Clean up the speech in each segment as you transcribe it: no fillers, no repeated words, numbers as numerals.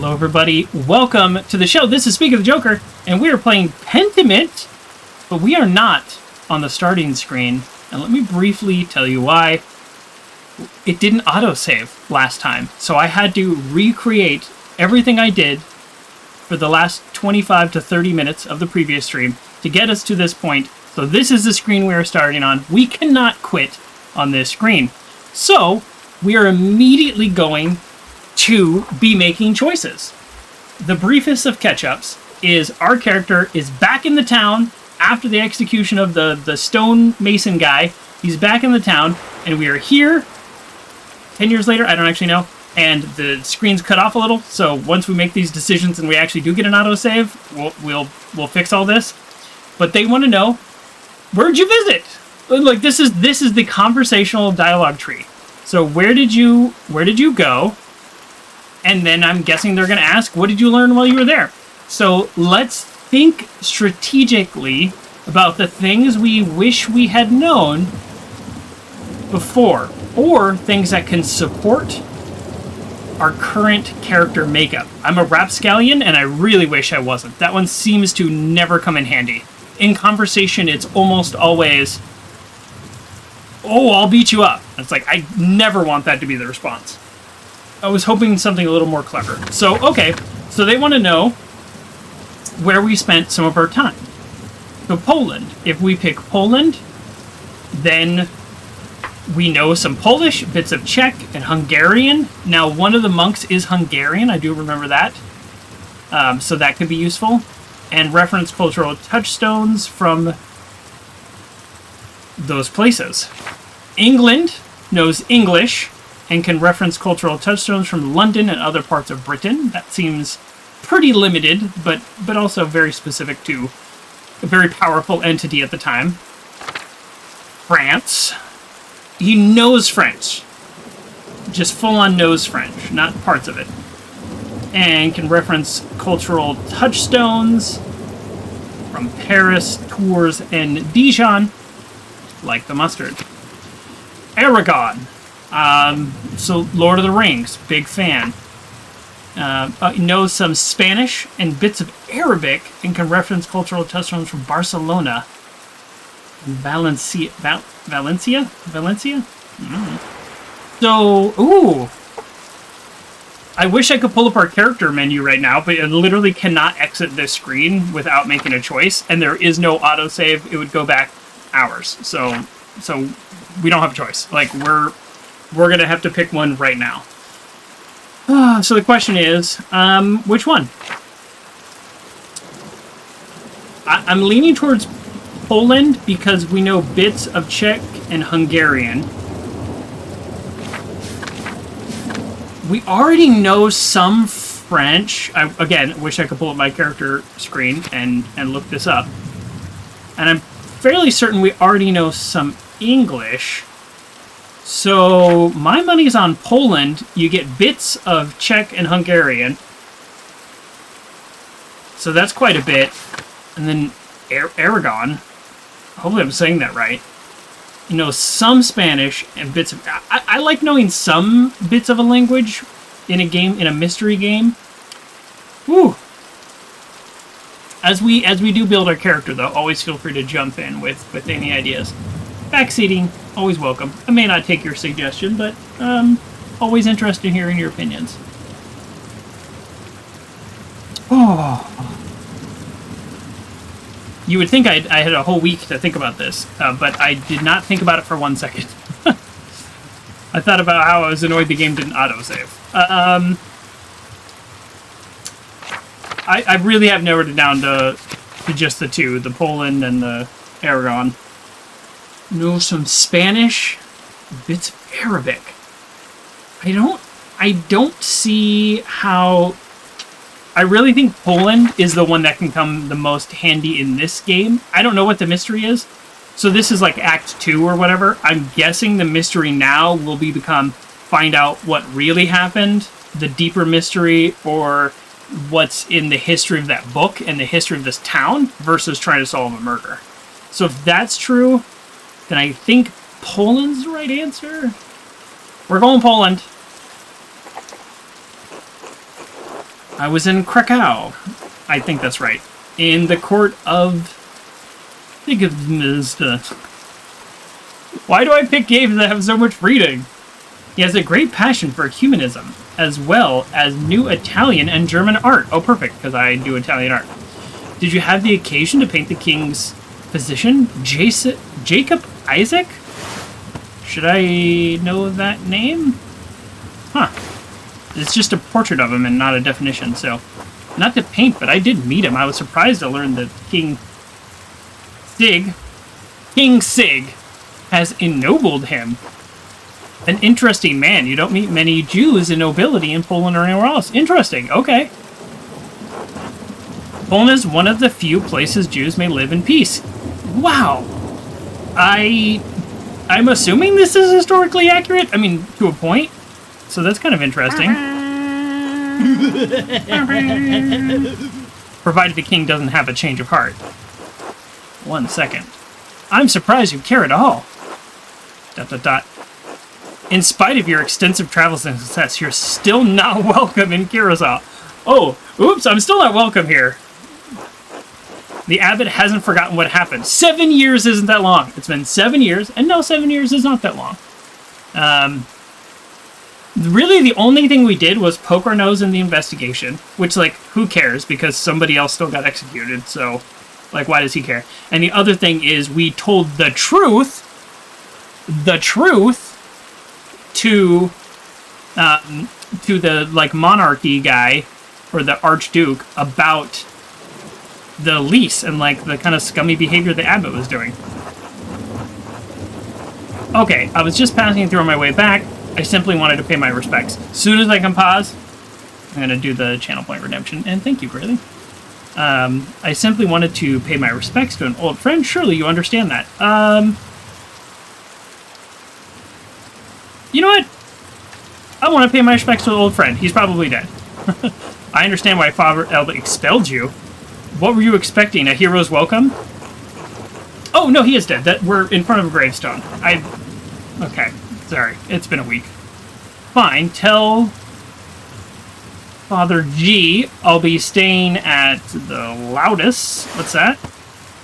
Hello everybody, welcome to the show. This is Speak of the Joker, and we are playing Pentiment, but we are not on the starting screen. And let me briefly tell you why. It didn't autosave last time, so I had to recreate everything I did for the last 25 to 30 minutes of the previous stream to get us to this point. So this is the screen we are starting on. We cannot quit on this screen. So we are immediately going to be making choices. The briefest of catch-ups is our character is back in the town after the execution of the stone mason guy. He's back in the town, and we are here 10 years later, I don't actually know, and the screen's cut off a little, so once we make these decisions and we actually do get an autosave, we'll fix all this. But they want to know, where'd you visit? Like, this is the conversational dialogue tree. So where did you go? And then I'm guessing they're going to ask, what did you learn while you were there? So let's think strategically about the things we wish we had known before, or things that can support our current character makeup. I'm a rapscallion, and I really wish I wasn't. That one seems to never come in handy. In conversation, it's almost always, oh, I'll beat you up. It's like, I never want that to be the response. I was hoping something a little more clever. So, okay. So they want to know where we spent some of our time. So Poland. If we pick Poland, then we know some Polish, bits of Czech, and Hungarian. Now, one of the monks is Hungarian. I do remember that. So that could be useful. And reference cultural touchstones from those places. England knows English and can reference cultural touchstones from London and other parts of Britain. That seems pretty limited, but also very specific to a very powerful entity at the time. France. He knows French. Just full-on knows French, not parts of it. And can reference cultural touchstones from Paris, Tours, and Dijon, like the mustard. Aragon. So Lord of the Rings, big fan. Knows some Spanish and bits of Arabic and can reference cultural touchstones from Barcelona and Valencia? So, ooh. I wish I could pull up our character menu right now, but I literally cannot exit this screen without making a choice, and there is no autosave. It would go back hours. So we don't have a choice. Like, we're going to have to pick one right now. So the question is, which one? I'm leaning towards Poland because we know bits of Czech and Hungarian. We already know some French. I, again, wish I could pull up my character screen and look this up. And I'm fairly certain we already know some English. So my money's on Poland. You get bits of Czech and Hungarian. So that's quite a bit. And then Aragon. Hopefully I'm saying that right. You know, some Spanish and bits of... I like knowing some bits of a language in a game, in a mystery game. Woo! As we do build our character, though, always feel free to jump in with any ideas. Backseating, always welcome. I may not take your suggestion, but always interested in hearing your opinions. Oh. You would think I had a whole week to think about this, but I did not think about it for 1 second. I thought about how I was annoyed the game didn't autosave. I really have narrowed it down to just the two, the Poland and the Aragon. Know some Spanish, bits of Arabic. I don't see how... I really think Poland is the one that can come the most handy in this game. I don't know what the mystery is. So this is like Act 2 or whatever. I'm guessing the mystery now will become find out what really happened, the deeper mystery, or what's in the history of that book and the history of this town versus trying to solve a murder. So if that's true, then I think Poland's the right answer. We're going Poland. I was in Krakow. I think that's right. In the court of... Why do I pick games that have so much reading? He has a great passion for humanism, as well as new Italian and German art. Oh, perfect, because I do Italian art. Did you have the occasion to paint the king's physician, Jacob Isaac? Should I know that name? Huh. It's just a portrait of him and not a definition, so... Not to paint, but I did meet him. I was surprised to learn that King Sig has ennobled him. An interesting man. You don't meet many Jews in nobility in Poland or anywhere else. Interesting. Okay. Poland is one of the few places Jews may live in peace. Wow. I'm assuming this is historically accurate. I mean, to a point. So that's kind of interesting. Provided the king doesn't have a change of heart. 1 second. I'm surprised you care at all. ... In spite of your extensive travels and success, you're still not welcome in Curacao. Oh, oops, I'm still not welcome here. The abbot hasn't forgotten what happened. 7 years isn't that long. It's been 7 years, and no, 7 years is not that long. Really, the only thing we did was poke our nose in the investigation, which, like, who cares? Because somebody else still got executed, so, like, why does he care? And the other thing is we told the truth to the, like, monarchy guy, or the archduke, about the lease and, like, the kind of scummy behavior the abbot was doing. Okay, I was just passing through on my way back. I simply wanted to pay my respects. As soon as I can pause, I'm going to do the channel point redemption, and thank you, Grilly. I simply wanted to pay my respects to an old friend. Surely you understand that. You know what? I want to pay my respects to an old friend. He's probably dead. I understand why Father Elba expelled you. What were you expecting? A hero's welcome? Oh, no, he is dead. We're in front of a gravestone. Okay, sorry. It's been a week. Fine, tell Father G I'll be staying at the Loudest. What's that?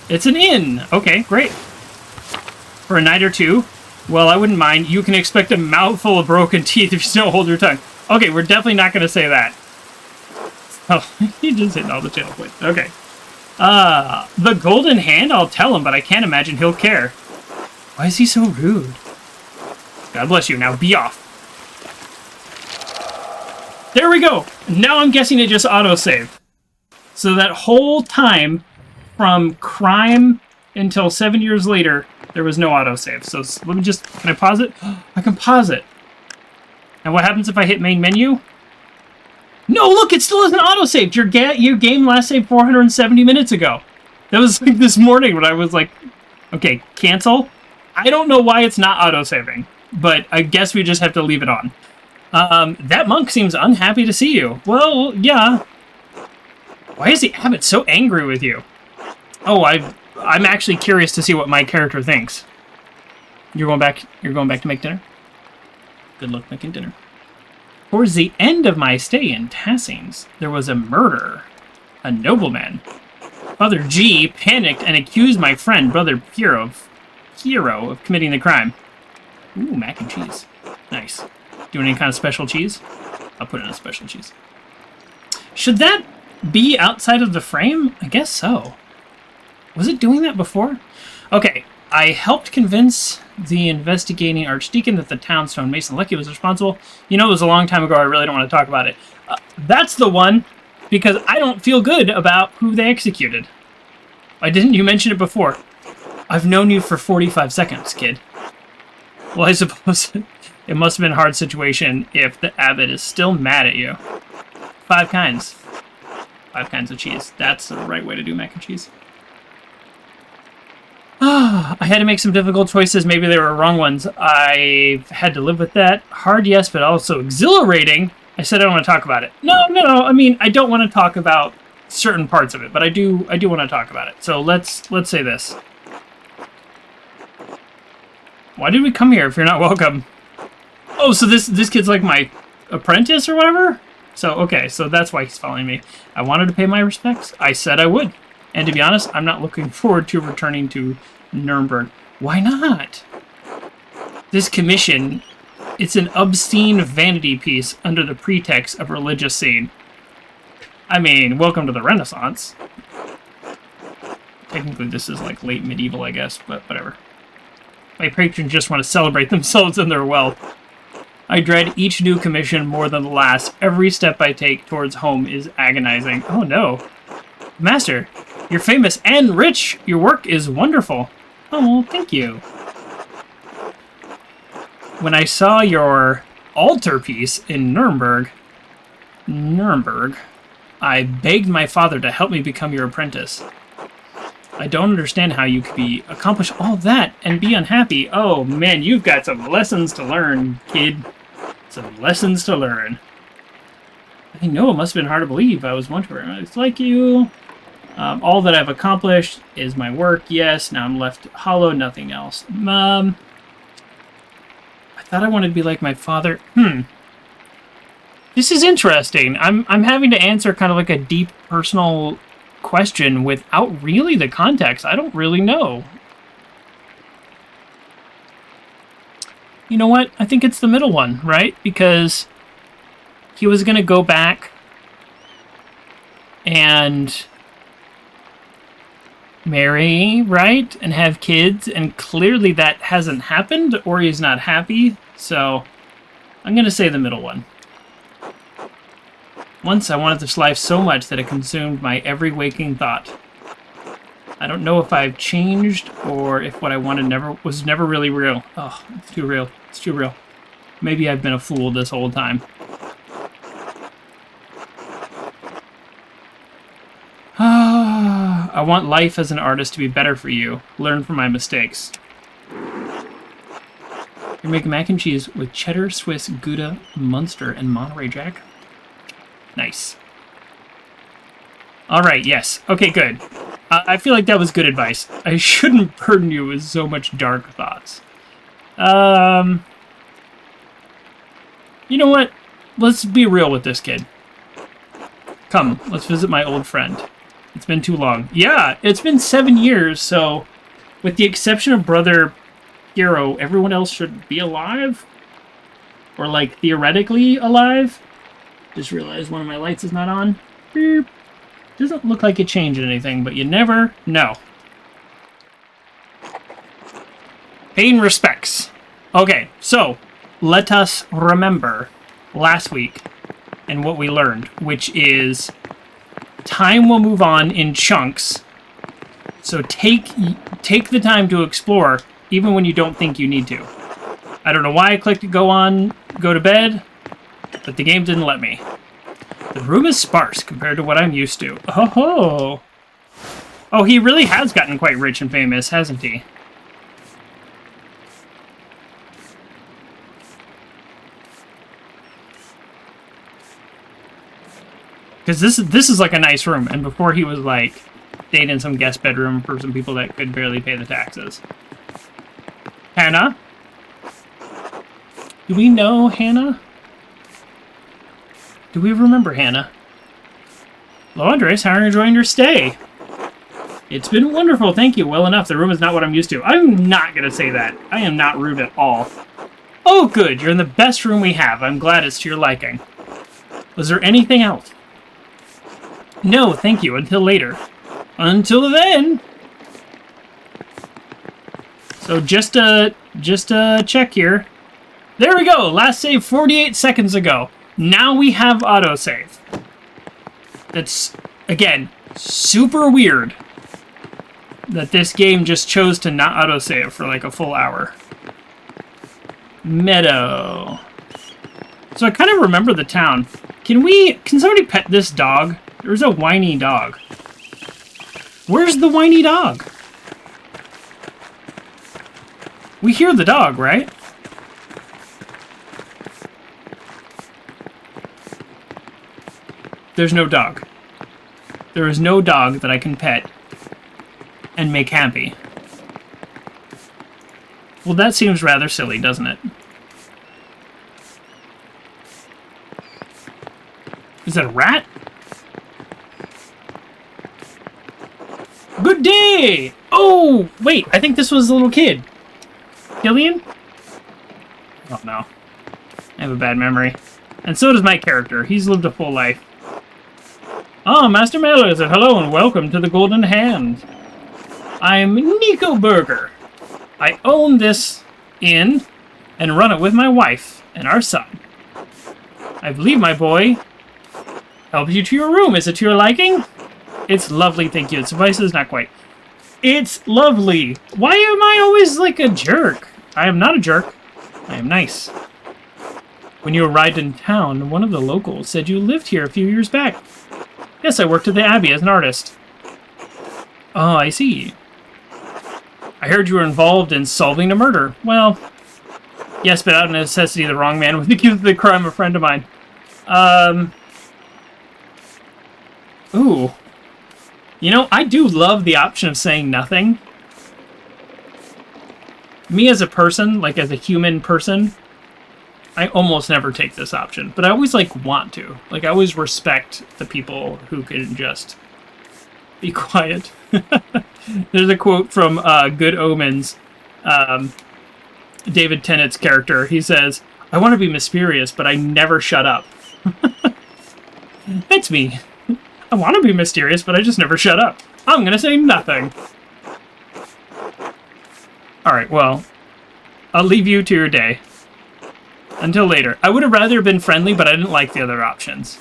It's an inn. Okay, great. For a night or two. Well, I wouldn't mind. You can expect a mouthful of broken teeth if you don't hold your tongue. Okay, we're definitely not going to say that. Oh, he just hitting all the channel points. Okay. The golden hand? I'll tell him, but I can't imagine he'll care. Why is he so rude? God bless you. Now be off. There we go. Now I'm guessing it just autosaved. So that whole time from crime until 7 years later, there was no autosave. So let me just... Can I pause it? I can pause it. And what happens if I hit main menu? No, look, it still isn't autosaved. Your game last saved 470 minutes ago. That was like this morning when I was like, okay, cancel. I don't know why it's not autosaving, but I guess we just have to leave it on. That monk seems unhappy to see you. Well, yeah. Why is the abbot so angry with you? Oh, I'm actually curious to see what my character thinks. You're going back to make dinner? Good luck making dinner. Towards the end of my stay in Tassings, there was a murder. A nobleman. Father G panicked and accused my friend, Brother Piero, of committing the crime. Ooh, mac and cheese. Nice. Doing any kind of special cheese? I'll put in a special cheese. Should that be outside of the frame? I guess so. Was it doing that before? Okay, I helped convince the investigating archdeacon that the town stonemason Lucky was responsible. You know, it was a long time ago. I really don't want to talk about it. That's the one, because I don't feel good about who they executed. Why didn't you mention it before? I've known you for 45 seconds, kid. Well, I suppose it must have been a hard situation if the abbot is still mad at you. 5 kinds. 5 kinds of cheese. That's the right way to do mac and cheese. I had to make some difficult choices. Maybe they were wrong ones. I've had to live with that. Hard, yes, but also exhilarating. I said I don't want to talk about it. No. I mean, I don't want to talk about certain parts of it, but I do want to talk about it. So let's say this. Why did we come here if you're not welcome? Oh, so this kid's like my apprentice or whatever? So, okay, so that's why he's following me. I wanted to pay my respects. I said I would. And to be honest, I'm not looking forward to returning to Nuremberg. Why not? This commission, it's an obscene vanity piece under the pretext of religious scene. I mean, welcome to the Renaissance. Technically, this is like late medieval, I guess, but whatever. My patrons just want to celebrate themselves and their wealth. I dread each new commission more than the last. Every step I take towards home is agonizing. Oh no. Master, you're famous and rich. Your work is wonderful. Oh, thank you. When I saw your altarpiece in Nuremberg, I begged my father to help me become your apprentice. I don't understand how you could accomplish all that and be unhappy. Oh man, you've got some lessons to learn, kid. Some lessons to learn. I know it must have been hard to believe. I was wondering. It's like you. All that I've accomplished is my work. Yes, now I'm left hollow. Nothing else. I thought I wanted to be like my father. This is interesting. I'm having to answer kind of like a deep personal question without really the context. I don't really know. You know what? I think it's the middle one, right? Because he was going to go back and marry, right? And have kids, and clearly that hasn't happened, or he's not happy. So I'm going to say the middle one. Once I wanted this life so much that it consumed my every waking thought. I don't know if I've changed or if what I wanted was never really real. Oh, it's too real. It's too real. Maybe I've been a fool this whole time. I want life as an artist to be better for you. Learn from my mistakes. You're making mac and cheese with cheddar, Swiss, Gouda, Munster, and Monterey Jack. Nice. All right, yes. Okay, good. I feel like that was good advice. I shouldn't burden you with so much dark thoughts. You know what? Let's be real with this kid. Come, let's visit my old friend. It's been too long. Yeah, it's been 7 years, so with the exception of Brother Hero, everyone else should be alive? Or, like, theoretically alive? Just realized one of my lights is not on. Beep. Doesn't look like it changed anything, but you never know. Paying respects. Okay, so let us remember last week and what we learned, which is time will move on in chunks. So take the time to explore, even when you don't think you need to. I don't know why I clicked go to bed, but the game didn't let me. The room is sparse compared to what I'm used to. Oh, oh, he really has gotten quite rich and famous, hasn't he? Because this is like a nice room, and before he was like staying in some guest bedroom for some people that could barely pay the taxes. Hannah? Do we know Hannah? Do we remember Hannah? Hello, Andreas. How are you enjoying your stay? It's been wonderful, thank you. Well enough. The room is not what I'm used to. I'm not going to say that. I am not rude at all. Oh, good. You're in the best room we have. I'm glad it's to your liking. Was there anything else? No, thank you. Until later. Until then. So just check here. There we go. Last save 48 seconds ago. Now we have autosave. That's, again, super weird that this game just chose to not autosave for like a full hour. Meadow. So I kind of remember the town. Can somebody pet this dog? There's a whiny dog. Where's the whiny dog? We hear the dog, right? There's no dog. There is no dog that I can pet and make happy. Well, that seems rather silly, doesn't it? Is that a rat? Good day! Oh, wait, I think this was a little kid. Killian? Oh, no. I have a bad memory. And so does my character. He's lived a full life. Ah, Master Maler said hello and welcome to the Golden Hand. I'm Nico Berger. I own this inn and run it with my wife and our son. I believe my boy helped you to your room. Is it to your liking? It's lovely, thank you. It suffices, not quite. It's lovely. Why am I always like a jerk? I am not a jerk. I am nice. When you arrived in town, one of the locals said you lived here a few years back. Yes, I worked at the Abbey as an artist. Oh, I see. I heard you were involved in solving a murder. Well, yes, but out of necessity, the wrong man was accused of the crime of a friend of mine. Ooh. You know, I do love the option of saying nothing. Me as a person, like as a human person, I almost never take this option. But I always, like, want to. Like, I always respect the people who can just be quiet. There's a quote from Good Omens. David Tennant's character. He says, I want to be mysterious, but I never shut up. That's me. I want to be mysterious, but I just never shut up. I'm going to say nothing. Alright, well, I'll leave you to your day. Until later. I would have rather been friendly, but I didn't like the other options.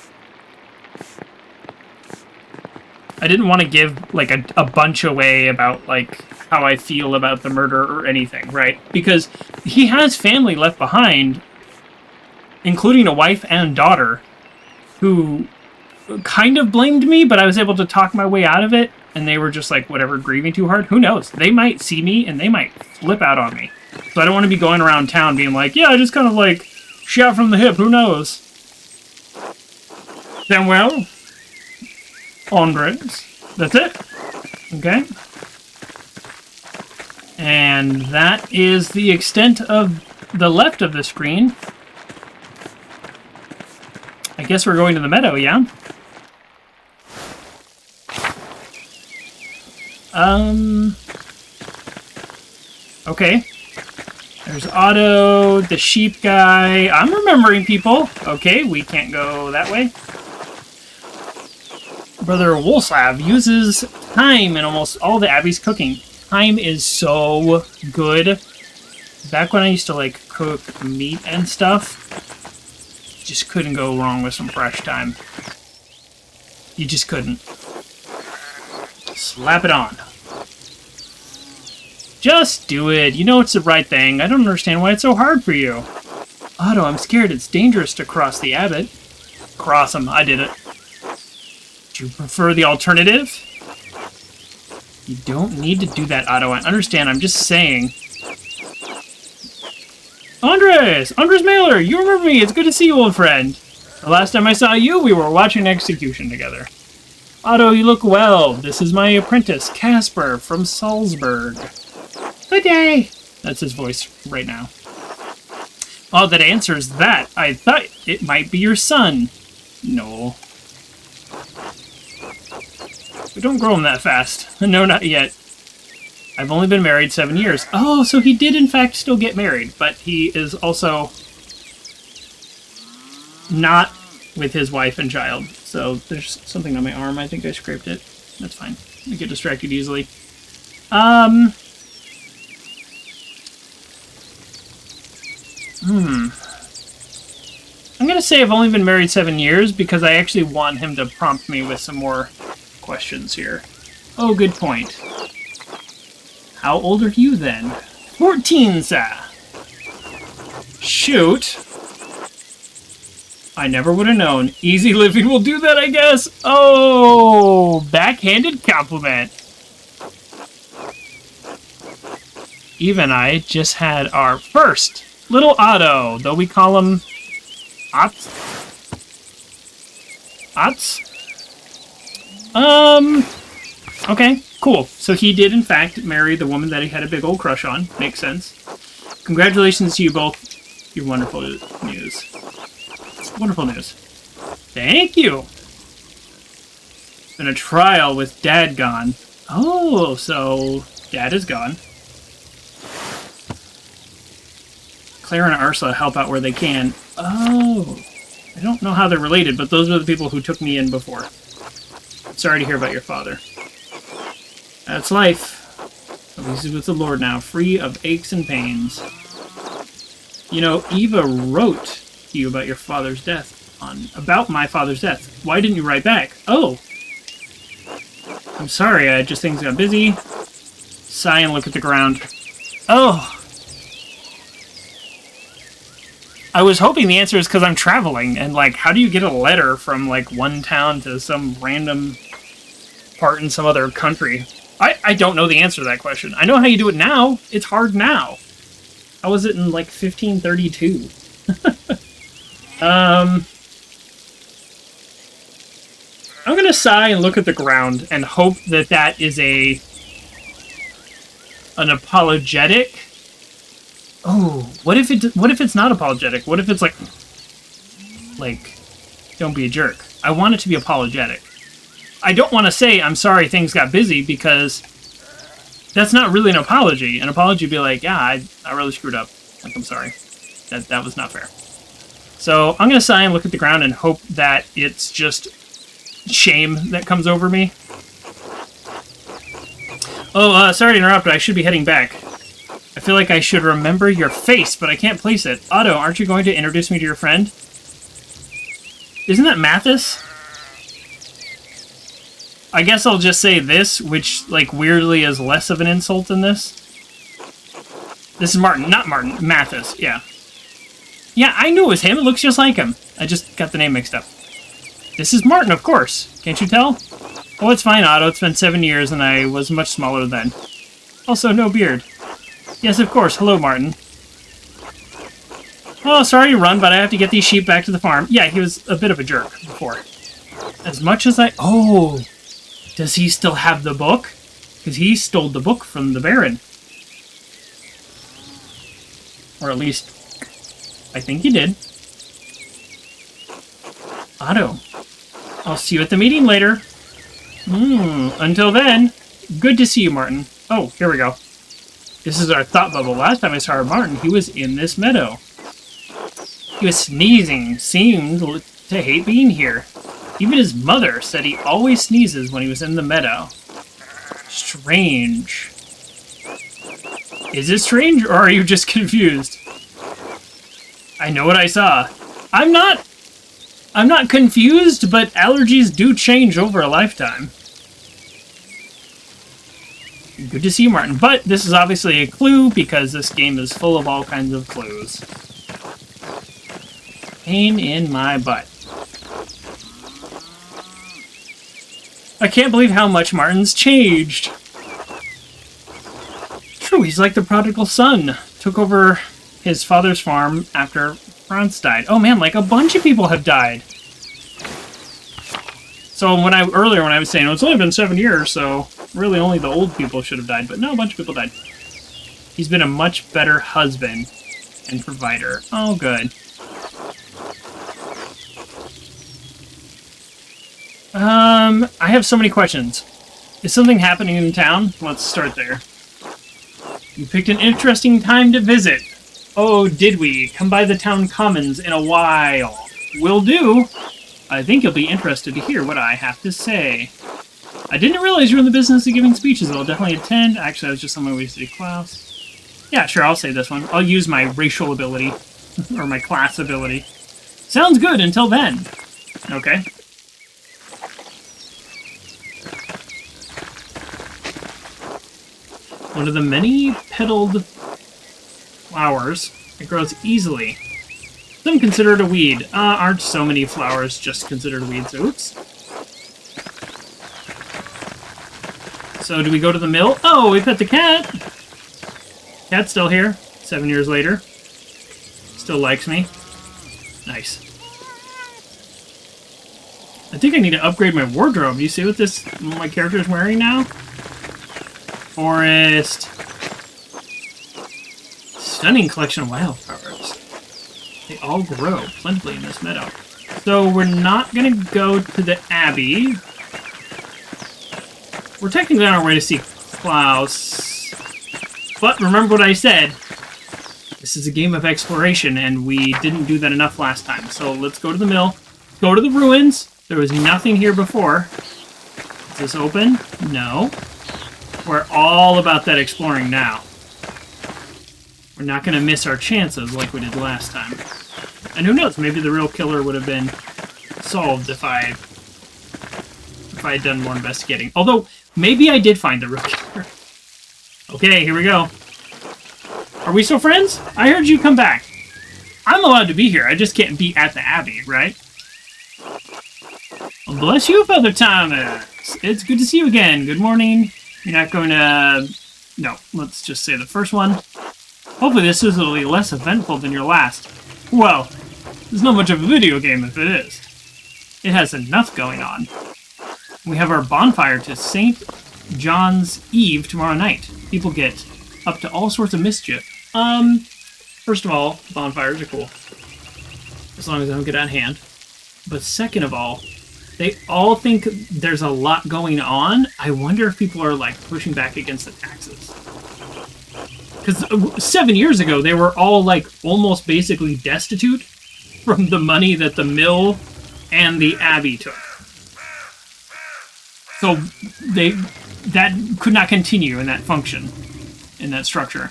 I didn't want to give, like, a bunch away about, like, how I feel about the murder or anything, right? Because he has family left behind, including a wife and daughter, who kind of blamed me, but I was able to talk my way out of it, and they were just like, whatever, grieving too hard. Who knows? They might see me, and they might flip out on me. So I don't want to be going around town being like, yeah, I just kind of like shot from the hip. Who knows? Then, well, Andres. That's it. Okay. And that is the extent of the left of the screen. I guess we're going to the meadow, yeah? Okay. There's Otto, the sheep guy. I'm remembering people. Okay, we can't go that way. Brother Wolslav uses thyme in almost all the Abbey's cooking. Thyme is so good. Back when I used to, like, cook meat and stuff, you just couldn't go wrong with some fresh thyme. You just couldn't. Slap it on. Just do it. You know it's the right thing. I don't understand why it's so hard for you. Otto, I'm scared. It's dangerous to cross the abbot. Cross him. I did it. Do you prefer the alternative? You don't need to do that, Otto. I understand. I'm just saying. Andreas Maler, you remember me. It's good to see you, old friend. The last time I saw you, we were watching execution together. Otto, you look well. This is my apprentice, Casper, from Salzburg. Good day. That's his voice right now. Oh, that answers that. I thought it might be your son. No. We don't grow them that fast. No, not yet. I've only been married 7 years. Oh, so he did in fact still get married, but he is also not with his wife and child. So there's something on my arm. I think I scraped it. That's fine. I get distracted easily. I'm going to say I've only been married 7 years because I actually want him to prompt me with some more questions here. Oh, good point. How old are you then? 14, sir. Shoot. I never would have known. Easy living will do that, I guess. Oh, backhanded compliment. Eve and I just had our first little Otto, though we call him Otz. Otz? Okay, cool. So he did, in fact, marry the woman that he had a big old crush on. Makes sense. Congratulations to you both. Your wonderful news. Wonderful news. Thank you. It's been a trial with Dad gone. Oh, so Dad is gone. Claire and Ursula help out where they can. Oh, I don't know how they're related, but those are the people who took me in before. Sorry to hear about your father. That's life. At least he's with the Lord now, free of aches and pains. You know, Eva wrote to you about your father's death. About my father's death. Why didn't you write back? Oh. I'm sorry, just things got busy. Sigh and look at the ground. Oh. I was hoping the answer is because I'm traveling, and, like, how do you get a letter from, like, one town to some random part in some other country? I don't know the answer to that question. I know how you do it now. It's hard now. How was it in, like, 1532? I'm gonna sigh and look at the ground and hope that that is an apologetic. Oh, what if it's not apologetic? What if it's like, don't be a jerk. I want it to be apologetic. I don't want to say, I'm sorry things got busy, because that's not really an apology. An apology would be like, yeah, I really screwed up. Like, I'm sorry. That was not fair. So I'm going to sigh and look at the ground and hope that it's just shame that comes over me. Oh, sorry to interrupt, but I should be heading back. I feel like I should remember your face, but I can't place it. Otto, aren't you going to introduce me to your friend? Isn't that Mathis? I guess I'll just say this, which, like, weirdly is less of an insult than this. This is Martin, not Martin. Mathis, yeah. Yeah, I knew it was him. It looks just like him. I just got the name mixed up. This is Martin, of course. Can't you tell? Oh, it's fine, Otto. It's been 7 years, and I was much smaller then. Also, no beard. Yes, of course. Hello, Martin. Oh, sorry to run, but I have to get these sheep back to the farm. Yeah, he was a bit of a jerk before. As much as I... Oh... Does he still have the book? Because he stole the book from the Baron. Or at least, I think he did. Otto. I'll see you at the meeting later. Until then, good to see you, Martin. Oh, here we go. This is our thought bubble. Last time I saw Martin, he was in this meadow. He was sneezing, seemed to hate being here. Even his mother said he always sneezes when he was in the meadow. Strange. Is it strange, or are you just confused? I know what I saw. I'm not confused, but allergies do change over a lifetime. Good to see you, Martin. But this is obviously a clue, because this game is full of all kinds of clues. Pain in my butt. I can't believe how much Martin's changed. True, he's like the prodigal son. Took over his father's farm after Franz died. Oh man, like a bunch of people have died. So earlier when I was saying, oh, it's only been 7 years, so really only the old people should have died. But no, a bunch of people died. He's been a much better husband and provider. Oh, good. I have so many questions. Is something happening in town? Let's start there. You picked an interesting time to visit. Oh, did we? Come by the town commons in a while. Will do. I think you'll be interested to hear what I have to say. I didn't realize you were in the business of giving speeches. I'll definitely attend. Actually, I was just on my way to the class. Yeah, sure, I'll say this one. I'll use my racial ability. Or my class ability. Sounds good until then. Okay. One of the many petaled flowers that grows easily. Some consider it a weed. Aren't so many flowers just considered weeds? Oops. So do we go to the mill? Oh, we pet the cat. Cat's still here. 7 years later. Still likes me. Nice. I think I need to upgrade my wardrobe. Do you see what my character is wearing now? Forest. Stunning collection of wildflowers. They all grow plentifully in this meadow. So we're not going to go to the Abbey. We're technically on our way to see Klaus. But remember what I said. This is a game of exploration, and we didn't do that enough last time. So let's go to the mill. Go to the ruins. There was nothing here before. Is this open? No. We're all about that exploring now. We're not going to miss our chances like we did last time. And who knows, maybe the real killer would have been solved if I had done more investigating. Although, maybe I did find the real killer. Okay, here we go. Are we still friends? I heard you come back. I'm allowed to be here, I just can't be at the Abbey, right? Well, bless you, Father Thomas. It's good to see you again. Good morning. You're not going to... No, let's just say the first one. Hopefully this is a little less eventful than your last. Well, it's not much of a video game if it is. It has enough going on. We have our bonfire to St. John's Eve tomorrow night. People get up to all sorts of mischief. First of all, bonfires are cool. As long as I don't get out of hand. But second of all, they all think there's a lot going on. I wonder if people are, like, pushing back against the taxes. Because 7 years ago, they were all, like, almost basically destitute from the money that the mill and the Abbey took. So that could not continue in that function, in that structure.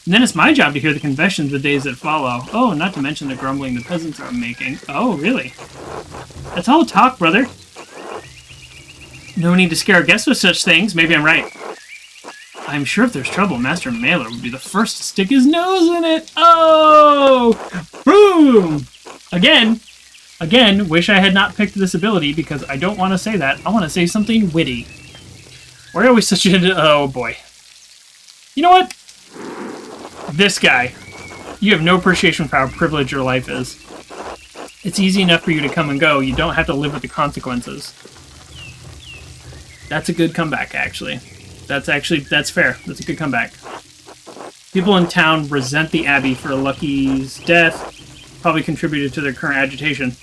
And then it's my job to hear the confessions the days that follow. Oh, not to mention the grumbling the peasants are making. Oh, really? That's all talk, brother. No need to scare guests with such things. Maybe I'm right. I'm sure if there's trouble, Master Maler would be the first to stick his nose in it. Oh! Boom! Again, wish I had not picked this ability because I don't want to say that. I want to say something witty. Why are we such a... Oh, boy. You know what? This guy. You have no appreciation for how privileged your life is. It's easy enough for you to come and go. You don't have to live with the consequences. That's a good comeback, actually. That's fair. That's a good comeback. People in town resent the Abbey for Lucky's death. Probably contributed to their current agitation.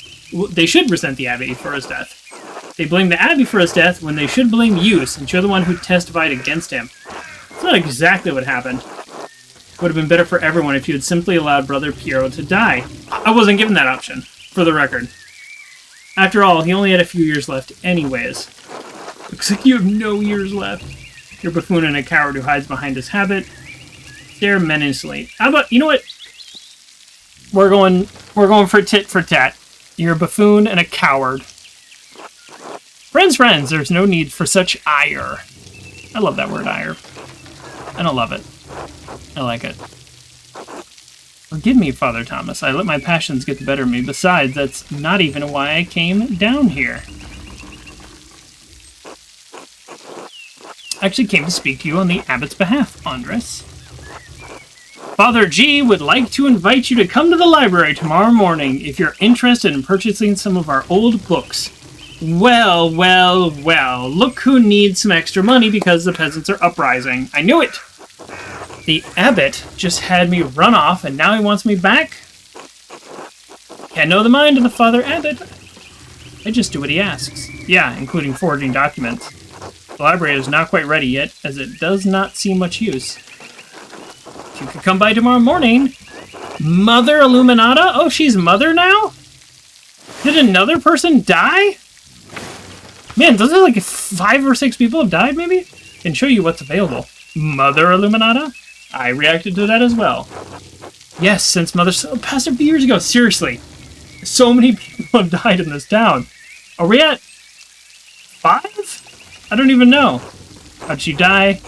They should resent the Abbey for his death. They blame the Abbey for his death when they should blame you, since you're the one who testified against him. It's not exactly what happened. It would have been better for everyone if you had simply allowed Brother Piero to die. I wasn't given that option, for the record. After all, he only had a few years left anyways. Looks like you have no years left. You're a buffoon and a coward who hides behind his habit. Stare menacingly. How about, you know what? We're going for tit for tat. You're a buffoon and a coward. Friends, there's no need for such ire. I love that word, ire. I don't love it. I like it. Forgive me, Father Thomas. I let my passions get the better of me. Besides, that's not even why I came down here. I actually came to speak to you on the abbot's behalf, Andres. Father G would like to invite you to come to the library tomorrow morning if you're interested in purchasing some of our old books. Well, look who needs some extra money because the peasants are uprising. I knew it! The abbot just had me run off and now he wants me back? Can't know the mind of the Father Abbot. I just do what he asks. Yeah, including forging documents. The library is not quite ready yet, as it does not see much use. If you could come by tomorrow morning. Mother Illuminata? Oh, she's mother now? Did another person die? Man, those are like 5 or 6 people have died, maybe? Can show you what's available. Mother Illuminata? I reacted to that as well. Yes, since Mother... past a few years ago, seriously. So many people have died in this town. Are we at 5? I don't even know. How'd she die?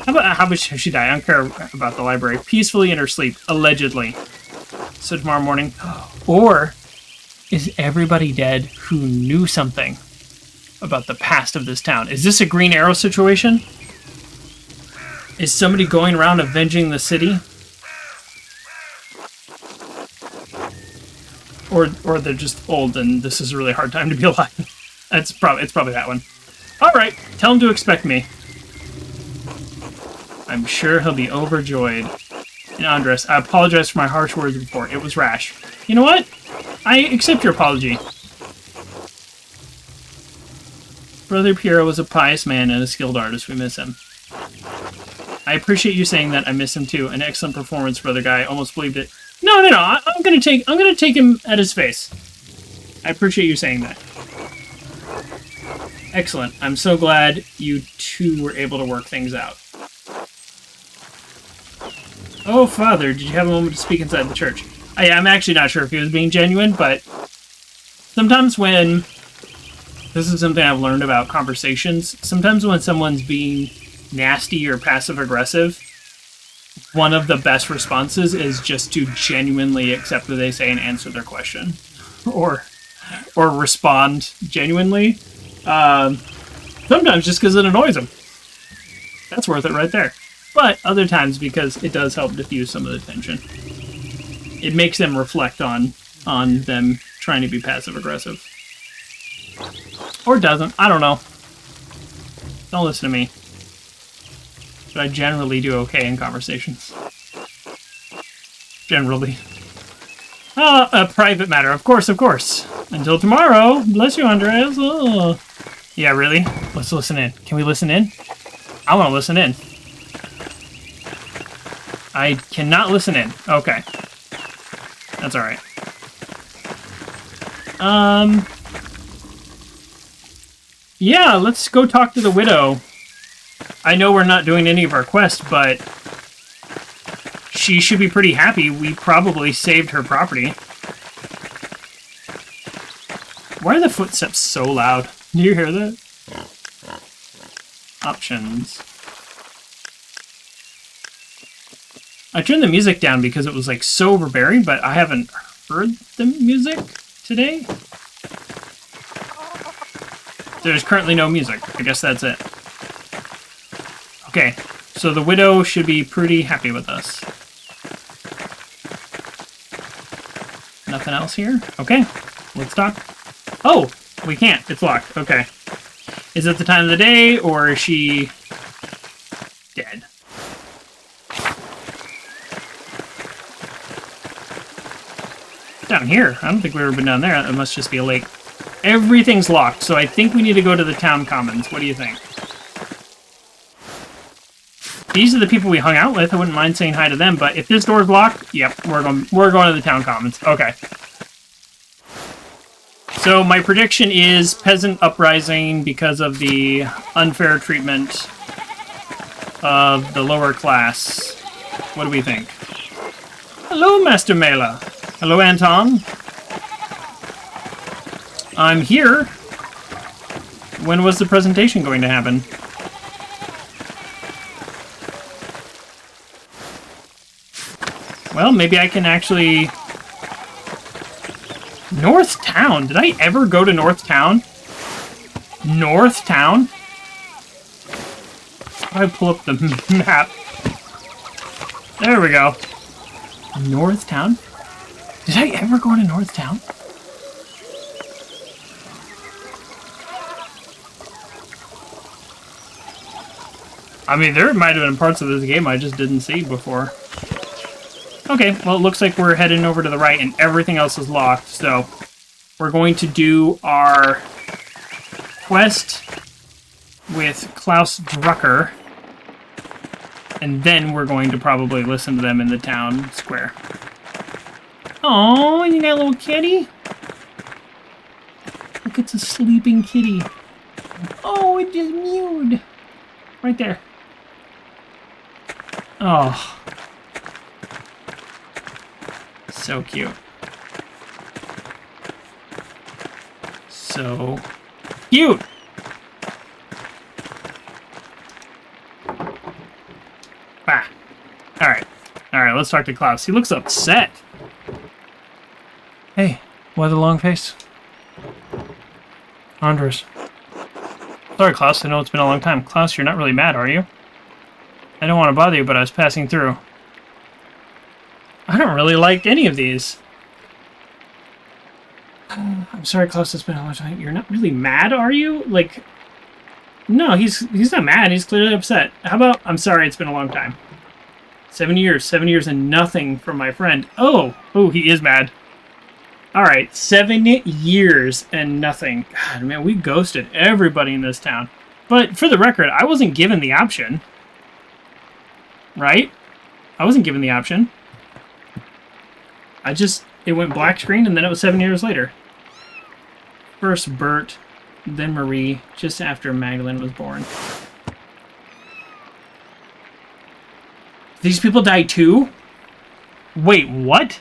How did she die? I don't care about the library. Peacefully in her sleep, allegedly. So tomorrow morning. Or is everybody dead who knew something about the past of this town? Is this a Green Arrow situation? Is somebody going around avenging the city? Or they're just old and this is a really hard time to be alive. It's probably that one. Alright, tell him to expect me. I'm sure he'll be overjoyed. And Andres, I apologize for my harsh words before. It was rash. You know what? I accept your apology. Brother Piero was a pious man and a skilled artist. We miss him. I appreciate you saying that. I miss him too. An excellent performance, brother guy. Almost believed it. No. I'm gonna take him at his face. I appreciate you saying that. Excellent. I'm so glad you two were able to work things out. Oh, Father, did you have a moment to speak inside the church? I'm actually not sure if he was being genuine, but sometimes when... This is something I've learned about conversations. Sometimes when someone's being nasty or passive-aggressive, one of the best responses is just to genuinely accept what they say and answer their question. Or respond genuinely. Sometimes just because it annoys them. That's worth it right there. But other times because it does help diffuse some of the tension. It makes them reflect on them trying to be passive-aggressive. Or doesn't. I don't know. Don't listen to me. But I generally do okay in conversations. Generally. A private matter. Of course, of course. Until tomorrow. Bless you, Andreas. Oh. Yeah, really? Let's listen in. Can we listen in? I want to listen in. I cannot listen in. Okay. That's alright. Yeah, let's go talk to the widow. I know we're not doing any of our quests, but she should be pretty happy. We probably saved her property. Why are the footsteps so loud? Do you hear that? Options. I turned the music down because it was like so overbearing, but I haven't heard the music today. There's currently no music. I guess that's it. Okay, so the widow should be pretty happy with us. Nothing else here? Okay, let's talk. Oh, we can't. It's locked. Okay. Is it the time of the day, or is she dead? Down here? I don't think we've ever been down there. It must just be a lake. Everything's locked, so I think we need to go to the town commons. What do you think? These are the people we hung out with. I wouldn't mind saying hi to them, but if this door's locked, yep, we're going to the town commons. Okay. So my prediction is peasant uprising because of the unfair treatment of the lower class. What do we think? Hello, Master Maler. Hello, Anton. I'm here. When was the presentation going to happen? Well, maybe I can actually... North Town? Did I ever go to North Town? North Town? How do I pull up the map? There we go. North Town? Did I ever go to North Town? I mean, there might have been parts of this game I just didn't see before. Okay, well, it looks like we're heading over to the right and everything else is locked, so we're going to do our quest with Klaus Drucker, and then we're going to probably listen to them in the town square. Oh, you got a little kitty? Look, it's a sleeping kitty. Oh, it just mewed. Right there. Oh. So cute. So cute! Ah. Alright. Alright, let's talk to Klaus. He looks upset. Hey, why the long face? Andres. Sorry, Klaus. I know it's been a long time. Klaus, you're not really mad, are you? I don't want to bother you, but I was passing through. I don't really like any of these. I'm sorry, Klaus, it's been a long time. You're not really mad, are you? Like, no, he's not mad. He's clearly upset. How about, I'm sorry, it's been a long time. 7 years. 7 years and nothing from my friend. Oh, he is mad. All right, 7 years and nothing. God, man, we ghosted everybody in this town. But for the record, I wasn't given the option. Right? I wasn't given the option. It went black screen and then it was 7 years later. First Bert, then Marie, just after Magdalene was born. These people died too? Wait, what?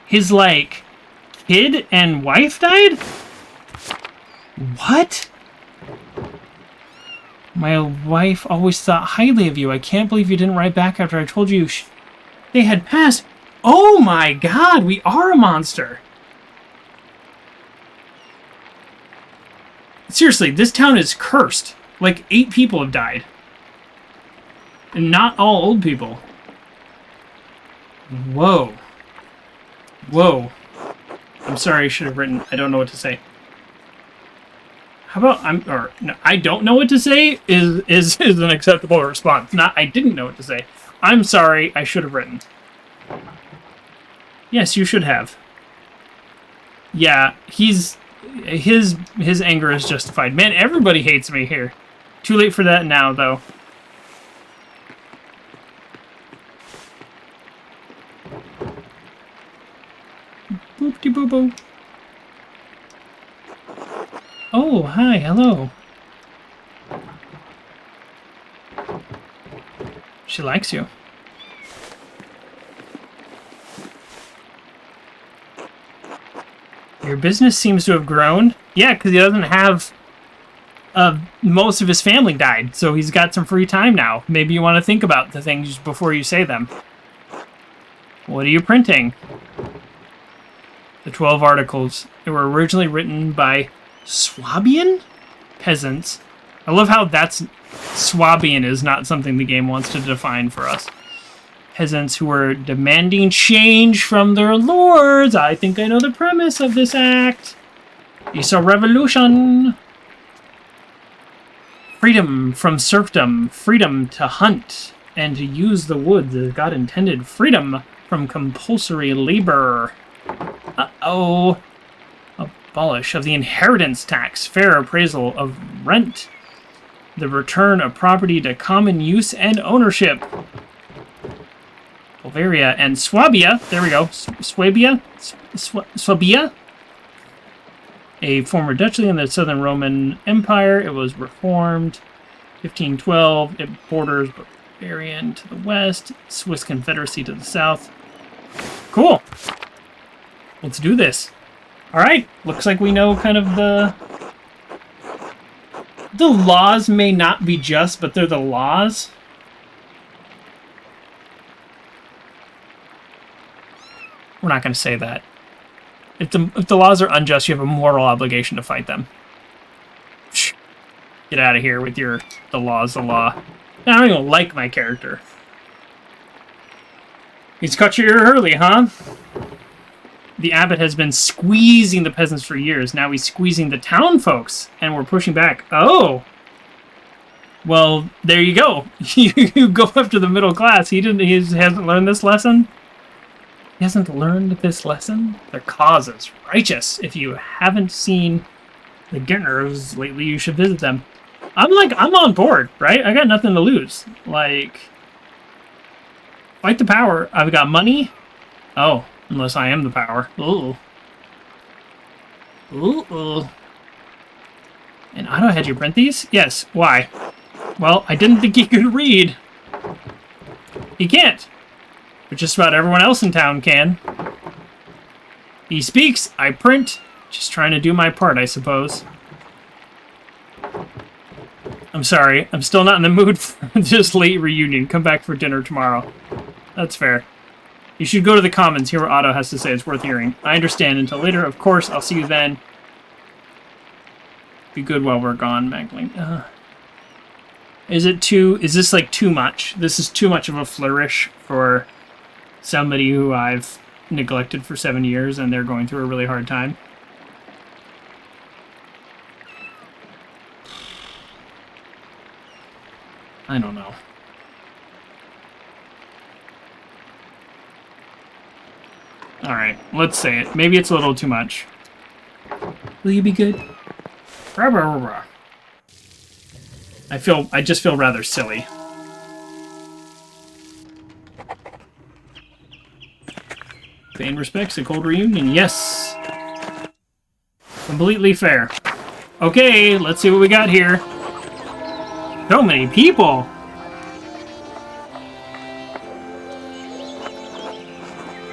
His, like, kid and wife died? What? My wife always thought highly of you. I can't believe you didn't write back after I told you they had passed. Oh my god, we are a monster. Seriously, this town is cursed. Like, 8 people have died. And not all old people. Whoa. Whoa. I'm sorry, I should have written. I don't know what to say. How about I don't know what to say is an acceptable response. Not I didn't know what to say. I'm sorry, I should have written. Yes, you should have. Yeah, his anger is justified. Man, everybody hates me here. Too late for that now, though. Boop-de-boo-boo. Oh, hi, hello. She likes you. Your business seems to have grown. Yeah, because he doesn't have... most of his family died, so he's got some free time now. Maybe you want to think about the things before you say them. What are you printing? The 12 articles. They were originally written by Swabian peasants. I love how Swabian is not something the game wants to define for us. Peasants who were demanding change from their lords. I think I know the premise of this act. It's a revolution. Freedom from serfdom. Freedom to hunt and to use the woods as God intended. Freedom from compulsory labor. Uh-oh. Abolish of the inheritance tax. Fair appraisal of rent. The return of property to common use and ownership. Bavaria and Swabia. There we go. Swabia? Swabia? A former duchy in the Southern Roman Empire. It was reformed. 1512. It borders Bavarian to the west. Swiss Confederacy to the south. Cool. Let's do this. Alright. Looks like we know kind of the laws may not be just, but they're the laws. We're not going to say that. If the laws are unjust, you have a moral obligation to fight them. Get out of here with your the law's the law. I don't even like my character. He's caught you early, huh? The abbot has been squeezing the peasants for years. Now he's squeezing the town folks, and we're pushing back. Oh! Well, there you go. You go after the middle class. He hasn't learned this lesson. He hasn't learned this lesson. Their cause is righteous. If you haven't seen the Gittners lately, you should visit them. I'm on board, right? I got nothing to lose. Like, fight the power. I've got money. Oh, unless I am the power. Ooh. Ooh. And Otto had you print these? Yes. Why? Well, I didn't think he could read. He can't. But just about everyone else in town can. He speaks, I print. Just trying to do my part, I suppose. I'm sorry, I'm still not in the mood for this late reunion. Come back for dinner tomorrow. That's fair. You should go to the Commons, hear what Otto has to say. It's worth hearing. I understand. Until later, of course. I'll see you then. Be good while we're gone, Magdalene. Is this like too much? This is too much of a flourish for somebody who I've neglected for 7 years and they're going through a really hard time. I don't know. Alright, let's say it. Maybe it's a little too much. Will you be good? I just feel rather silly. Paying respects, a cold reunion. Yes! Completely fair. Okay, let's see what we got here. So many people!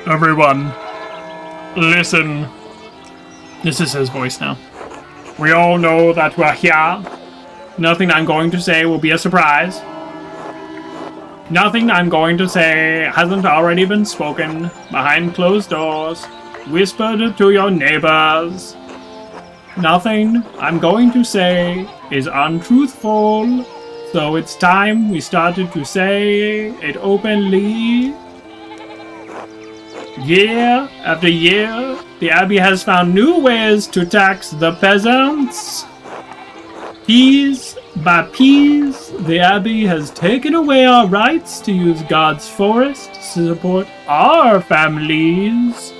Everyone, listen. This is his voice now. We all know that we're here. Nothing I'm going to say will be a surprise. Nothing I'm going to say hasn't already been spoken behind closed doors, whispered to your neighbors. Nothing I'm going to say is untruthful, so it's time we started to say it openly. Year after year, the Abbey has found new ways to tax the peasants. Piece by piece, the Abbey has taken away our rights to use God's forest to support our families.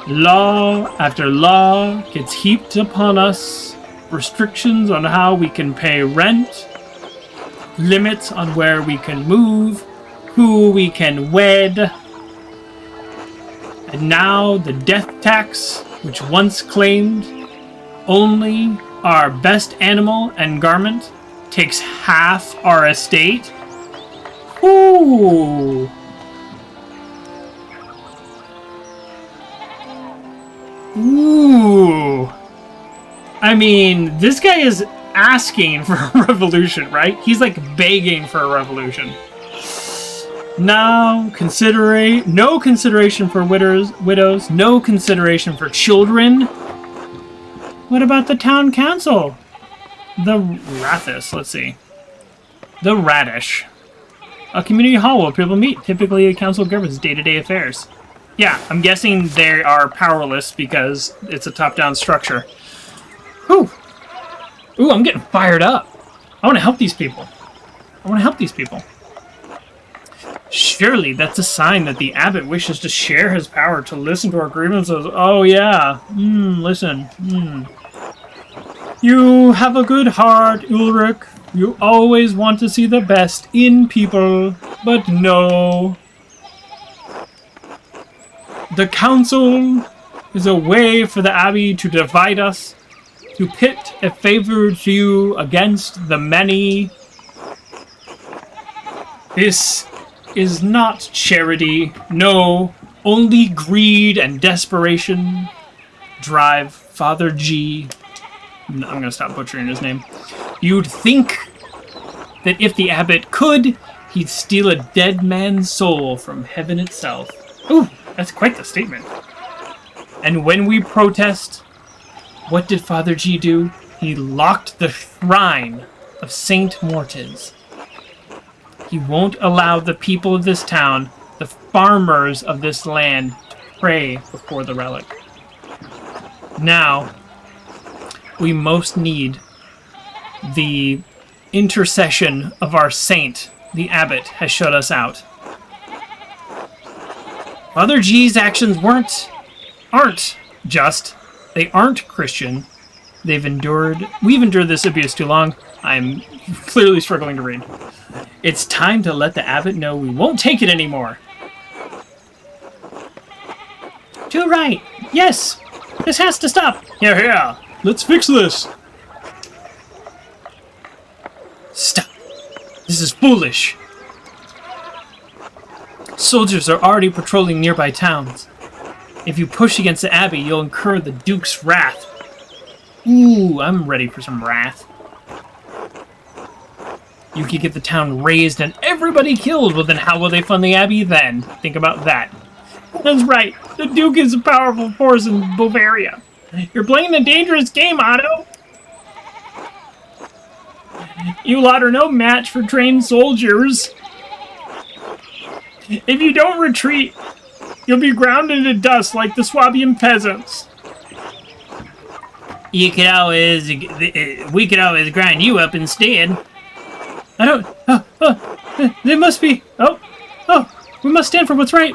Law after law gets heaped upon us. Restrictions on how we can pay rent. Limits on where we can move. Who we can wed. And now the death tax, which once claimed only our best animal and garment, takes half our estate. Ooh. Ooh. I mean, this guy is asking for a revolution, right? He's like begging for a revolution. Now, no consideration for widows, no consideration for children. What about the town council? The Rathis, let's see. The Radish. A community hall where people meet. Typically, a council governs day-to-day affairs. Yeah, I'm guessing they are powerless because it's a top-down structure. Ooh. Ooh, I'm getting fired up. I want to help these people. Surely that's a sign that the abbot wishes to share his power to listen to our grievances. Oh, yeah. Listen. You have a good heart, Ulrich. You always want to see the best in people. But no. The council is a way for the Abbey to divide us, to pit a favored few against the many. This is not charity. No, only greed and desperation drive Father G. I'm going to stop butchering his name. You'd think that if the abbot could, he'd steal a dead man's soul from heaven itself. Ooh, that's quite the statement. And when we protest, what did Father G do? He locked the shrine of Saint Mortens. He won't allow the people of this town, the farmers of this land, to pray before the relic. Now, we most need the intercession of our saint. The abbot has shut us out. Father G's actions aren't just. They aren't Christian. We've endured this abuse too long. I'm clearly struggling to read. It's time to let the abbot know we won't take it anymore. Too right. Yes. This has to stop. Here. Let's fix this. Stop. This is foolish. Soldiers are already patrolling nearby towns. If you push against the abbey, you'll incur the Duke's wrath. Ooh, I'm ready for some wrath. You could get the town razed and everybody killed. Well, then how will they fund the abbey then? Think about that. That's right. The Duke is a powerful force in Bavaria. You're playing the dangerous game, Otto. You lot are no match for trained soldiers. If you don't retreat, you'll be ground into dust like the Swabian peasants. We could always grind you up instead. I don't... They must be... Oh, we must stand for what's right.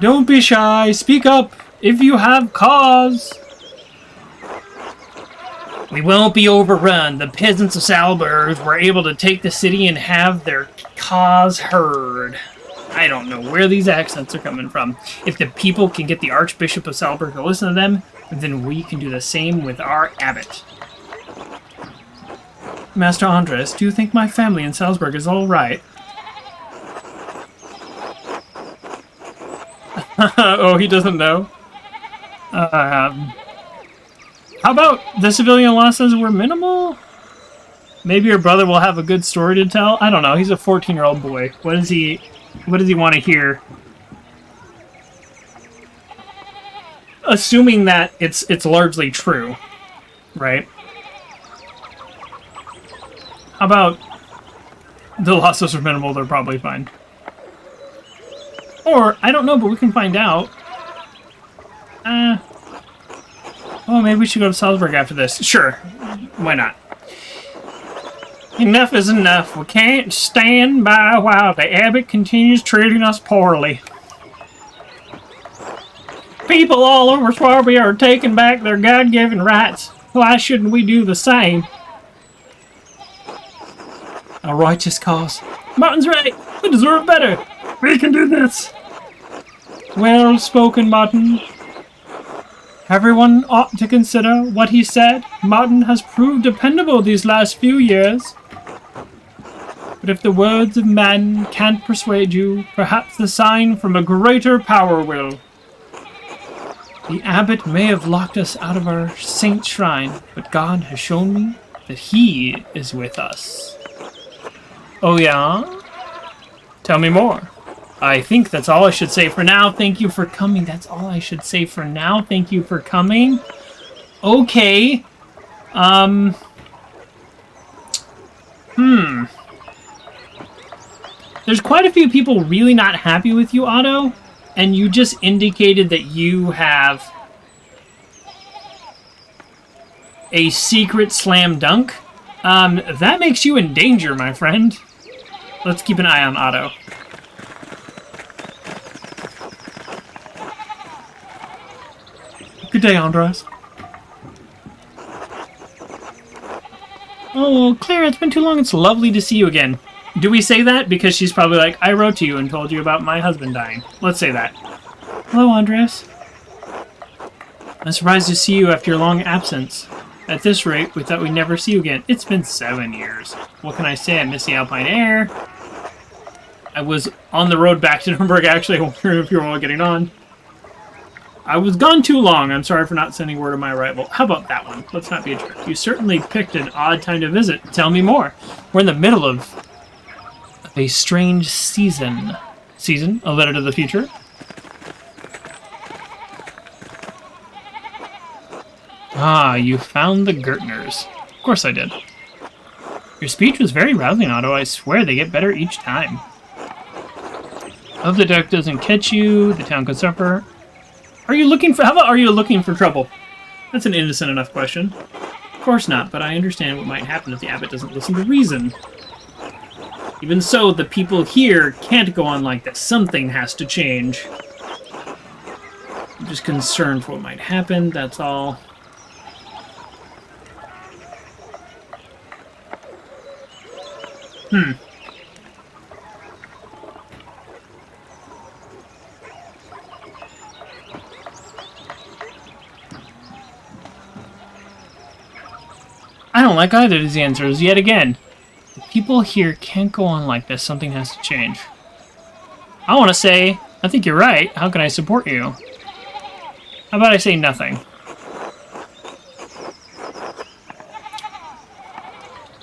Don't be shy. Speak up if you have cause. We won't be overrun. The peasants of Salzburg were able to take the city and have their cause heard. I don't know where these accents are coming from. If the people can get the Archbishop of Salzburg to listen to them, then we can do the same with our abbot. Master Andres, do you think my family in Salzburg is all right? Oh, he doesn't know. How about the civilian losses were minimal? Maybe your brother will have a good story to tell? I don't know. He's a 14-year-old boy. What does he want to hear? Assuming that it's largely true, right? How about the losses are minimal? They're probably fine. Or, I don't know, but we can find out. Oh, maybe we should go to Salzburg after this. Sure. Why not? Enough is enough. We can't stand by while the abbot continues treating us poorly. People all over Swabia are taking back their God-given rights. Why shouldn't we do the same? A righteous cause. Martin's right. We deserve better. We can do this. Well spoken, Martin. Everyone ought to consider what he said. Martin has proved dependable these last few years. But if the words of man can't persuade you, perhaps the sign from a greater power will. The abbot may have locked us out of our saint's shrine, but God has shown me that he is with us. Oh yeah? Tell me more. I think that's all I should say for now. Thank you for coming. That's all I should say for now. Thank you for coming. Okay. There's quite a few people really not happy with you, Otto, and you just indicated that you have a secret slam dunk. That makes you in danger, my friend. Let's keep an eye on Otto. Good day, Andres. Oh, Claire, it's been too long. It's lovely to see you again. Do we say that? Because she's probably like, I wrote to you and told you about my husband dying. Let's say that. Hello, Andres. I'm surprised to see you after your long absence. At this rate, we thought we'd never see you again. It's been 7 years. What can I say? I miss the alpine air. I was on the road back to Nuremberg, actually. I wonder if you're all getting on. I was gone too long. I'm sorry for not sending word of my arrival. How about that one? Let's not be a jerk. You certainly picked an odd time to visit. Tell me more. We're in the middle of a strange season. Season? A letter to the future? Ah, you found the Gertners. Of course I did. Your speech was very rousing, Otto. I swear they get better each time. I hope the duck doesn't catch you. The town could suffer. Are you looking for... How about are you looking for trouble? That's an innocent enough question. Of course not, but I understand what might happen if the abbot doesn't listen to reason. Even so, the people here can't go on like this. Something has to change. I'm just concerned for what might happen, that's all. I don't like either of these answers, yet again. The people here can't go on like this. Something has to change. I want to say, I think you're right. How can I support you? How about I say nothing?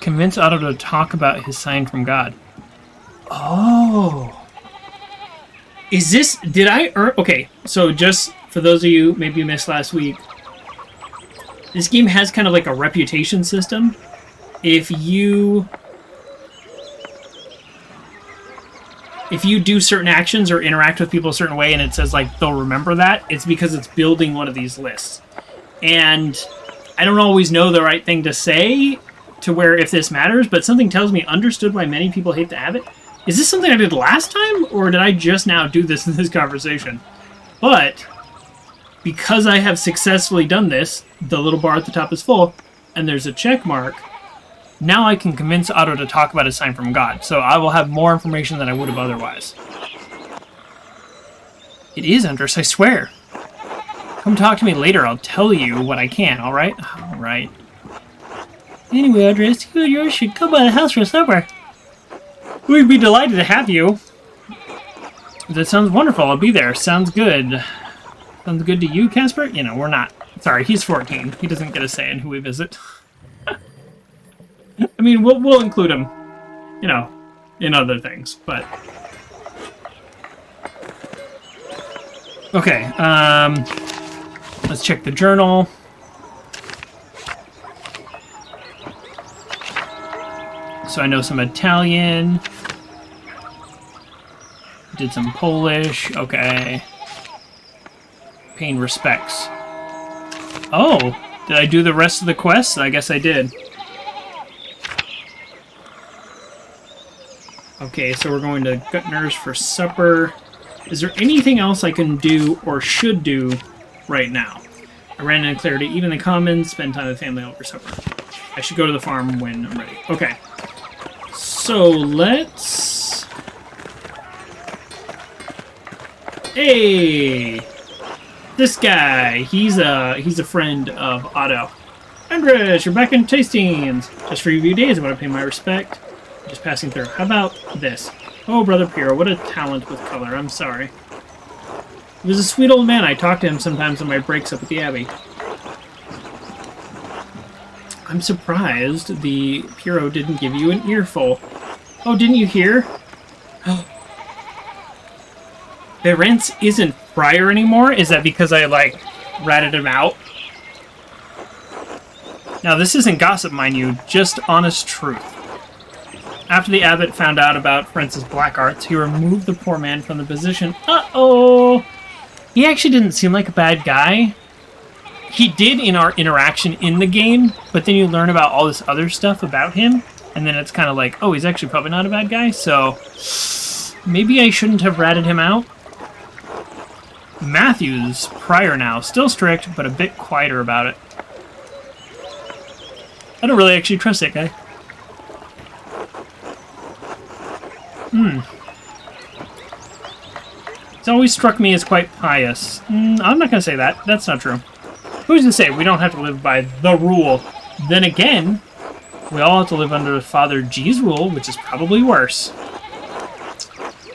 Convince Otto to talk about his sign from God. Oh. Is this... Did I earn... Okay, so just for those of you maybe you missed last week, this game has kind of like a reputation system. If you do certain actions or interact with people a certain way and it says like they'll remember that, it's because it's building one of these lists. And I don't always know the right thing to say to where if this matters, but something tells me understood why many people hate the abbot. Is this something I did last time, or did I just now do this in this conversation? But because I have successfully done this, the little bar at the top is full, and there's a check mark. Now I can convince Otto to talk about a sign from God, so I will have more information than I would have otherwise. It is, Andreas, I swear. Come talk to me later, I'll tell you what I can, alright? Alright. Anyway, Andreas, you and yours should come by the house for supper. We'd be delighted to have you. That sounds wonderful, I'll be there. Sounds good. Sounds good to you, Casper? You know, we're not. Sorry, he's 14. He doesn't get a say in who we visit. I mean, we'll include him, you know, in other things, but... Okay, let's check the journal. So I know some Italian. Did some Polish, okay. Paying respects. Oh, did I do the rest of the quests? I guess I did. Okay, so we're going to Gutner's for supper. Is there anything else I can do or should do right now? I ran into clarity, even the commons, spend time with family over supper. I should go to the farm when I'm ready. Okay. So let's... Hey! This guy, he's a friend of Otto. Andreas, you're back in Tastings. Just for a few days, I want to pay my respect. Just passing through. How about this? Oh, Brother Piero, what a talent with color. I'm sorry. He was a sweet old man. I talk to him sometimes on my breaks up at the Abbey. I'm surprised the Piero didn't give you an earful. Oh, didn't you hear? Berentz isn't friar anymore? Is that because I, like, ratted him out? Now, this isn't gossip, mind you, just honest truth. After the abbot found out about Francis' black arts, he removed the poor man from the position. Uh-oh! He actually didn't seem like a bad guy. He did in our interaction in the game, but then you learn about all this other stuff about him, and then it's kind of like, oh, he's actually probably not a bad guy, so maybe I shouldn't have ratted him out. Matthew's prior now, still strict, but a bit quieter about it. I don't really actually trust that guy. It's always struck me as quite pious. I'm not going to say that. That's not true. Who's to say we don't have to live by the rule? Then again, we all have to live under Father G's rule, which is probably worse.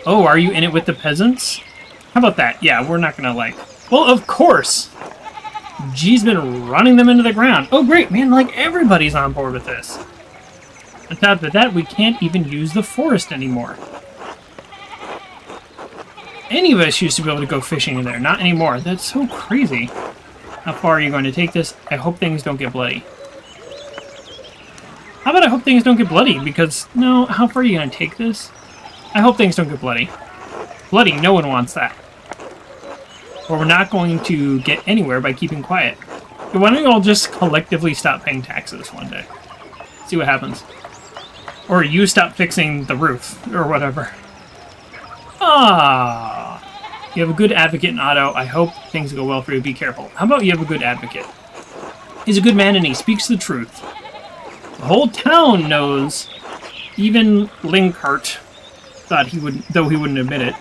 Oh, are you in it with the peasants? How about that? Yeah, we're not going to like... Well, of course! G's been running them into the ground. Oh, great, man, like everybody's on board with this. On top of that, we can't even use the forest anymore. Any of us used to be able to go fishing in there, not anymore. That's so crazy. How far are you going to take this? I hope things don't get bloody. How about I hope things don't get bloody? Because, no, how far are you going to take this? I hope things don't get bloody. Bloody, no one wants that. Or we're not going to get anywhere by keeping quiet. Why don't you all just collectively stop paying taxes one day? See what happens. Or you stop fixing the roof, or whatever. Ah, you have a good advocate in Otto. I hope things go well for you. Be careful. How about you have a good advocate? He's a good man and he speaks the truth. The whole town knows. Even Linkhart thought he would, though he wouldn't admit it.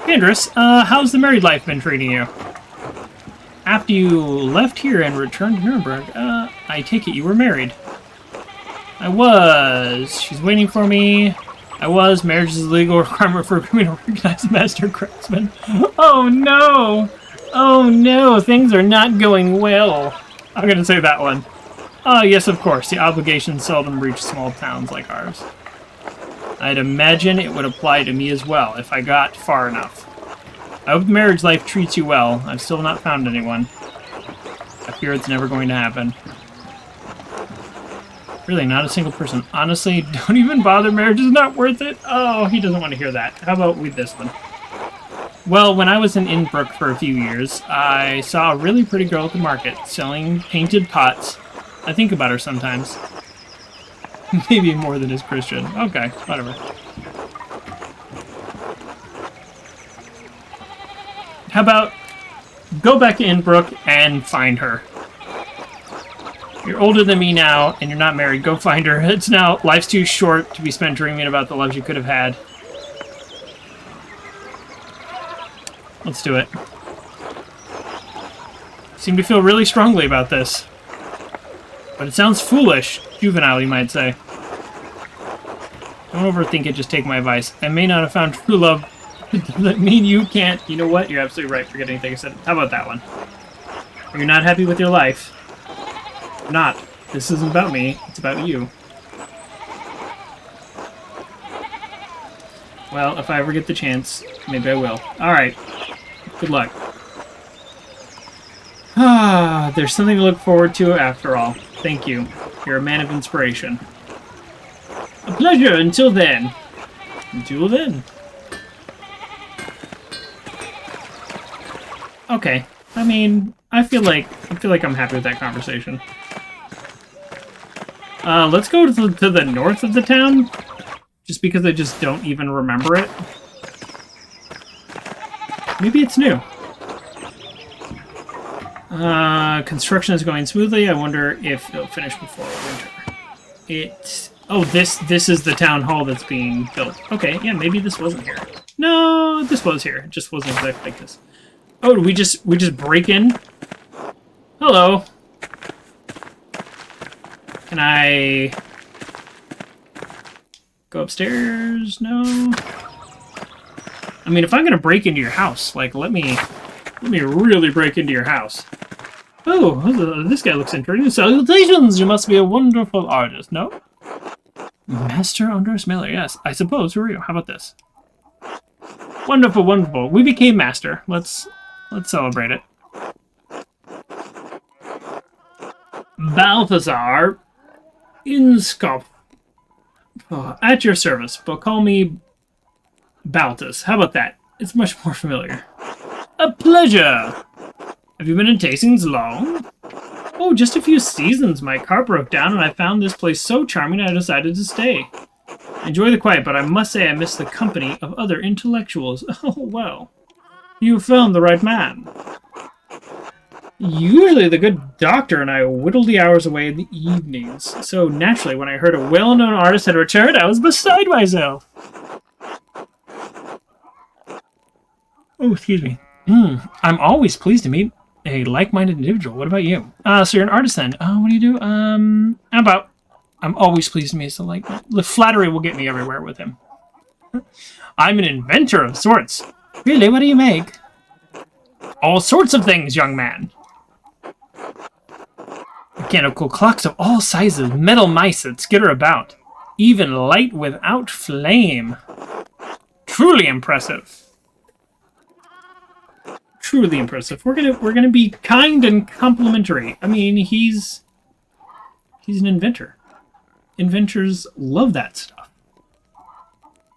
Andreas, how's the married life been treating you? After you left here and returned to Nuremberg, I take it you were married. I was. She's waiting for me. I was. Marriage is a legal requirement for women to recognize a master craftsman. Oh no! Oh no, things are not going well. I'm gonna say that one. Oh yes, of course. The obligations seldom reach small towns like ours. I'd imagine it would apply to me as well, if I got far enough. I hope marriage life treats you well. I've still not found anyone. I fear it's never going to happen. Really, not a single person. Honestly, don't even bother. Marriage is not worth it. Oh, he doesn't want to hear that. How about with this one? Well, when I was in Innsbruck for a few years, I saw a really pretty girl at the market selling painted pots. I think about her sometimes. Maybe more than is Christian. Okay, whatever. How about go back to Innsbruck and find her? You're older than me now, and you're not married. Go find her. It's now, life's too short to be spent dreaming about the loves you could have had. Let's do it. Seem to feel really strongly about this. But it sounds foolish. Juvenile, you might say. Don't overthink it, just take my advice. I may not have found true love. Does that mean you can't? You know what? You're absolutely right. Forget anything I said. How about that one? You're not happy with your life. Not. This isn't about me. It's about you. Well, if I ever get the chance, maybe I will. Alright. Good luck. Ah, there's something to look forward to after all. Thank you. You're a man of inspiration. A pleasure until then. Until then. Okay. I mean, I feel like I'm happy with that conversation. Let's go to the north of the town, just because I just don't even remember it. Maybe it's new. Construction is going smoothly. I wonder if it'll finish before winter. Oh, this is the town hall that's being built. Okay, yeah, maybe this wasn't here. No, this was here. It just wasn't exactly like this. Oh, did we just break in? Hello. Can I go upstairs? No. I mean, if I'm gonna break into your house, like, let me really break into your house. Oh, this guy looks interesting. Salutations! You must be a wonderful artist, no? Master Andreas Maler, yes. I suppose. Who are you? How about this? Wonderful, wonderful. We became master. Let's celebrate it. Balthazar Inskop. At your service, but call me Baltus. How about that? It's much more familiar. A pleasure! Have you been in tastings long? Oh, just a few seasons. My car broke down and I found this place so charming I decided to stay. Enjoy the quiet, but I must say I miss the company of other intellectuals. Oh, well. You found the right man. Usually the good doctor and I whittled the hours away in the evenings. So naturally, when I heard a well-known artist had returned, I was beside myself. Oh, excuse me. I'm always pleased to meet a like-minded individual. What about you? So you're an artist then. What do you do? I'm always pleased to meet a like-minded. The flattery will get me everywhere with him. I'm an inventor of sorts. Really? What do you make? All sorts of things, young man. Mechanical clocks of all sizes, metal mice that skitter about, even light without flame. Truly impressive. Truly impressive. We're gonna be kind and complimentary. I mean, he's an inventor. Inventors love that stuff.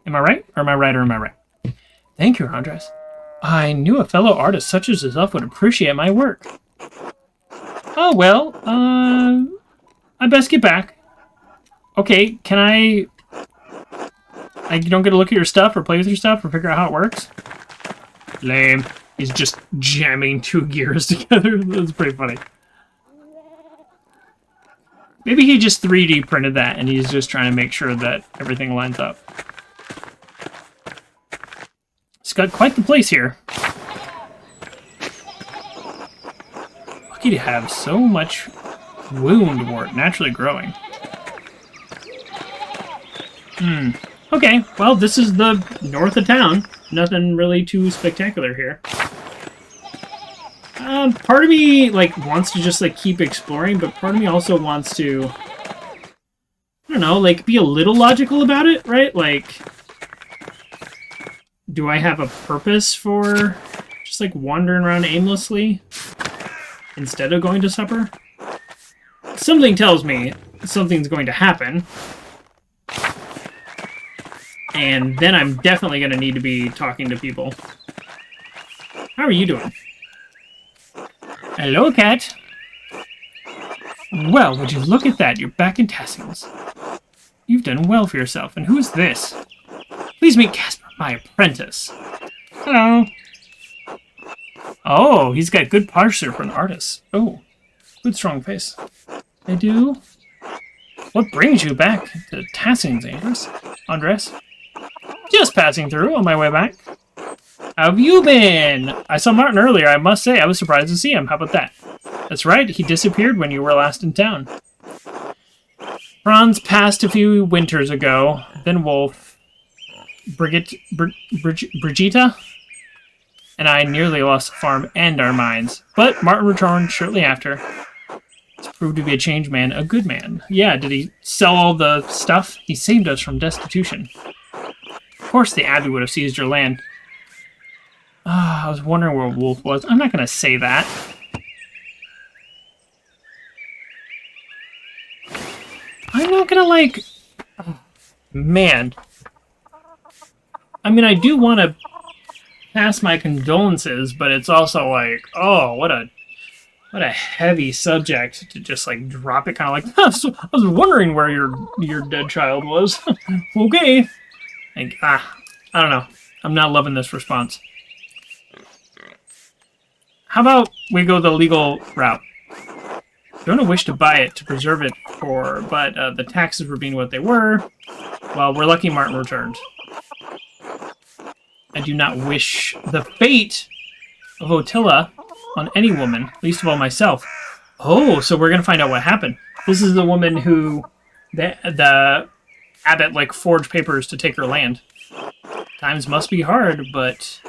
Am I right? Or am I right or am I right? Thank you, Andres. I knew a fellow artist such as yourself would appreciate my work. Oh, well, I best get back. Okay, can I don't get to look at your stuff or play with your stuff or figure out how it works? Lame. He's just jamming two gears together. That's pretty funny. Maybe he just 3D printed that and he's just trying to make sure that everything lines up. It's got quite the place here. Lucky to have so much wound wart naturally growing. Okay, well, this is the north of town. Nothing really too spectacular here. Part of me, like, wants to just, like, keep exploring, but part of me also wants to, I don't know, like, be a little logical about it, right? Like, do I have a purpose for just, like, wandering around aimlessly instead of going to supper? Something tells me something's going to happen. And then I'm definitely going to need to be talking to people. How are you doing? Hello, cat. Well, would you look at that? You're back in Tassings. You've done well for yourself. And who's this? Please meet Casper, my apprentice. Hello. Oh, he's got good posture for an artist. Oh, good strong face. I do. What brings you back to Tassing's, Andres? Just passing through on my way back. How have you been? I saw Martin earlier. I must say, I was surprised to see him. How about that? That's right. He disappeared when you were last in town. Franz passed a few winters ago. Then Wolf, Brigitta, and I nearly lost the farm and our mines. But Martin returned shortly after. He's proved to be a changed man, a good man. Yeah, did he sell all the stuff? He saved us from destitution. Of course the Abbey would have seized your land. I was wondering where Wolf was. I'm not going to say that. I'm not going to, like... Oh, man. I mean, I do want to pass my condolences, but it's also like, oh, what a heavy subject to just, like, drop it kind of like, I was wondering where your dead child was. Okay. Like, I don't know. I'm not loving this response. How about we go the legal route? Don't wish to buy it to preserve it for, but the taxes were being what they were. Well, we're lucky Martin returned. I do not wish the fate of Ottila on any woman, least of all myself. Oh, so we're going to find out what happened. This is the woman who the abbot, like, forged papers to take her land. Times must be hard, but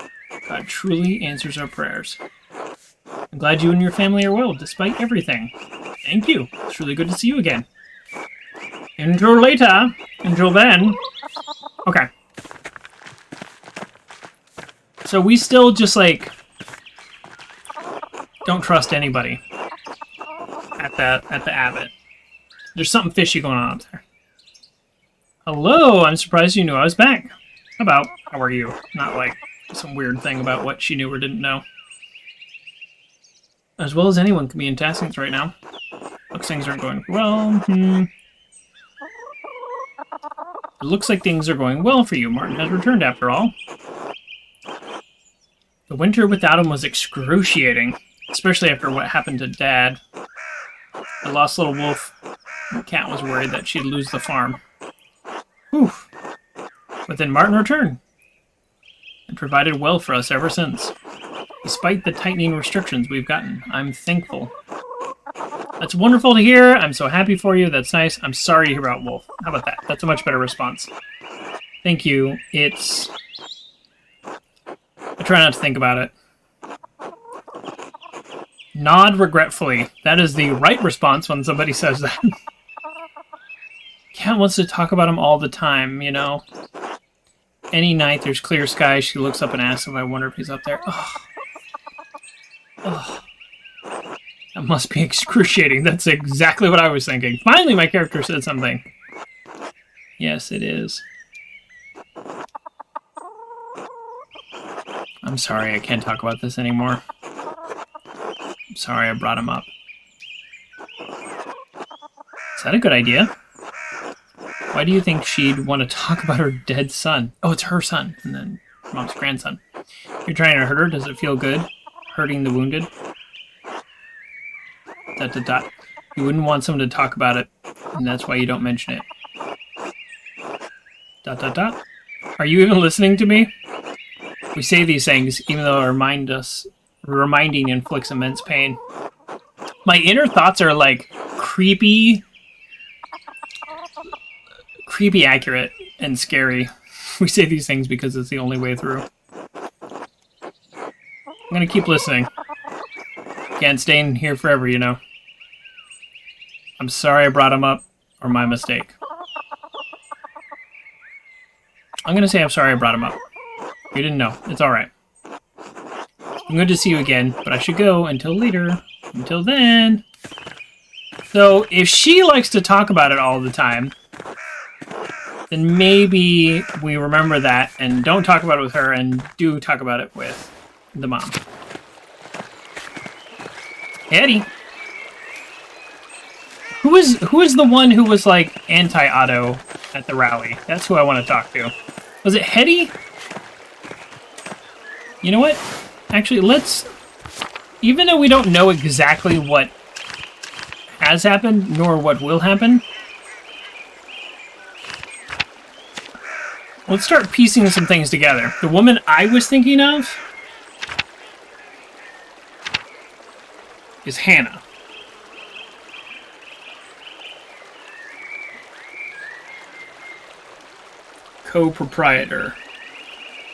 God truly answers our prayers. I'm glad you and your family are well, despite everything. Thank you. It's really good to see you again. Until later. Until then. Okay. So we still just, like, don't trust anybody at the abbot. There's something fishy going on up there. Hello, I'm surprised you knew I was back. How are you? Not like some weird thing about what she knew or didn't know. As well as anyone can be in Tassing's right now. Looks things aren't going well. It looks like things are going well for you. Martin has returned after all. The winter without him was excruciating, especially after what happened to Dad. The lost little wolf. The cat was worried that she'd lose the farm. Whew. But then Martin returned and provided well for us ever since. Despite the tightening restrictions we've gotten, I'm thankful. That's wonderful to hear. I'm so happy for you. That's nice. I'm sorry to hear about Wolf. How about that? That's a much better response. Thank you. I try not to think about it. Nod regretfully. That is the right response when somebody says that. Cat wants to talk about him all the time, you know. Any night there's clear skies, she looks up and asks if I wonder if he's up there. Oh. Oh. That must be excruciating. That's exactly what I was thinking. Finally, my character said something. Yes, it is. I'm sorry, I can't talk about this anymore. I'm sorry I brought him up. Is that a good idea? Why do you think she'd want to talk about her dead son? Oh, it's her son, and then Mom's grandson. You're trying to hurt her? Does it feel good? Hurting the wounded? ... You wouldn't want someone to talk about it, and that's why you don't mention it. ... Are you even listening to me? We say these things, even though reminding inflicts immense pain. My inner thoughts are like creepy accurate and scary. We say these things because it's the only way through. I'm gonna keep listening. Can't stay in here forever, you know. I'm sorry I brought him up, or my mistake. I'm gonna say I'm sorry I brought him up. You didn't know. It's alright. I'm good to see you again, but I should go until later. Until then. So, if she likes to talk about it all the time, then maybe we remember that and don't talk about it with her and do talk about it with the mom. Hey, Eddie. Who is the one who was like anti-Otto at the rally? That's who I want to talk to. Was it Hetty? You know what? Actually, let's even though we don't know exactly what has happened, nor what will happen, let's start piecing some things together. The woman I was thinking of is Hannah. Co-proprietor.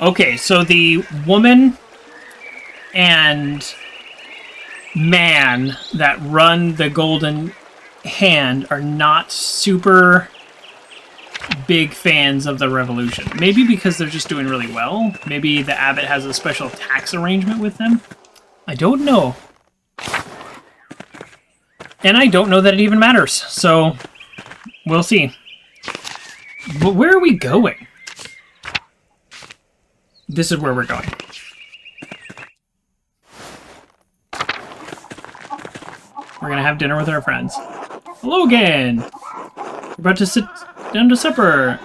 Okay, so the woman and man that run the Golden Hand are not super big fans of the revolution. Maybe because they're just doing really well. Maybe the abbot has a special tax arrangement with them. I don't know. And I don't know that it even matters. So, we'll see. But where are we going? This is where we're going. We're gonna have dinner with our friends. Hello again! We're about to sit down to supper.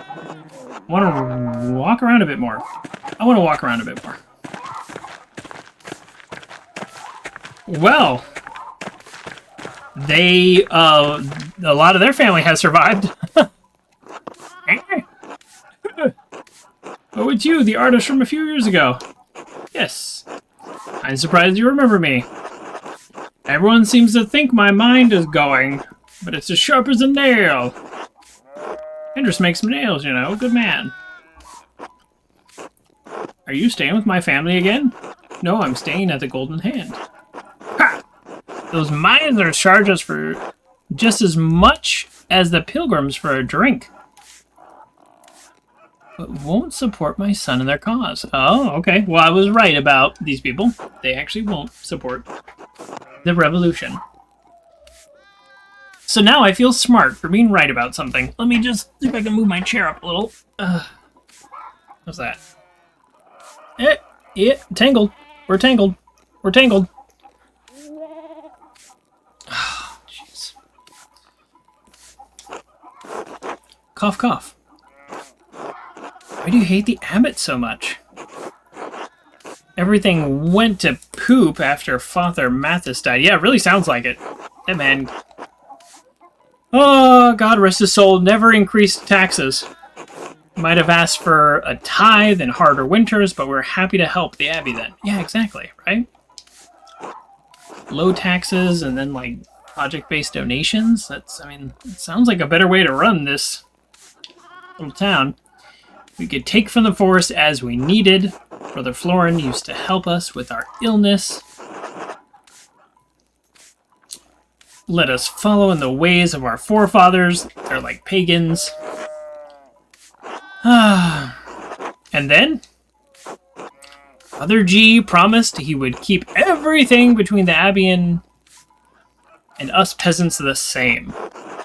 Want to walk around a bit more. I want to walk around a bit more. Well, they, a lot of their family has survived. Oh, it's you, the artist from a few years ago. Yes. I'm surprised you remember me. Everyone seems to think my mind is going, but it's as sharp as a nail. Andreas makes some nails, you know. Good man. Are you staying with my family again? No, I'm staying at the Golden Hand. Ha! Those miners charge us for just as much as the pilgrims for a drink. But won't support my son in their cause. Oh, okay. Well, I was right about these people. They actually won't support the revolution. So now I feel smart for being right about something. Let me just see if I can move my chair up a little. What's that? Tangled. We're tangled. We're tangled. Oh, jeez. Cough, cough. Why do you hate the abbot so much? Everything went to poop after Father Mathis died. Yeah, it really sounds like it. That man... Oh, God rest his soul, never increased taxes. Might have asked for a tithe and harder winters, but we're happy to help the abbey then. Yeah, exactly, right? Low taxes and then, like, project-based donations. That's, I mean, it sounds like a better way to run this little town. We could take from the forest as we needed. Brother Florin used to help us with our illness. Let us follow in the ways of our forefathers. They're like pagans. And then, Father G promised he would keep everything between the abbey and us peasants the same.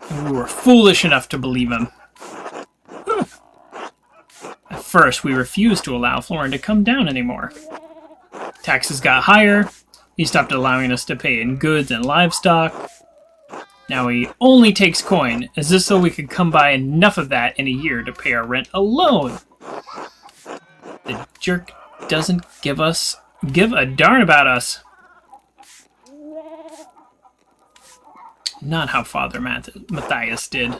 And we were foolish enough to believe him. At first, we refused to allow Florin to come down anymore. Taxes got higher. He stopped allowing us to pay in goods and livestock. Now he only takes coin, as if so we could come by enough of that in a year to pay our rent alone. The jerk doesn't give a darn about us. Not how Father Matthias did.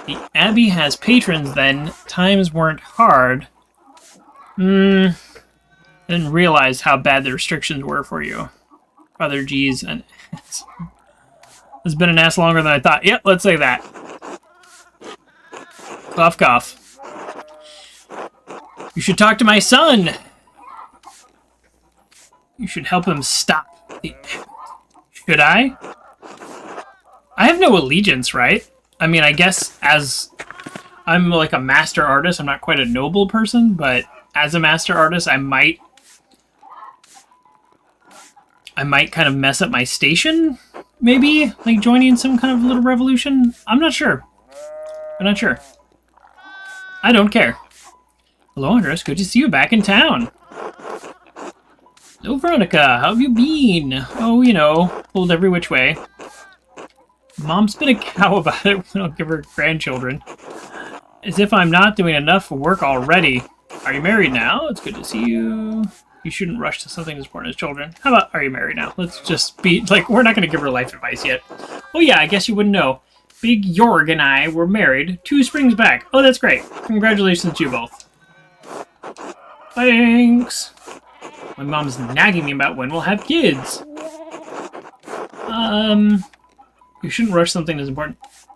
The abbey has patrons then. Times weren't hard. I didn't realize how bad the restrictions were for you. Father G's an ass. Has been an ass longer than I thought. Yep, let's say that. Cough, cough. You should talk to my son. You should help him stop the abbot. Should I? I have no allegiance, right? I mean, I guess as I'm like a master artist, I'm not quite a noble person, but as a master artist, I might kind of mess up my station, maybe? Like joining some kind of little revolution? I'm not sure. I'm not sure. I don't care. Hello, Andreas. Good to see you back in town. Hello, Veronica. How have you been? Oh, you know, pulled every which way. Mom's been a cow about it. We don't give her grandchildren. As if I'm not doing enough work already. Are you married now? It's good to see you. You shouldn't rush to something as important as children. How about, are you married now? Let's just be, like, we're not going to give her life advice yet. Oh yeah, I guess you wouldn't know. Big Jorg and I were married 2 springs back. Oh, that's great. Congratulations to you both. Thanks. My mom's nagging me about when we'll have kids. You shouldn't rush something as important. It's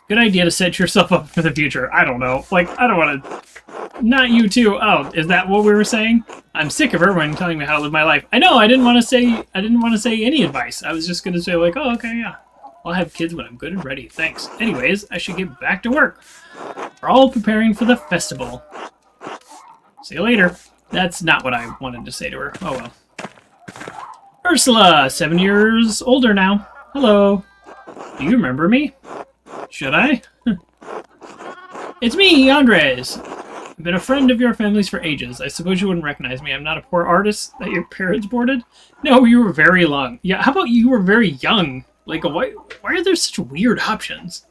a good idea to set yourself up for the future. I don't know. Like, I don't want to... Not you too. Oh, is that what we were saying? I'm sick of everyone telling me how to live my life. I know, I didn't want to say any advice. I was just going to say, like, oh, okay, yeah. I'll have kids when I'm good and ready. Thanks. Anyways, I should get back to work. We're all preparing for the festival. See you later. That's not what I wanted to say to her. Oh, well. Ursula, 7 years older now. Hello. Do you remember me? Should I? It's me, Andres. I've been a friend of your family's for ages. I suppose you wouldn't recognize me. I'm not a poor artist that your parents boarded. No, you were very long. Yeah, how about you were very young? Like, why are there such weird options?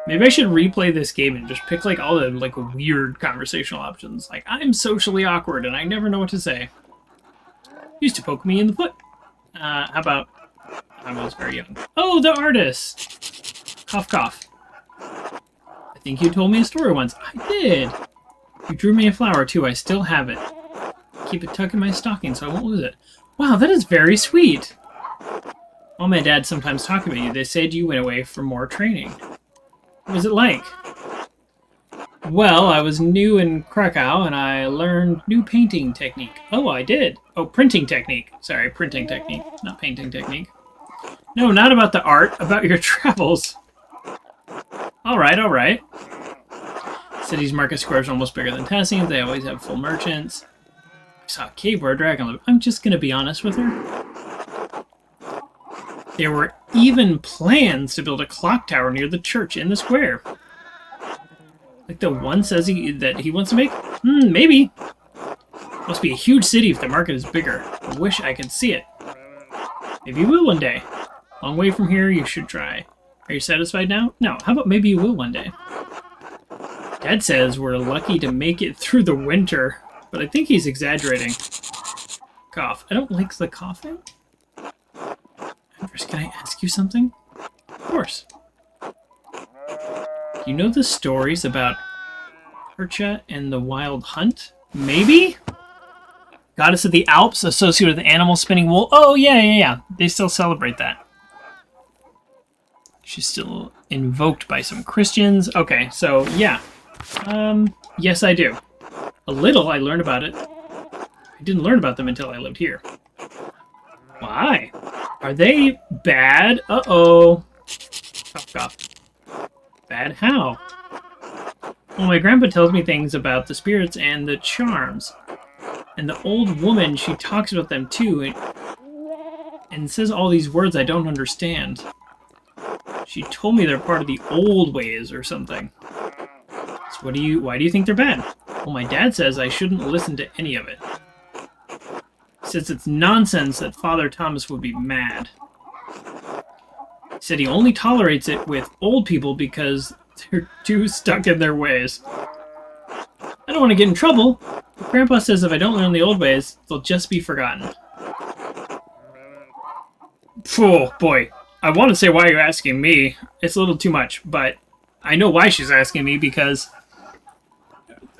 Maybe I should replay this game and just pick, like, all the, like, weird conversational options. Like, I'm socially awkward and I never know what to say. Used to poke me in the foot. How about... I was very young. Oh, the artist! Cough, cough. I think you told me a story once. I did! You drew me a flower, too. I still have it. Keep it tucked in my stocking so I won't lose it. Wow, that is very sweet! While my dad sometimes talk about you, they said you went away for more training. What was it like? Well, I was new in Krakow, and I learned new painting technique. Oh, I did. Oh, printing technique. Sorry, printing technique, not painting technique. No, not about the art, about your travels. Alright, alright. City's market squares are almost bigger than Tessines. They always have full merchants. I saw a cave where a dragon lived. I'm just going to be honest with her. There were even plans to build a clock tower near the church in the square. Like the one says that he wants to make? Maybe. Must be a huge city if the market is bigger. I wish I could see it. Maybe you will one day. Long way from here, you should try. Are you satisfied now? No, how about maybe you will one day? Dad says we're lucky to make it through the winter, but I think he's exaggerating. Cough. I don't like the coughing. Andres, can I ask you something? Of course. You know the stories about Percha and the Wild Hunt? Maybe? Goddess of the Alps associated with animal spinning wool. Oh, yeah. They still celebrate that. She's still invoked by some Christians. Okay, so, yeah. Yes, I do. A little, I learned about it. I didn't learn about them until I lived here. Why? Are they bad? Uh-oh. Cough, cough. Bad how? Well, my grandpa tells me things about the spirits and the charms. And the old woman, she talks about them too, and says all these words I don't understand. She told me they're part of the old ways or something. So why do you think they're bad? Well, my dad says I shouldn't listen to any of it. He says it's nonsense that Father Thomas would be mad. He said he only tolerates it with old people because they're too stuck in their ways. I don't want to get in trouble, but Grandpa says if I don't learn the old ways, they'll just be forgotten. Oh, boy. I want to say why you're asking me. It's a little too much, but I know why she's asking me because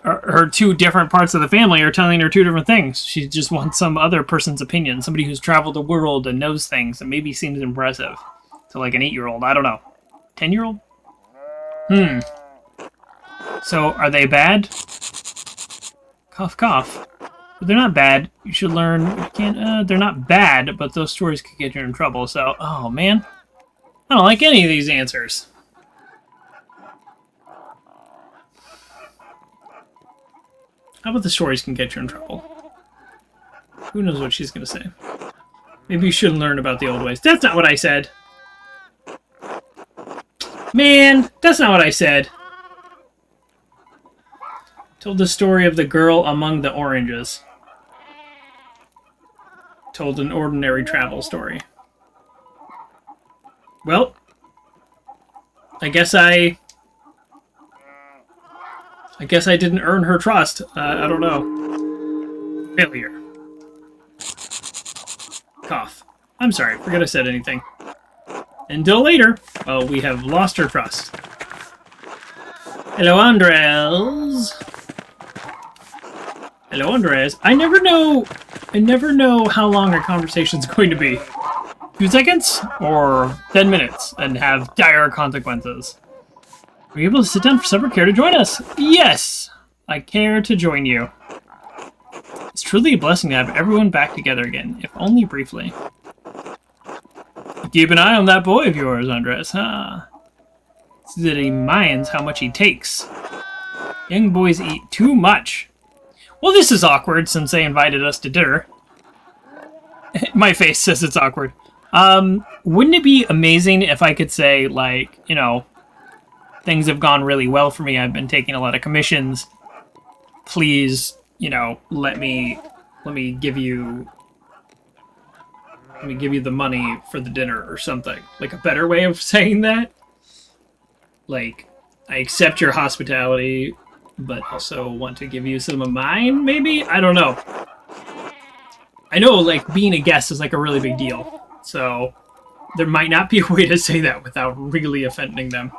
her 2 different parts of the family are telling her 2 different things. She just wants some other person's opinion, somebody who's traveled the world and knows things and maybe seems impressive. So like an 8-year-old, I don't know. 10-year-old? So, are they bad? Cough, cough. But they're not bad. You should learn. You can't. They're not bad, but those stories could get you in trouble. So, oh man, I don't like any of these answers. How about the stories can get you in trouble? Who knows what she's gonna say? Maybe you shouldn't learn about the old ways. That's not what I said. Man, that's not what I said. Told the story of the girl among the oranges. Told an ordinary travel story. Well, I guess I didn't earn her trust. I don't know. Failure. Cough. I'm sorry, forgot I said anything. Until later. Well, we have lost her trust. Hello, Andreas. Hello, Andreas. I never know how long our conversation's going to be. 2 seconds or 10 minutes and have dire consequences. Are you able to sit down for supper? Care to join us? Yes, I care to join you. It's truly a blessing to have everyone back together again, if only briefly. Keep an eye on that boy of yours, Andres, huh? So that he minds how much he takes. Young boys eat too much. Well, this is awkward since they invited us to dinner. My face says it's awkward. Wouldn't it be amazing if I could say, like, you know, things have gone really well for me. I've been taking a lot of commissions. Please, you know, let me give you the money for the dinner or something. Like a better way of saying that. Like, I accept your hospitality, but also want to give you some of mine, maybe? I don't know. I know, like, being a guest is, like, a really big deal. So, there might not be a way to say that without really offending them.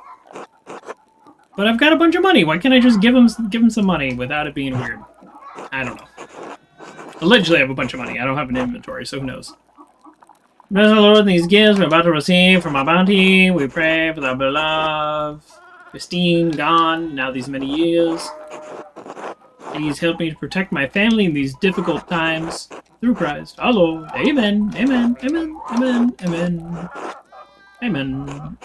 But I've got a bunch of money. Why can't I just give them some money without it being weird? I don't know. Allegedly, I have a bunch of money. I don't have an inventory, so who knows? Bless the Lord, these gifts we're about to receive from our bounty. We pray for the beloved Christine, gone now these many years. Please help me to protect my family in these difficult times. Through Christ. Our Lord. Amen. Amen. Amen. Amen. Amen. Amen.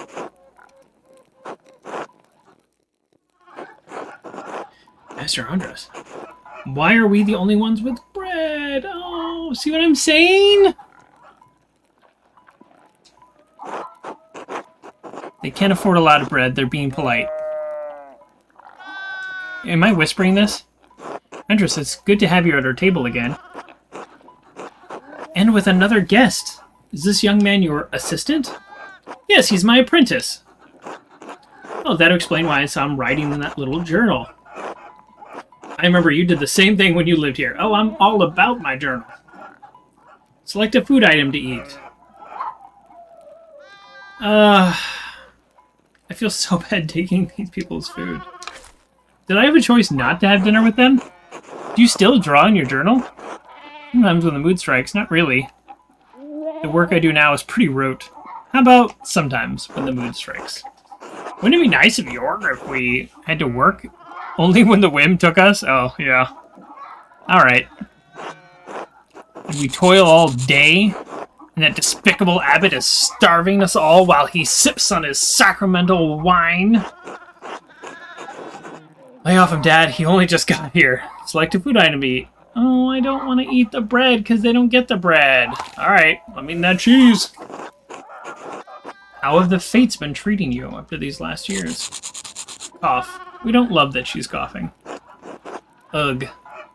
Master Andres. Why are we the only ones with bread? Oh, see what I'm saying? They can't afford a lot of bread. They're being polite. Am I whispering this? Andres, it's good to have you at our table again. And with another guest. Is this young man your assistant? Yes, he's my apprentice. Oh, that'll explain why I saw him writing in that little journal. I remember you did the same thing when you lived here. Oh, I'm all about my journal. Select a food item to eat. I feel so bad taking these people's food. Did I have a choice not to have dinner with them? Do you still draw in your journal? Sometimes when the mood strikes, not really. The work I do now is pretty rote. How about sometimes when the mood strikes? Wouldn't it be nice of York if we had to work only when the whim took us? Oh, yeah. Alright. We toil all day, and that despicable abbot is starving us all while he sips on his sacramental wine. Lay off him, Dad. He only just got here. Select a food item to eat. Oh, I don't want to eat the bread because they don't get the bread. Alright, let me eat that cheese. How have the fates been treating you after these last years? Cough. We don't love that she's coughing. Ugh.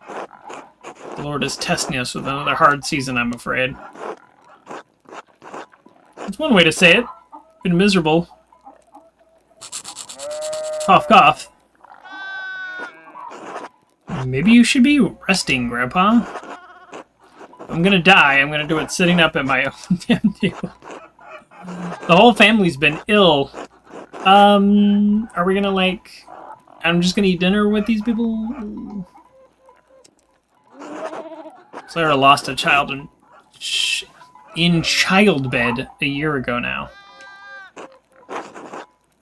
The Lord is testing us with another hard season, I'm afraid. That's one way to say it. Been miserable. Cough, cough. Maybe you should be resting, Grandpa. If I'm gonna die, I'm gonna do it sitting up at my own damn table. The whole family's been ill. Are we gonna, like... I'm just gonna eat dinner with these people? Clara lost a child in childbed a year ago now.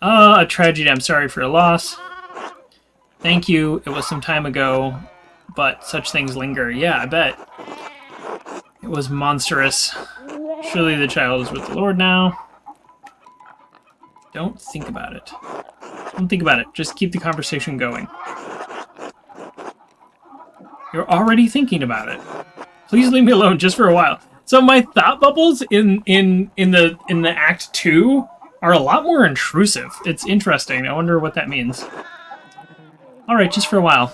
A tragedy. I'm sorry for your loss. Thank you. It was some time ago, but such things linger. Yeah, I bet. It was monstrous. Surely the child is with the Lord now. Don't think about it. Don't think about it. Just keep the conversation going. You're already thinking about it. Please leave me alone just for a while. So my thought bubbles in the Act 2 are a lot more intrusive. It's interesting. I wonder what that means. Alright, just for a while.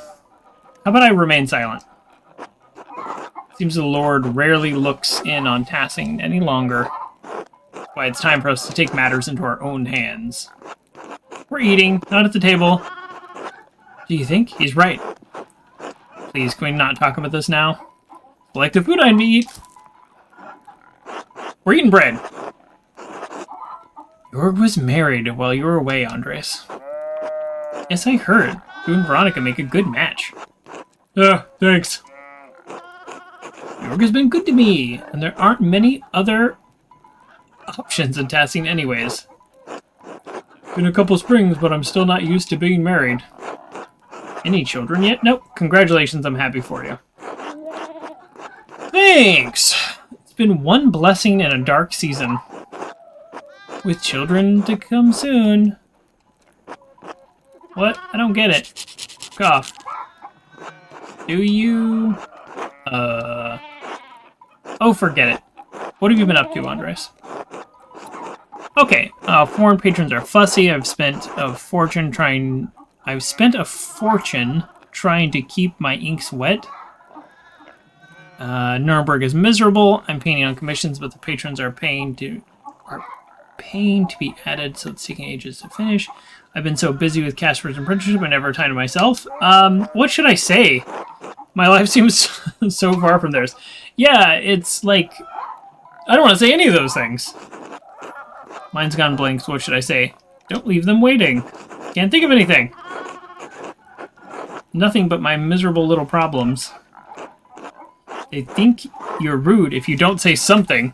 How about I remain silent? Seems the Lord rarely looks in on tasking any longer. That's why it's time for us to take matters into our own hands. We're eating, not at the table. Do you think? He's right. Please, can we not talk about this now? Collect the food I need. We're eating bread. Jorg was married while you were away, Andres. Yes, I heard. You and Veronica make a good match. Thanks. Jorg has been good to me, and there aren't many other options in Tassine anyways. Been a couple springs, but I'm still not used to being married. Any children yet? Nope. Congratulations, I'm happy for you. Thanks! It's been one blessing in a dark season. With children to come soon. What? I don't get it. Fuck off. Do you... Oh, forget it. What have you been up to, Andres? Okay, foreign patrons are fussy. I've spent a fortune trying to keep my inks wet. Nuremberg is miserable. I'm painting on commissions, but the patrons are paying to be added, so it's taking ages to finish. I've been so busy with Casper's apprenticeship, I never have time to myself. What should I say? My life seems so far from theirs. Yeah, it's like... I don't want to say any of those things. Mine's gone blank, so what should I say? Don't leave them waiting. Can't think of anything. Nothing but my miserable little problems. They think you're rude if you don't say something.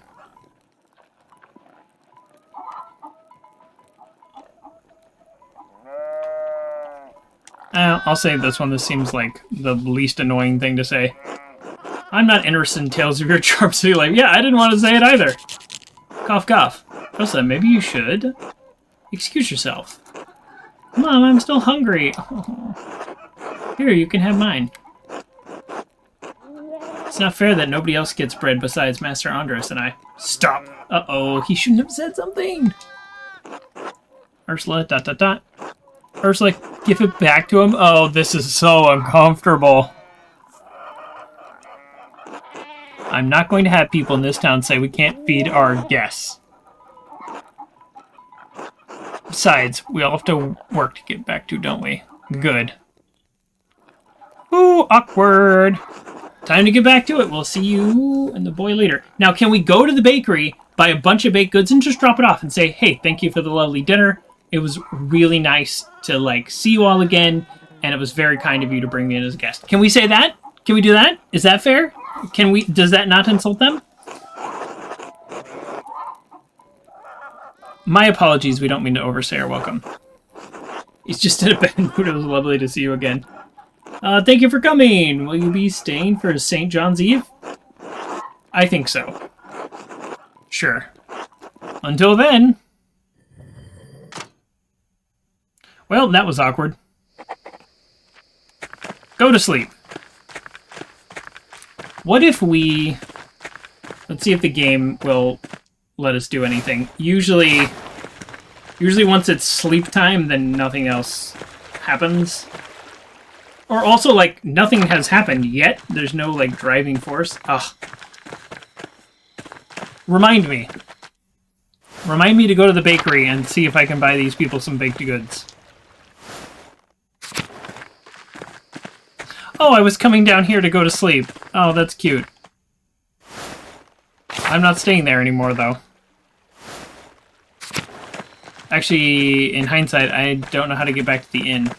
I'll save this one. This seems like the least annoying thing to say. I'm not interested in tales of your charm city life. Yeah, I didn't want to say it either. Cough, cough. Elsa, maybe you should. Excuse yourself. Mom, I'm still hungry. Oh. Here, you can have mine. It's not fair that nobody else gets bread besides Master Andres and I. Stop. Uh-oh, he shouldn't have said something. Ursula, ... Ursula, give it back to him. Oh, this is so uncomfortable. I'm not going to have people in this town say we can't feed our guests. Besides, we all have to work to get back to, don't we? Good. Ooh, awkward. Time to get back to it. We'll see you and the boy later. Now, can we go to the bakery, buy a bunch of baked goods, and just drop it off and say, hey, thank you for the lovely dinner. It was really nice to, like, see you all again, and it was very kind of you to bring me in as a guest. Can we say that? Can we do that? Is that fair? Can we? Does that not insult them? My apologies. We don't mean to overstay our welcome. He's just in a bad mood. It was lovely to see you again. Thank you for coming. Will you be staying for St. John's Eve? I think so. Sure. Until then. Well, that was awkward. Go to sleep. What if we... Let's see if the game will let us do anything. Usually once it's sleep time, then nothing else happens. Or also, like, nothing has happened yet. There's no, like, driving force. Ugh. Remind me. Remind me to go to the bakery and see if I can buy these people some baked goods. Oh, I was coming down here to go to sleep. Oh, that's cute. I'm not staying there anymore, though. Actually, in hindsight, I don't know how to get back to the inn.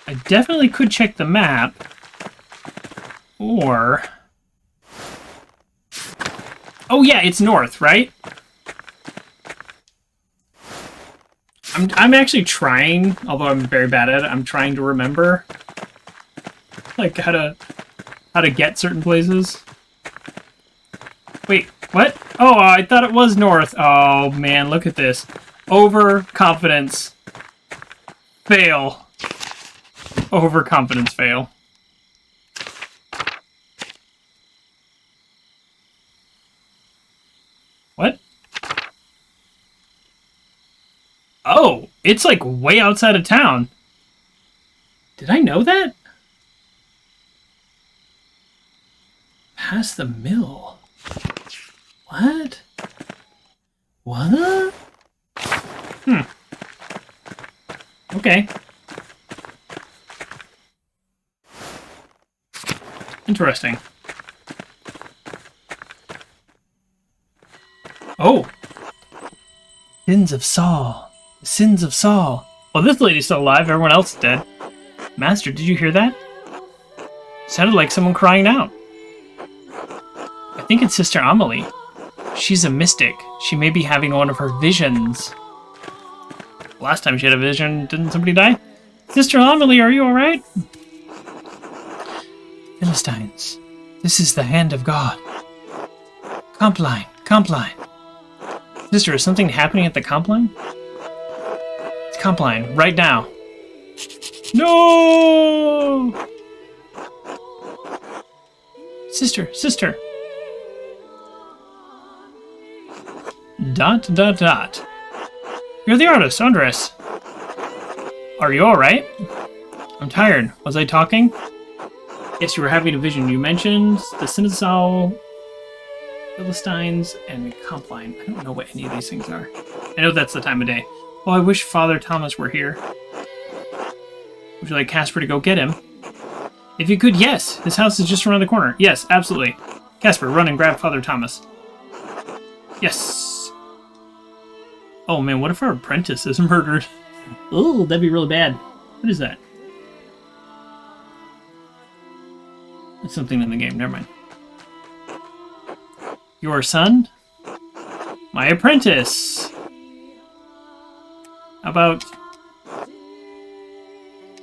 I definitely could check the map. Or... Oh yeah, it's north, right? I'm actually trying, although I'm very bad at it, I'm trying to remember, like, how to get certain places. Wait, what? Oh, I thought it was north. Oh, man, look at this. Overconfidence. Fail. Overconfidence fail. What? Oh, it's like way outside of town. Did I know that? Past the mill. What? What? Okay. Interesting. Oh! Sins of Saul. The sins of Saul. Well, this lady's still alive. Everyone else is dead. Master, did you hear that? Sounded like someone crying out. I think it's Sister Amelie. She's a mystic. She may be having one of her visions. Last time she had a vision, didn't somebody die? Sister Amelie, are you alright? Philistines, this is the hand of God. Compline, Compline. Sister, is something happening at the Compline? It's Compline, right now. No! Sister, sister. Dot, dot, dot. You're the artist, Andreas. Are you alright? I'm tired. Was I talking? Yes, you were having a vision. You mentioned the Sinasal, Philistines, and Compline. I don't know what any of these things are. I know that's the time of day. Oh, I wish Father Thomas were here. Would you like Casper to go get him? If you could, yes. His house is just around the corner. Yes, absolutely. Casper, run and grab Father Thomas. Yes. Oh man, what if our apprentice is murdered? Oh, that'd be really bad. What is that? It's something in the game, never mind. Your son? My apprentice! How about...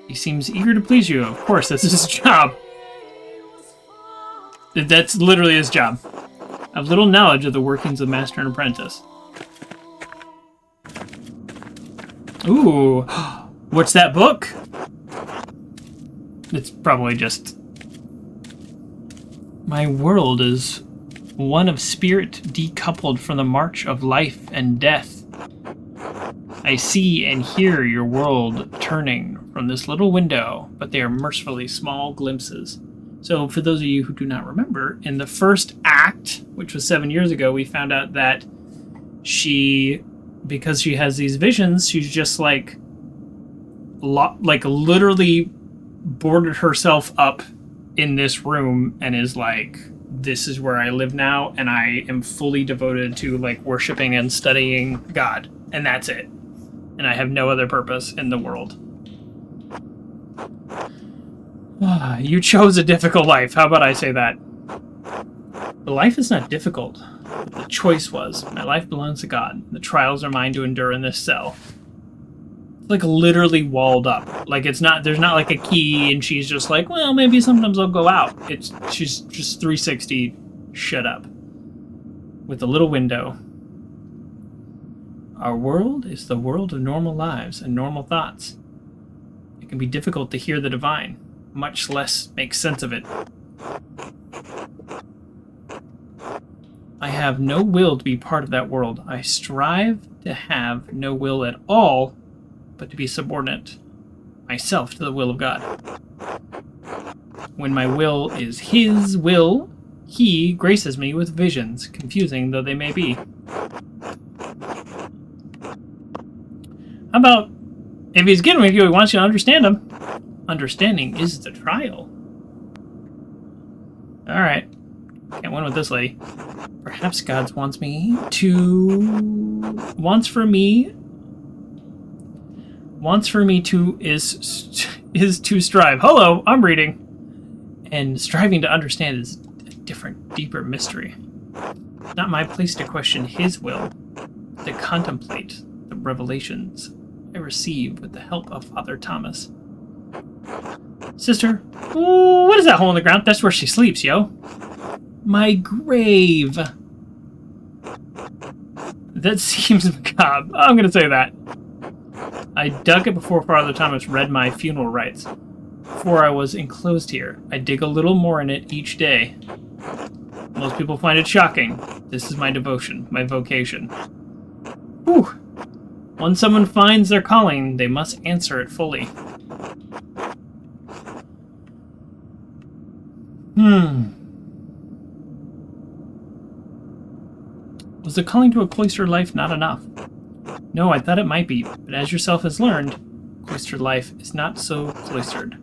He seems eager to please you. Of course, that's his job. That's literally his job. I have little knowledge of the workings of master and apprentice. Ooh, what's that book? It's probably just... My world is one of spirit decoupled from the march of life and death. I see and hear your world turning from this little window, but they are mercifully small glimpses. So for those of you who do not remember, in the first act, which was 7 years ago, we found out that she, because she has these visions, she's just like literally boarded herself up in this room and is like, this is where I live now, and I am fully devoted to like worshiping and studying God, and that's it. And I have no other purpose in the world. You chose a difficult life. How about I say that? The life is not difficult. The choice was. My life belongs to God. The trials are mine to endure in this cell. It's like literally walled up. Like it's not. There's not like a key, and she's just like, well, maybe sometimes I'll go out. She's just 360. Shut up. With a little window. Our world is the world of normal lives and normal thoughts. It can be difficult to hear the divine, much less make sense of it. I have no will to be part of that world. I strive to have no will at all, but to be subordinate myself to the will of God. When my will is His will, He graces me with visions, confusing though they may be. How about, if He's getting with you, He wants you to understand Him. Understanding is the trial. Alright. Can't win with this lady. Perhaps God wants for me is to strive. Hello, I'm reading. And striving to understand is a different, deeper mystery. It's not my place to question His will, to contemplate the revelations I receive with the help of Father Thomas. Sister, what is that hole in the ground? That's where she sleeps, yo. My grave. That seems macabre. I'm going to say that. I dug it before Father Thomas read my funeral rites. Before I was enclosed here, I dig a little more in it each day. Most people find it shocking. This is my devotion, my vocation. Whew. Once someone finds their calling, they must answer it fully. Was the calling to a cloistered life not enough? No, I thought it might be, but as yourself has learned, cloistered life is not so cloistered.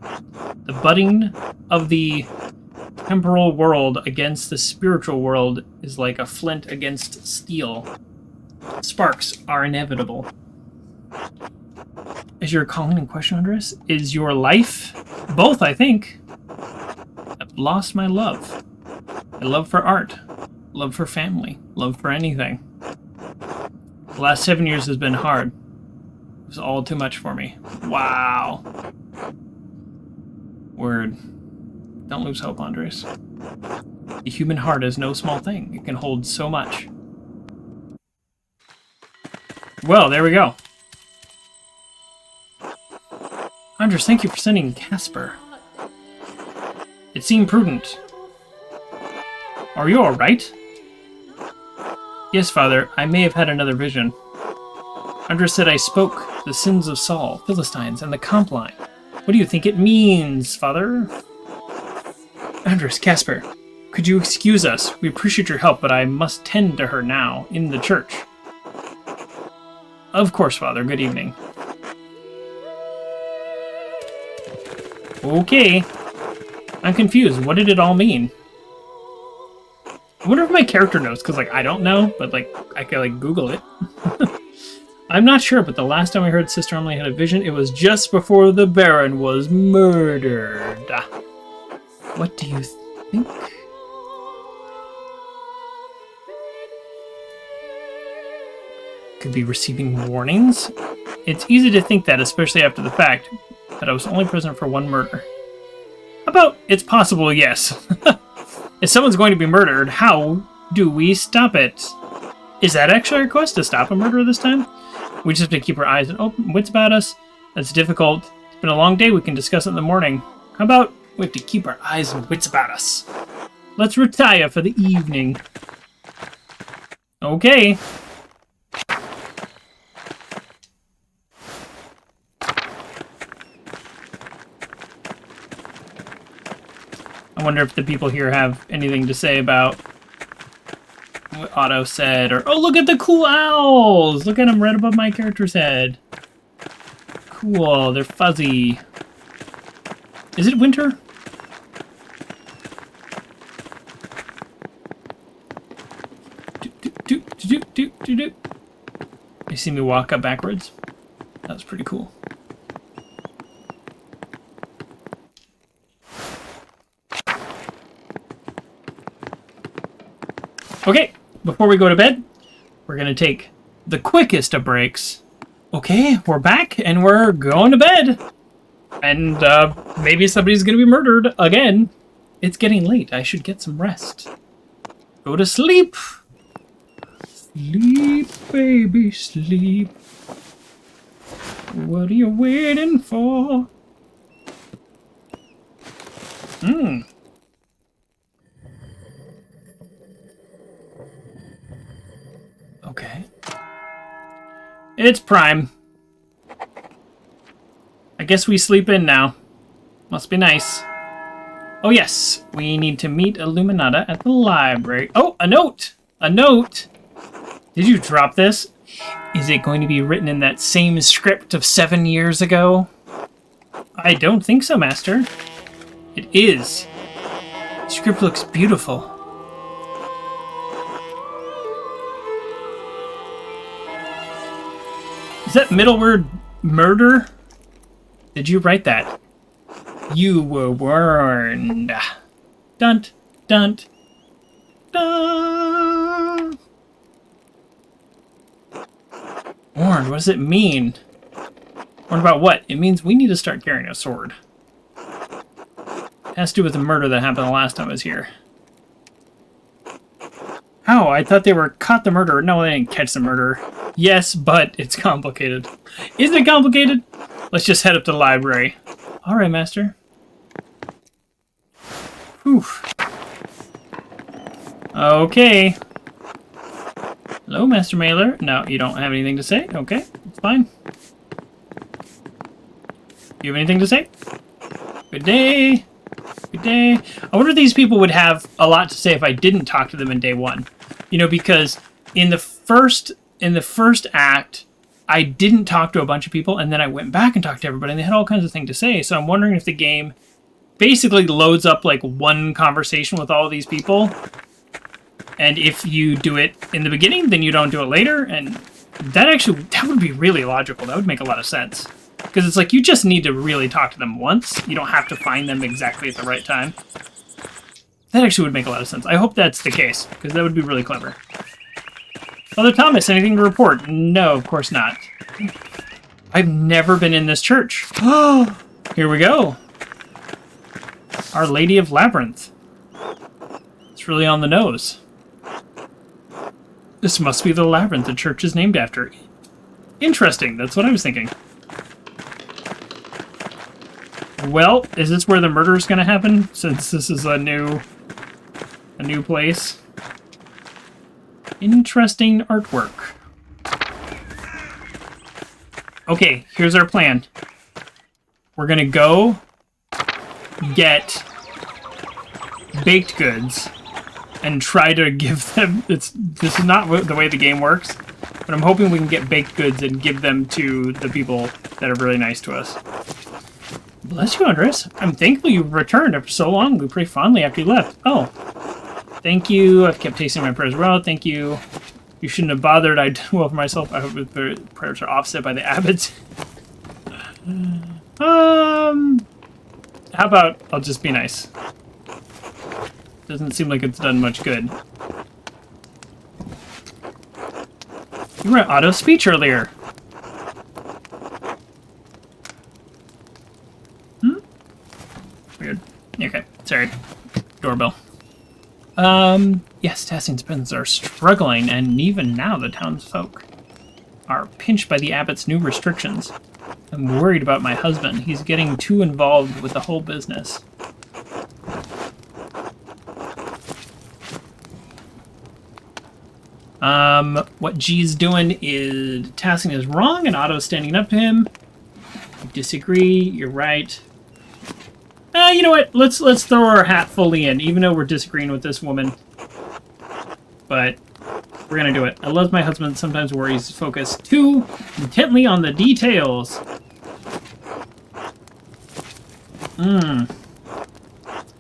The budding of the temporal world against the spiritual world is like a flint against steel. Sparks are inevitable. Is your calling in question, Andreas? Is your life? Both, I think. I've lost my love. My love for art. Love for family. Love for anything. The last 7 years has been hard. It was all too much for me. Wow. Word. Don't lose hope, Andres. The human heart is no small thing. It can hold so much. Well, there we go. Andres, thank you for sending Casper. It seemed prudent. Are you alright? Yes, Father. I may have had another vision. Andres said I spoke the sins of Saul, Philistines, and the comp line. What do you think it means, Father? Andres, Casper, could you excuse us? We appreciate your help, but I must tend to her now, in the church. Of course, Father. Good evening. Okay. I'm confused. What did it all mean? I wonder if my character knows, because, like, I don't know, but, like, I could, like, Google it. I'm not sure, but the last time I heard Sister Emily had a vision, it was just before the Baron was murdered. What do you think? Could be receiving warnings? It's easy to think that, especially after the fact, that I was only present for one murder. How about it's possible, yes. If someone's going to be murdered, how do we stop it? Is that actually our quest, to stop a murder this time? We just have to keep our eyes and open wits about us. That's difficult. It's been a long day. We can discuss it in the morning. How about we have to keep our eyes and wits about us? Let's retire for the evening. Okay. I wonder if the people here have anything to say about what Otto said, or, oh, look at the cool owls! Look at them right above my character's head. Cool, they're fuzzy. Is it winter? You see me walk up backwards? That was pretty cool. Okay, before we go to bed, we're going to take the quickest of breaks. Okay, we're back, and we're going to bed. And maybe somebody's going to be murdered again. It's getting late. I should get some rest. Go to sleep. Sleep, baby, sleep. What are you waiting for? Okay. It's prime. I guess we sleep in now. Must be nice. Oh yes, we need to meet Illuminata at the library. Oh, a note! A note! Did you drop this? Is it going to be written in that same script of 7 years ago? I don't think so, Master. It is. The script looks beautiful. Is that middle word murder? Did you write that? You were warned. Dunt, dunt, dun. Warned, what does it mean? Warned about what? It means we need to start carrying a sword. It has to do with the murder that happened the last time I was here. How? I thought they were caught the murderer. No, they didn't catch the murderer. Yes, but it's complicated. Isn't it complicated? Let's just head up to the library. Alright, Master. Whew. Okay. Hello, Master Maler. No, you don't have anything to say? Okay, it's fine. You have anything to say? Good day. Good day. I wonder if these people would have a lot to say if I didn't talk to them in day one. You know, because in the first act, I didn't talk to a bunch of people, and then I went back and talked to everybody, and they had all kinds of things to say. So I'm wondering if the game basically loads up like one conversation with all of these people. And if you do it in the beginning, then you don't do it later. And that would be really logical. That would make a lot of sense. Because it's like you just need to really talk to them once. You don't have to find them exactly at the right time. That actually would make a lot of sense. I hope that's the case, because that would be really clever. Father Thomas, anything to report? No, of course not. I've never been in this church. Oh, here we go. Our Lady of Labyrinth. It's really on the nose. This must be the labyrinth the church is named after. Interesting, that's what I was thinking. Well, is this where the murder is going to happen? Since this is a new place. Interesting artwork. Okay, here's our plan. We're going to go get baked goods and try to give them... This is not the way the game works, but I'm hoping we can get baked goods and give them to the people that are really nice to us. Bless you, Andreas. I'm thankful you returned after so long. We prayed fondly after you left. Oh. Thank you. I've kept tasting my prayers well. Thank you. You shouldn't have bothered. I did well for myself. I hope the prayers are offset by the abbots. How about I'll just be nice? Doesn't seem like it's done much good. You were auto speech earlier. Weird. Okay, sorry. Doorbell. Yes, Tassian's peasants are struggling, and even now the townsfolk are pinched by the abbot's new restrictions. I'm worried about my husband. He's getting too involved with the whole business. What G's doing is Tassian is wrong, and Otto's standing up to him. I disagree. You're right. You know what? Let's throw our hat fully in, even though we're disagreeing with this woman. But we're gonna do it. I love my husband. Sometimes worries focus too intently on the details.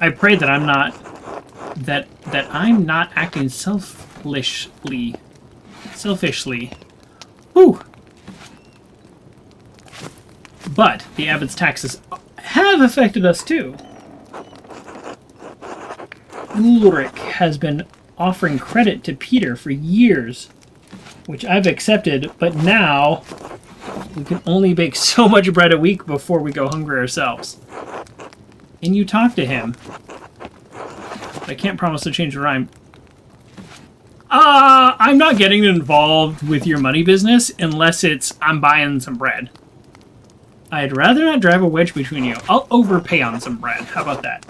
I pray that I'm not I'm not acting selfishly. Whew. But the abbot's taxes have affected us too. Ulrich has been offering credit to Peter for years, which I've accepted, but now we can only bake so much bread a week before we go hungry ourselves. Can you talk to him? I can't promise to change the rhyme. I'm not getting involved with your money business unless it's I'm buying some bread. I'd rather not drive a wedge between you. I'll overpay on some bread. How about that?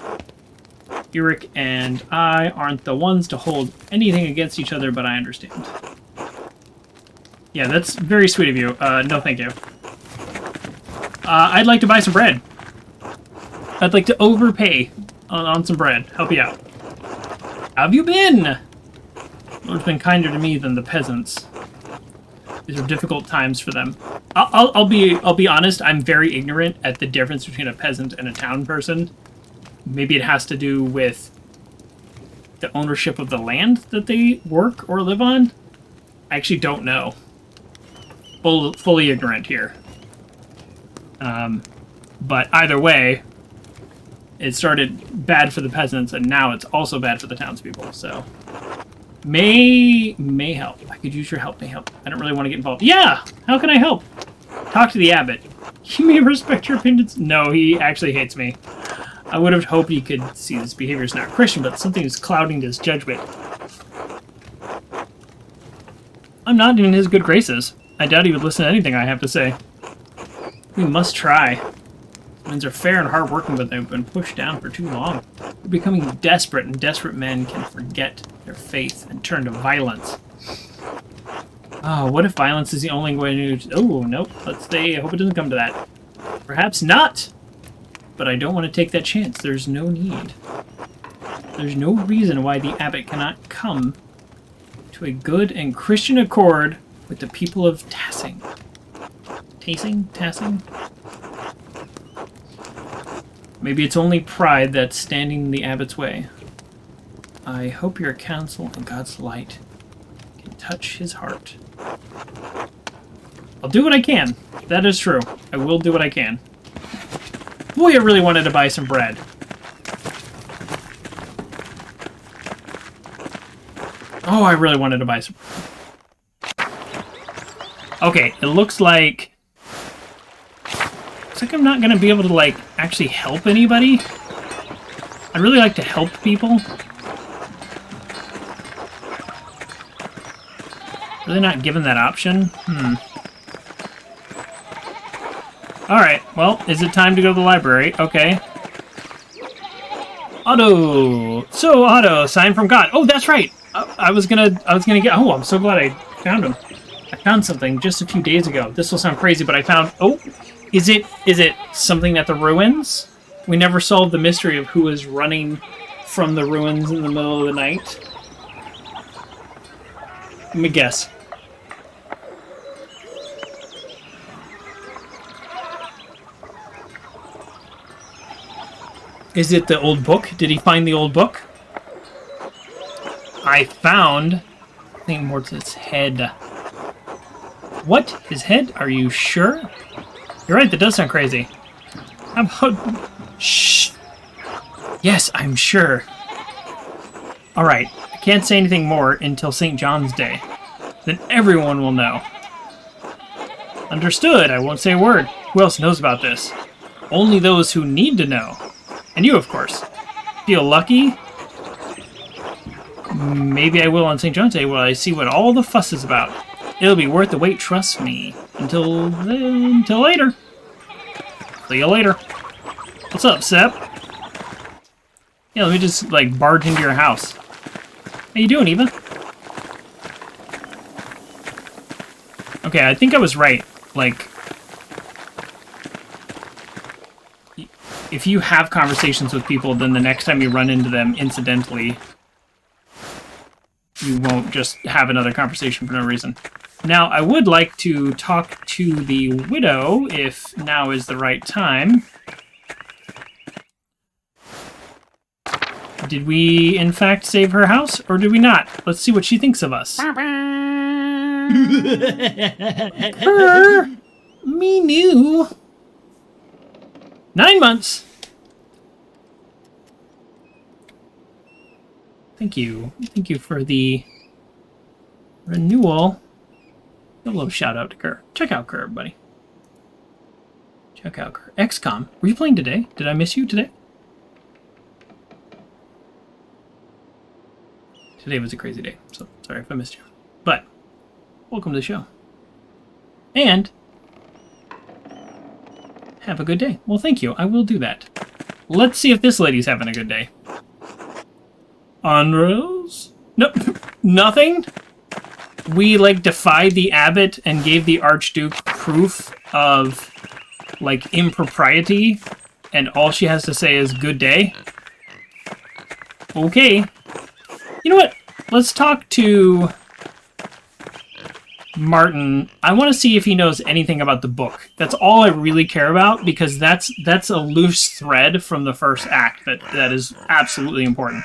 Ulrich and I aren't the ones to hold anything against each other, but I understand. Yeah, that's very sweet of you. No thank you. I'd like to buy some bread. I'd like to overpay on some bread. Help you out. How have you been? Lord's been kinder to me than the peasants. These are difficult times for them. I'll be honest. I'm very ignorant at the difference between a peasant and a town person. Maybe it has to do with the ownership of the land that they work or live on. I actually don't know. Fully ignorant here. But either way, it started bad for the peasants, and now it's also bad for the townspeople. So may help. I could use your help. May help. I don't really want to get involved. Yeah. How can I help? Talk to the abbot. He may respect your opinions. No, he actually hates me. I would have hoped he could see this behavior is not Christian, but something is clouding his judgment. I'm not in his good graces. I doubt he would listen to anything I have to say. We must try. Winds are fair and hard-working, but they've been pushed down for too long. We're becoming desperate, and desperate men can forget their faith and turn to violence. Oh, what if violence is the only way to... Oh, nope. Let's stay. I hope it doesn't come to that. Perhaps not. But I don't want to take that chance. There's no need. There's no reason why the abbot cannot come to a good and Christian accord with the people of Tassing. Tassing? Maybe it's only pride that's standing in the abbot's way. I hope your counsel and God's light can touch his heart. I'll do what I can. That is true. I will do what I can. Boy, I really wanted to buy some bread. Oh, I really wanted to buy some. Okay, it looks like I'm not going to be able to, like, actually help anybody. I'd really like to help people. Really not given that option? Alright, well, is it time to go to the library? Okay. Otto! So, Otto, sign from God. Oh, that's right! I was gonna get... Oh, I'm so glad I found him. I found something just a few days ago. This will sound crazy, but I found... Oh! Is it something at the ruins? We never solved the mystery of who is running from the ruins in the middle of the night. Let me guess. Is it the old book? Did he find the old book? I found... I think more to his head. What? His head? Are you sure? You're right, that does sound crazy. How about... Shh! Yes, I'm sure. Alright, I can't say anything more until St. John's Day. Then everyone will know. Understood, I won't say a word. Who else knows about this? Only those who need to know. And you, of course. Feel lucky? Maybe I will on St. John's Day when I see what all the fuss is about. It'll be worth the wait, trust me. Until later. See you later. What's up, Sep? Yeah, let me just, like, barge into your house. How you doing, Eva? Okay, I think I was right. Like, if you have conversations with people, then the next time you run into them incidentally, you won't just have another conversation for no reason. Now, I would like to talk to the widow, if now is the right time. Did we, in fact, save her house, or did we not? Let's see what she thinks of us. Me new. 9 months. Thank you. Thank you for the renewal. A little shout out to Kerr. Check out Kerr, buddy. Check out Kerr. XCOM. Were you playing today? Did I miss you today? Today was a crazy day, so sorry if I missed you. But, welcome to the show. And, have a good day. Well, thank you. I will do that. Let's see if this lady's having a good day. Andreas? Nope. Nothing? We, like, defied the abbot and gave the Archduke proof of, like, impropriety, and all she has to say is, good day? Okay. You know what? Let's talk to Martin. I want to see if he knows anything about the book. That's all I really care about, because that's a loose thread from the first act that is absolutely important.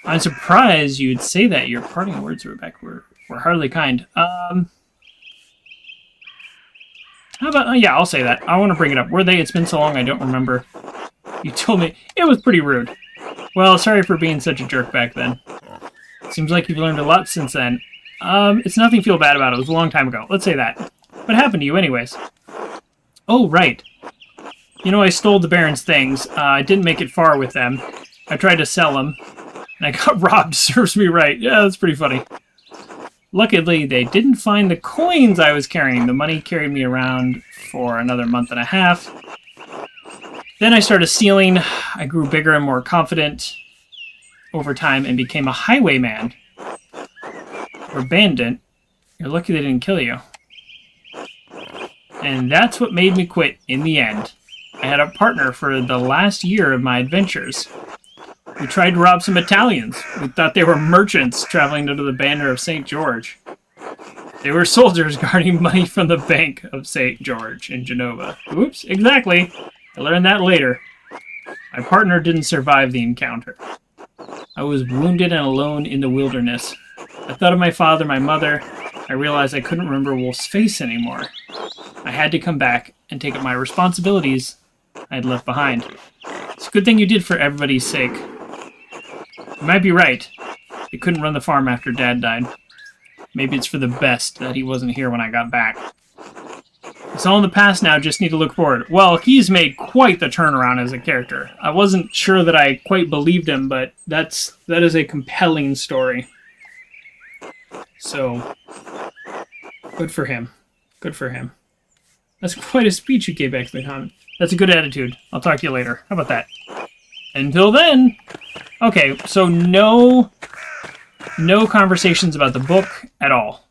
I'm surprised you'd say that. Your parting words, Rebecca, were hardly kind. How about... yeah, I'll say that. I want to bring it up. Were they? It's been so long, I don't remember. You told me. It was pretty rude. Well, sorry for being such a jerk back then. Seems like you've learned a lot since then. It's nothing to feel bad about. It was a long time ago. Let's say that. What happened to you anyways? Oh, right. You know, I stole the Baron's things. I didn't make it far with them. I tried to sell them, and I got robbed. Serves me right. Yeah, that's pretty funny. Luckily, they didn't find the coins I was carrying. The money carried me around for another month and a half. Then I started stealing. I grew bigger and more confident over time and became a highwayman. Or bandit. You're lucky they didn't kill you. And that's what made me quit in the end. I had a partner for the last year of my adventures. We tried to rob some Italians. We thought they were merchants traveling under the banner of St. George. They were soldiers guarding money from the Bank of St. George in Genova. Oops, exactly. I learned that later. My partner didn't survive the encounter. I was wounded and alone in the wilderness. I thought of my father, my mother. I realized I couldn't remember Wolf's face anymore. I had to come back and take up my responsibilities I had left behind. It's a good thing you did for everybody's sake. You might be right. I couldn't run the farm after Dad died. Maybe it's for the best that he wasn't here when I got back. It's all in the past now, just need to look forward. Well, he's made quite the turnaround as a character. I wasn't sure that I quite believed him, but that is a compelling story. So, good for him. Good for him. That's quite a speech you gave back to the comment. That's a good attitude. I'll talk to you later. How about that? Until then... Okay, so no conversations about the book at all.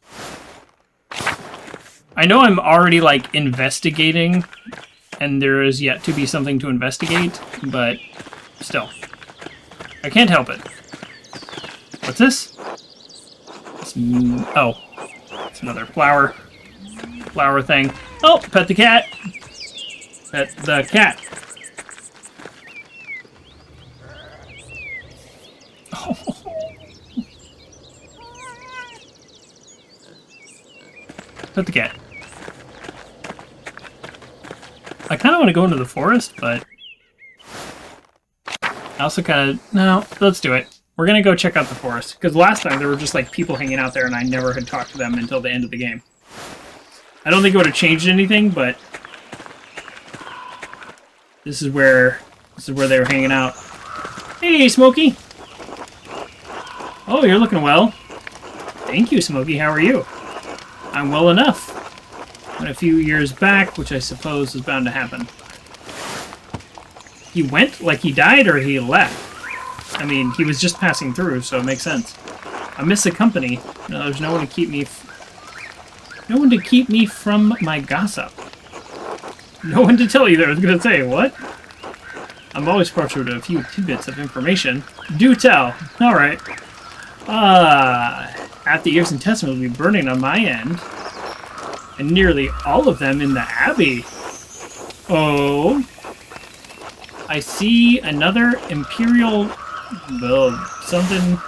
I know I'm already, like, investigating, and there is yet to be something to investigate, but still. I can't help it. What's this? Oh. It's another flower thing. Oh, pet the cat. Pet the cat. Pet the cat. I kind of want to go into the forest, but I also kind of... No, let's do it. We're going to go check out the forest, because last time there were just like people hanging out there and I never had talked to them until the end of the game. I don't think it would have changed anything, but this is where they were hanging out. Hey, Smokey! Oh, you're looking well. Thank you, Smokey. How are you? I'm well enough. Went a few years back, which I suppose was bound to happen. He went? Like he died or he left? I mean, he was just passing through, so it makes sense. I miss the company. No, there's no one to keep me... No one to keep me from my gossip. No one to tell you that. I was going to say, what? I'm always partial to a few tidbits of information. Do tell. Alright. Half the ears and testaments will be burning on my end. And nearly all of them in the Abbey. Oh. I see another Imperial... something...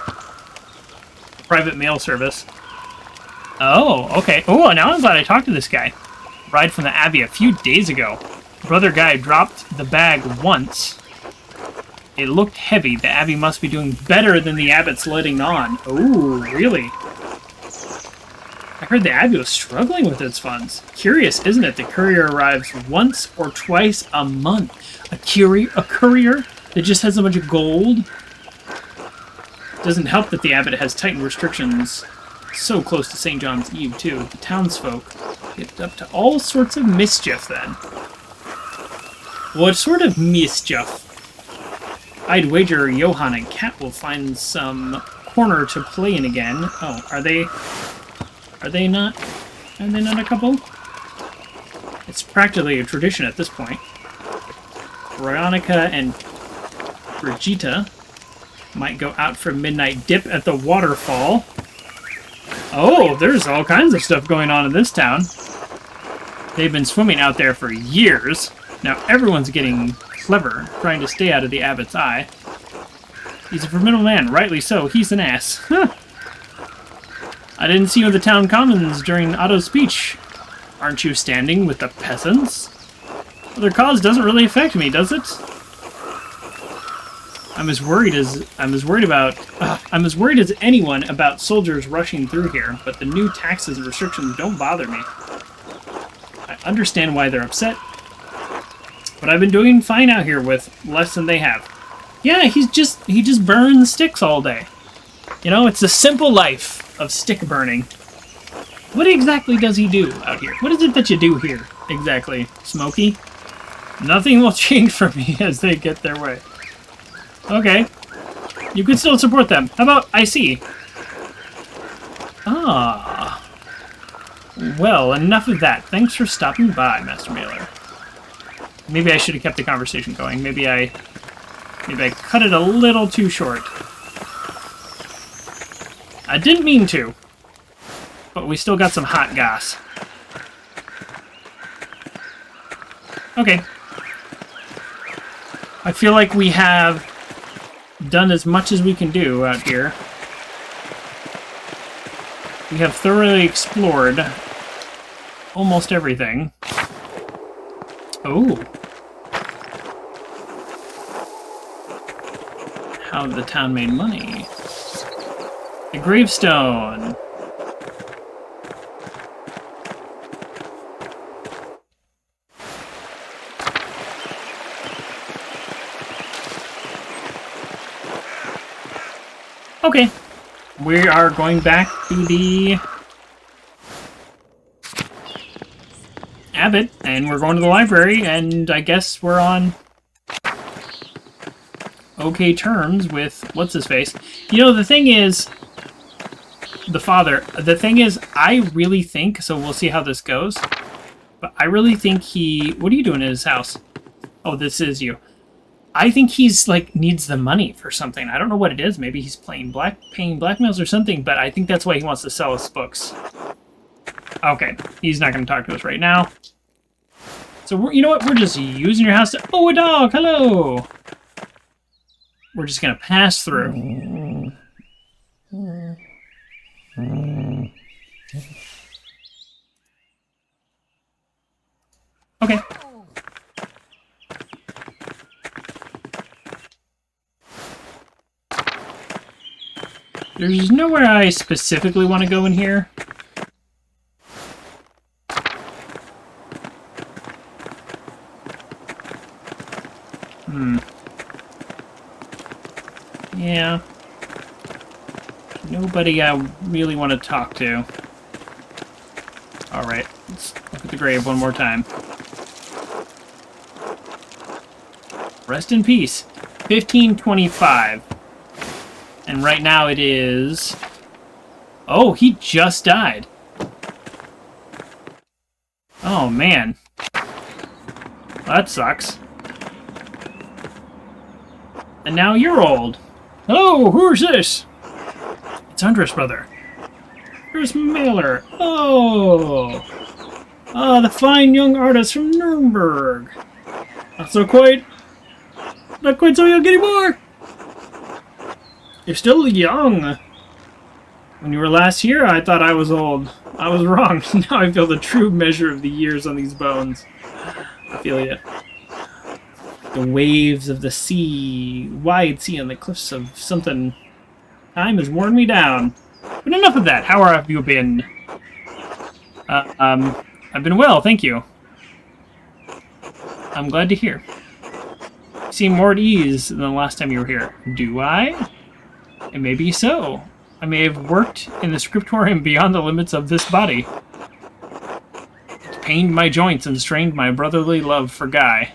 private mail service. Oh, okay. Oh, now I'm glad I talked to this guy. Ride from the Abbey a few days ago. Brother Guy dropped the bag once. It looked heavy. The Abbey must be doing better than the Abbot's letting on. Oh, really? I heard the Abbey was struggling with its funds. Curious, isn't it? The courier arrives once or twice a month. A courier that just has a bunch of gold? Doesn't help that the Abbot has tightened restrictions so close to St. John's Eve, too. The townsfolk get up to all sorts of mischief, then. What sort of mischief? I'd wager Johann and Kat will find some corner to play in again. Oh, are they not a couple? It's practically a tradition at this point. Veronica and Brigitte might go out for a midnight dip at the waterfall. Oh, there's all kinds of stuff going on in this town. They've been swimming out there for years. Now everyone's getting clever, trying to stay out of the Abbot's eye. He's a formidable man, rightly so. He's an ass. Huh. I didn't see you in the town commons during Otto's speech. Aren't you standing with the peasants? Well, their cause doesn't really affect me, does it? I'm as worried as anyone about soldiers rushing through here, but the new taxes and restrictions don't bother me. I understand why they're upset, but I've been doing fine out here with less than they have. Yeah, he just burns sticks all day. You know, it's the simple life of stick burning. What exactly does he do out here? What is it that you do here, exactly, Smokey? Nothing will change for me as they get their way. Okay. You could still support them. How about I see? Ah. Well, enough of that. Thanks for stopping by, Master Maler. Maybe I should have kept the conversation going. Maybe I cut it a little too short. I didn't mean to. But we still got some hot goss. Okay. I feel like we have done as much as we can do out here. We have thoroughly explored almost everything. Oh. How the town made money. The gravestone. Okay. We are going back to the Abbot, and we're going to the library, and I guess we're on okay terms with what's-his-face. You know, the thing is, the father, the thing is, I really think, so we'll see how this goes, but I really think he, what are you doing in his house? Oh, this is you. I think he's, like, needs the money for something. I don't know what it is. Maybe he's paying blackmails or something, but I think that's why he wants to sell his books. Okay, he's not going to talk to us right now. So, you know what? We're just using your house to... Oh, a dog! Hello! We're just going to pass through. Okay. There's nowhere I specifically want to go in here. Yeah. Nobody I really want to talk to. Alright, let's look at the grave one more time. Rest in peace. 1525. And right now it is... Oh, he just died. Oh, man. Well, that sucks. And now you're old. Hello, who's this? It's Andreas' brother. Andreas Maler. Oh. Ah, the fine young artist from Nuremberg. Not quite so young anymore. You're still young. When you were last here, I thought I was old. I was wrong. Now I feel the true measure of the years on these bones. I feel you. The waves of the sea, wide sea on the cliffs of something. Time has worn me down. But enough of that. How have you been? I've been well, thank you. I'm glad to hear. You seem more at ease than the last time you were here. Do I? It may be so. I may have worked in the scriptorium beyond the limits of this body. It pained my joints and strained my brotherly love for Guy.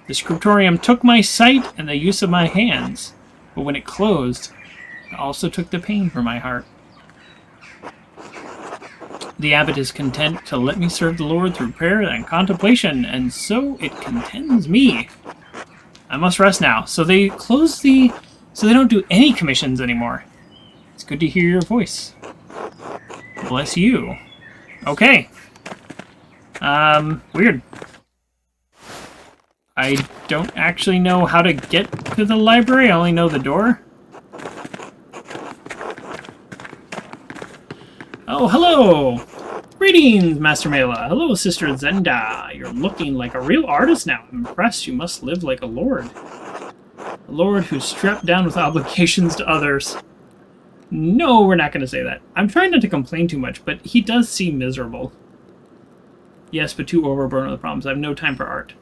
The scriptorium took my sight and the use of my hands, but when it closed, it also took the pain from my heart. The abbot is content to let me serve the Lord through prayer and contemplation, and so it contents me. I must rest now. So they close the... So they don't do any commissions anymore. It's good to hear your voice. Bless you. Okay. Weird. I don't actually know how to get to the library. I only know the door. Oh, hello! Greetings, Master Mela. Hello, Sister Zenda. You're looking like a real artist now. I'm impressed. You must live like a lord. A lord who's strapped down with obligations to others. No, we're not going to say that. I'm trying not to complain too much, but he does seem miserable. Yes, but too overburdened with problems. I have no time for art.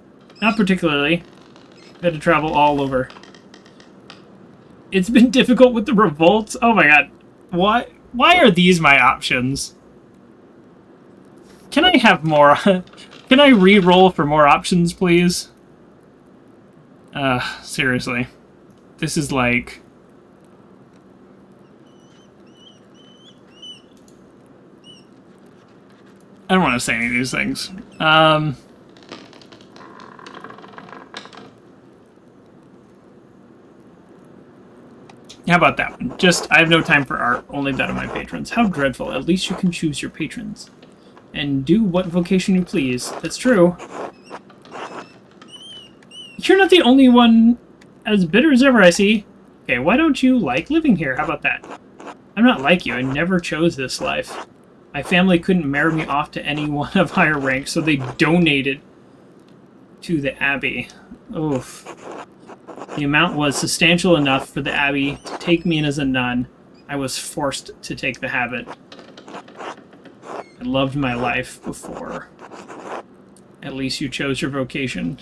Not particularly. I've had to travel all over. It's been difficult with the revolts. Oh my god. Why are these my options? Can I have more? Can I re-roll for more options, please? Seriously. This is like... I don't want to say any of these things. How about that one? Just, I have no time for art, only that of my patrons. How dreadful. At least you can choose your patrons. And do what vocation you please. That's true. You're not the only one as bitter as ever, I see. Okay, why don't you like living here? How about that? I'm not like you. I never chose this life. My family couldn't marry me off to anyone of higher rank, so they donated to the Abbey. Oof. The amount was substantial enough for the Abbey to take me in as a nun. I was forced to take the habit. I loved my life before. At least you chose your vocation.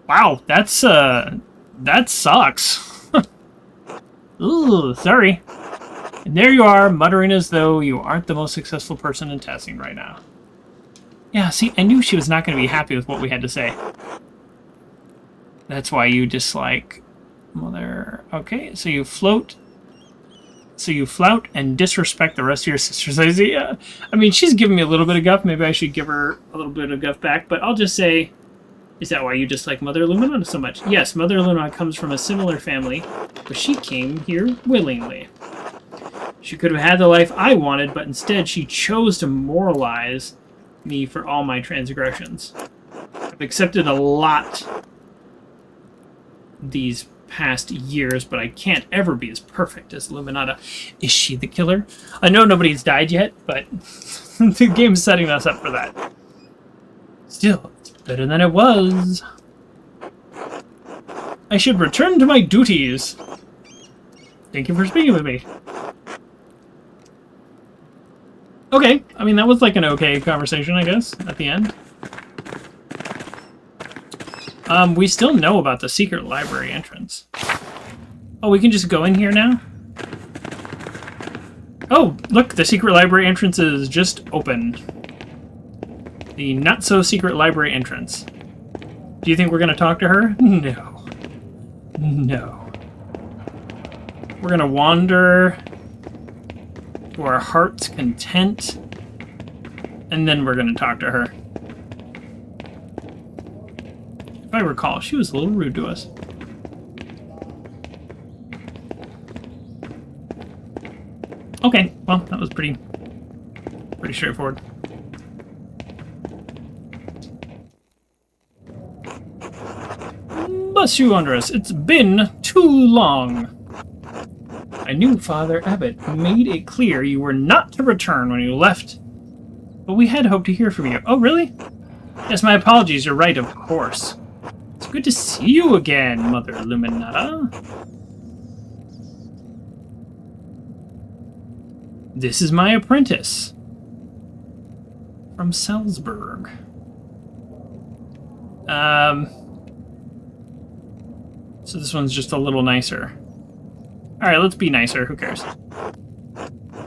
Wow, that sucks. Ooh, sorry. And there you are, muttering as though you aren't the most successful person in testing right now. Yeah, see, I knew she was not going to be happy with what we had to say. That's why you dislike Mother. Okay, so you float. So you flout and disrespect the rest of your sisters. I mean, she's giving me a little bit of guff. Maybe I should give her a little bit of guff back. But I'll just say, is that why you dislike Mother Illumina so much? Yes, Mother Illumina comes from a similar family, but she came here willingly. She could have had the life I wanted, but instead she chose to moralize me for all my transgressions. I've accepted a lot these past years, but I can't ever be as perfect as Illuminata. Is she the killer? I know nobody's died yet, but the game's setting us up for that. Still, it's better than it was. I should return to my duties. Thank you for speaking with me. Okay, I mean, that was like an okay conversation, I guess, at the end. We still know about the secret library entrance. Oh, we can just go in here now? Oh, look, the secret library entrance is just opened. The not-so-secret library entrance. Do you think we're going to talk to her? No. No. We're going to wander to our heart's content, and then we're going to talk to her. If I recall, she was a little rude to us. Okay, well, that was pretty straightforward. Bless you, Andreas. It's been too long. I knew Father Abbot made it clear you were not to return when you left, but we had hoped to hear from you. Oh, really? Yes, my apologies. You're right, of course. It's good to see you again, Mother Illuminata. This is my apprentice. From Salzburg. So this one's just a little nicer. Alright, let's be nicer. Who cares?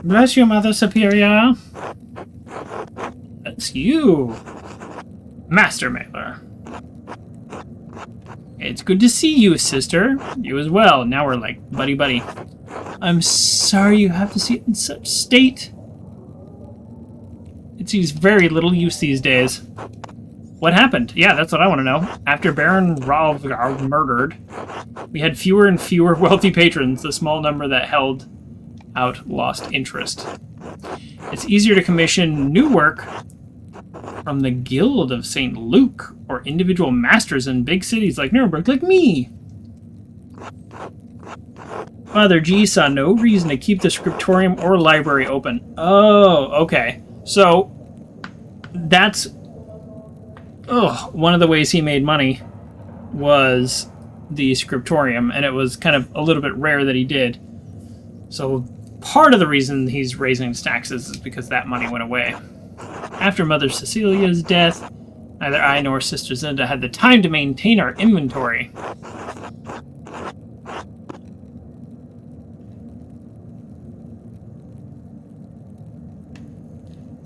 Bless you, Mother Superior. That's you. Master Maler. It's good to see you, sister. You as well. Now we're like buddy-buddy. I'm sorry you have to see it in such state. It sees very little use these days. What happened? Yeah, that's what I want to know. After Baron Ravgar murdered, we had fewer and fewer wealthy patrons. The small number that held out lost interest. It's easier to commission new work from the Guild of St. Luke or individual masters in big cities like Nuremberg, like me. Father G saw no reason to keep the scriptorium or library open. Oh, okay. So, that's... one of the ways he made money was the scriptorium, and it was kind of a little bit rare that he did. So, part of the reason he's raising his taxes is because that money went away. After Mother Cecilia's death, neither I nor Sister Zinda had the time to maintain our inventory.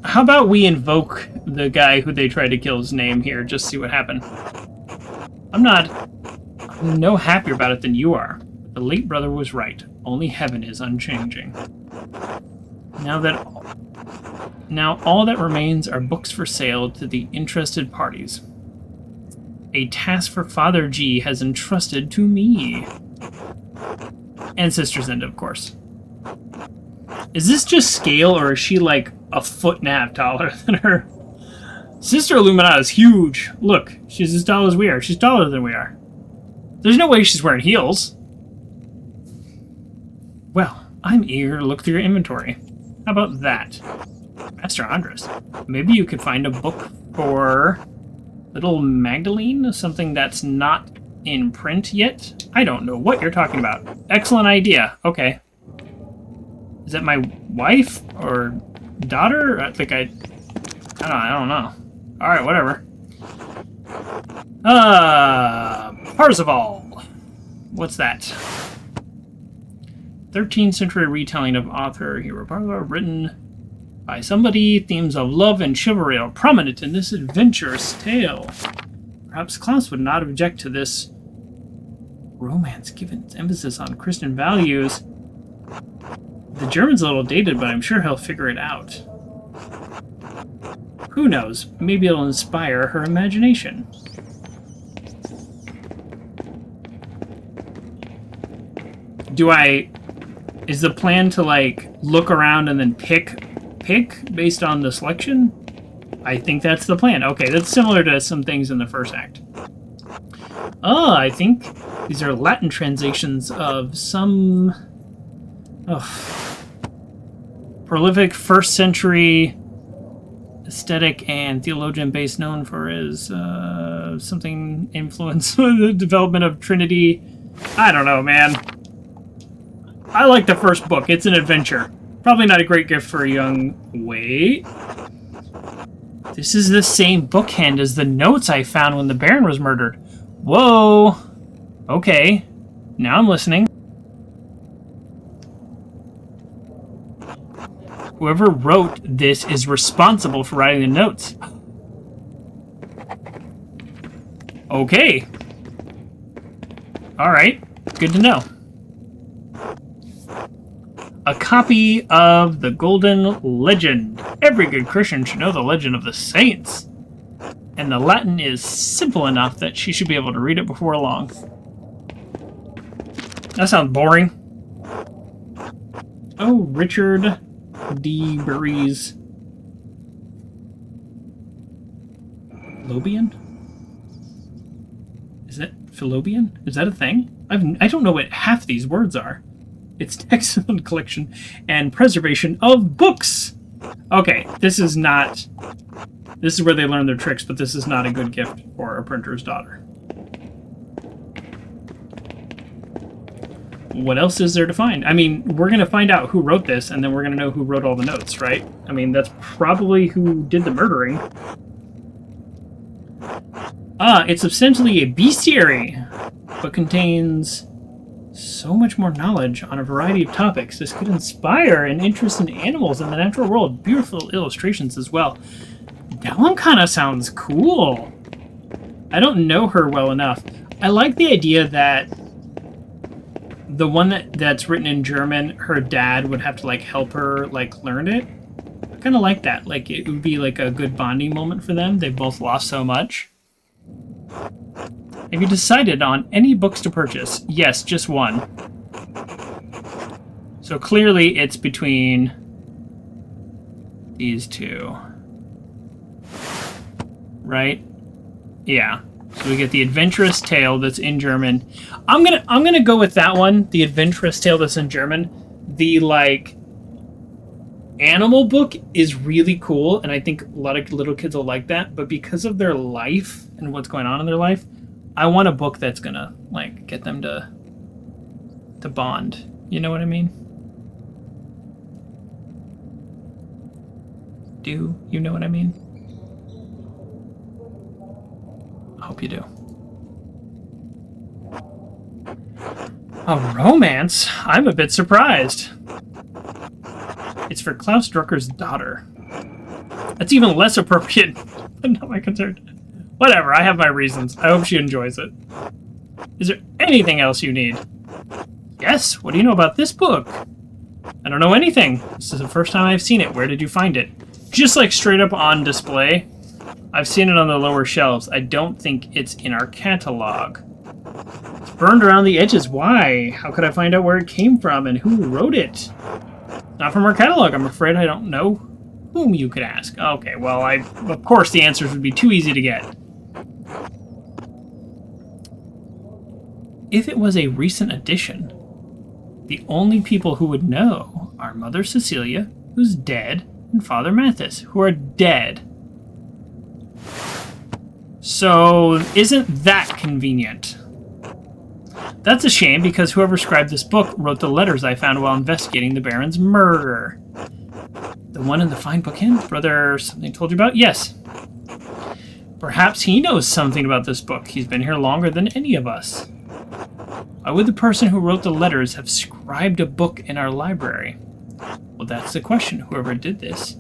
How about we invoke the guy who they tried to kill's name here, just see what happened. I'm no happier about it than you are. The late brother was right. Only heaven is unchanging. Now all that remains are books for sale to the interested parties. A task for Father G has entrusted to me. And Sister Zinda, of course. Is this just scale, or is she like a foot and a half taller than her? Sister Illuminata is huge. Look, she's as tall as we are. She's taller than we are. There's no way she's wearing heels. Well, I'm eager to look through your inventory. How about that? Master Andres, maybe you could find a book for little Magdalene? Something that's not in print yet? I don't know what you're talking about. Excellent idea. Okay. Is that my wife or daughter? I don't know. Alright, whatever. Parzival. What's that? 13th century retelling of author Hero Parzival, written by somebody. Themes of love and chivalry are prominent in this adventurous tale. Perhaps Klaus would not object to this romance, given its emphasis on Christian values. The German's a little dated, but I'm sure he'll figure it out. Who knows? Maybe it'll inspire her imagination. Is the plan to, like, look around and then pick based on the selection? I think that's the plan. Okay, that's similar to some things in the first act. Oh, I think these are Latin translations of some prolific first century aesthetic and theologian base known for his something influence the development of Trinity. I don't know, man. I like the first book. It's an adventure. Probably not a great gift for a young... Wait. This is the same bookend as the notes I found when the Baron was murdered. Whoa. Okay. Now I'm listening. Whoever wrote this is responsible for writing the notes. Okay. Alright. Good to know. A copy of the Golden Legend. Every good Christian should know the legend of the saints. And the Latin is simple enough that she should be able to read it before long. That sounds boring. Oh, Richard D. Burry's Philobian? Is that Philobian? Is that a thing? I don't know what half these words are. It's excellent collection and preservation of books. Okay, this is where they learn their tricks, but this is not a good gift for a printer's daughter. What else is there to find? I mean, we're going to find out who wrote this, and then we're going to know who wrote all the notes, right? I mean, that's probably who did the murdering. It's essentially a bestiary, but contains so much more knowledge on a variety of topics. This could inspire an interest in animals and the natural world. Beautiful illustrations as well. That one kind of sounds cool. I don't know her well enough. I like the idea that the one that's written in German, her dad would have to, like, help her, like, learn it. I kind of like that. Like, it would be, like, a good bonding moment for them. They've both lost so much. Have you decided on any books to purchase? Yes, just one. So clearly it's between these two. Right? Yeah. So we get the adventurous tale that's in German. I'm gonna go with that one, the adventurous tale that's in German. The, like, animal book is really cool, and I think a lot of little kids will like that, but because of their life and what's going on in their life, I want a book that's gonna, like, get them to bond. You know what I mean? Do you know what I mean? I hope you do. A romance? I'm a bit surprised. It's for Klaus Drucker's daughter. That's even less appropriate, but not my concern. Whatever, I have my reasons. I hope she enjoys it. Is there anything else you need? Yes, what do you know about this book? I don't know anything. This is the first time I've seen it. Where did you find it? Just, like, straight up on display. I've seen it on the lower shelves. I don't think it's in our catalog. It's burned around the edges. Why? How could I find out where it came from and who wrote it? Not from our catalog. I'm afraid I don't know whom you could ask. Okay, well, of course the answers would be too easy to get. if it was a recent addition, the only people who would know are Mother Cecilia, who's dead, and Father Mathis, who are dead. So, isn't that convenient? That's a shame, because whoever scribed this book wrote the letters I found while investigating the Baron's murder. The one in the fine book in? Brother something told you about? Yes. Perhaps he knows something about this book. He's been here longer than any of us. Why would the person who wrote the letters have scribed a book in our library? Well, that's the question, whoever did this.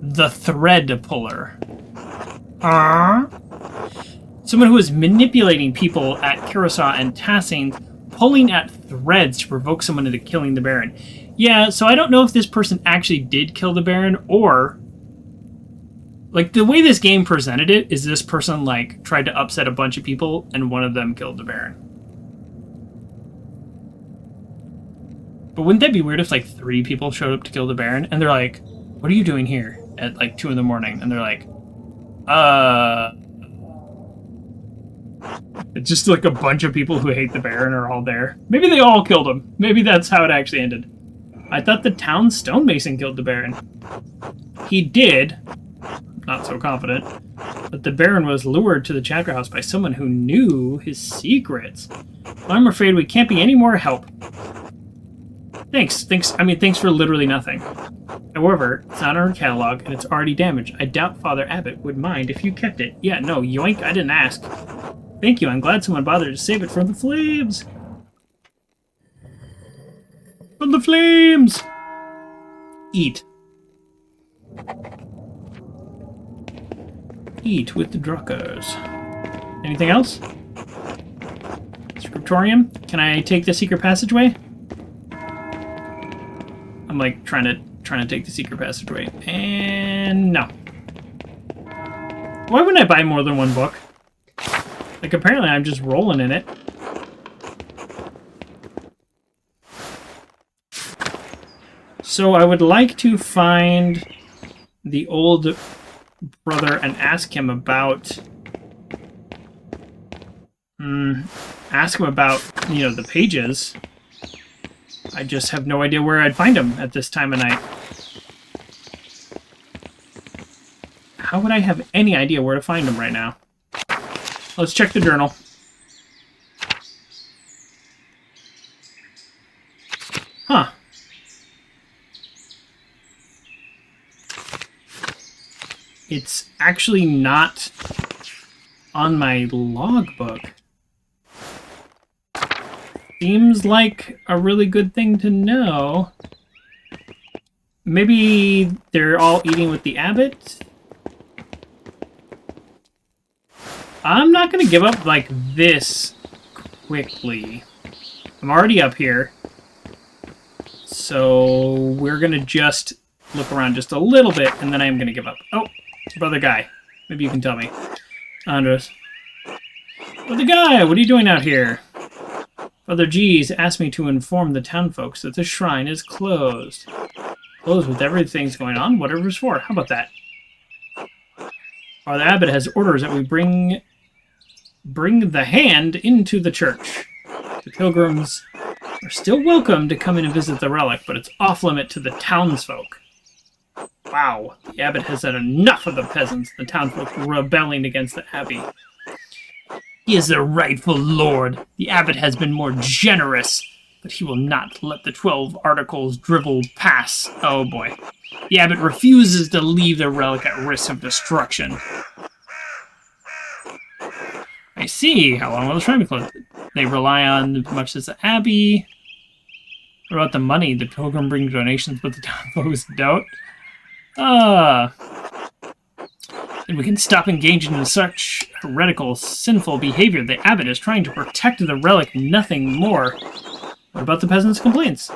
The thread puller. Someone who is manipulating people at Curacao and Tassing, pulling at threads to provoke someone into killing the Baron. Yeah, so I don't know if this person actually did kill the Baron, or... like, the way this game presented it is this person, like, tried to upset a bunch of people, and one of them killed the Baron. But wouldn't that be weird if, like, 3 people showed up to kill the Baron, and they're like, what are you doing here? At, like, 2 in the morning. And they're like, It's just, like, a bunch of people who hate the Baron are all there. Maybe they all killed him. Maybe that's how it actually ended. I thought the town stonemason killed the Baron. He did. Not so confident. But the Baron was lured to the chapter house by someone who knew his secrets. Well, I'm afraid we can't be any more help. Thanks for literally nothing. However, it's not in our catalog, and it's already damaged. I doubt Father Abbot would mind if you kept it. Yeah, no, yoink, I didn't ask. Thank you, I'm glad someone bothered to save it from the flames. From the flames! Eat. Eat with the Druckers. Anything else? Scriptorium? Can I take the secret passageway? I'm like trying to take the secret passageway. And no. Why wouldn't I buy more than one book? Like, apparently I'm just rolling in it. So I would like to find the old brother and ask him about... ask him about, you know, the pages. I just have no idea where I'd find him at this time of night. How would I have any idea where to find him right now? Let's check the journal. Huh. It's actually not on my logbook. Seems like a really good thing to know. Maybe they're all eating with the abbot? I'm not going to give up like this quickly. I'm already up here. So we're going to just look around just a little bit, and then I'm going to give up. Oh, brother guy. Maybe you can tell me. Andreas. Brother guy, what are you doing out here? Brother G's asked me to inform the town folks that the shrine is closed. Closed with everything's going on, whatever's for. How about that? Father Abbot has orders that we bring the hand into the church. The pilgrims are still welcome to come in and visit the relic, but it's off-limit to the townsfolk. Wow, the abbot has had enough of the peasants, the townsfolk rebelling against the abbey. He is the rightful lord. The abbot has been more generous, but he will not let the 12 articles drivel pass. Oh boy. The abbot refuses to leave the relic at risk of destruction. I see. How long will the shrine be closed? They rely on much as the abbey. What about the money? The pilgrim bring donations, but the townsfolk don't. And we can stop engaging in such heretical, sinful behavior. The abbot is trying to protect the relic, nothing more. What about the peasants' complaints?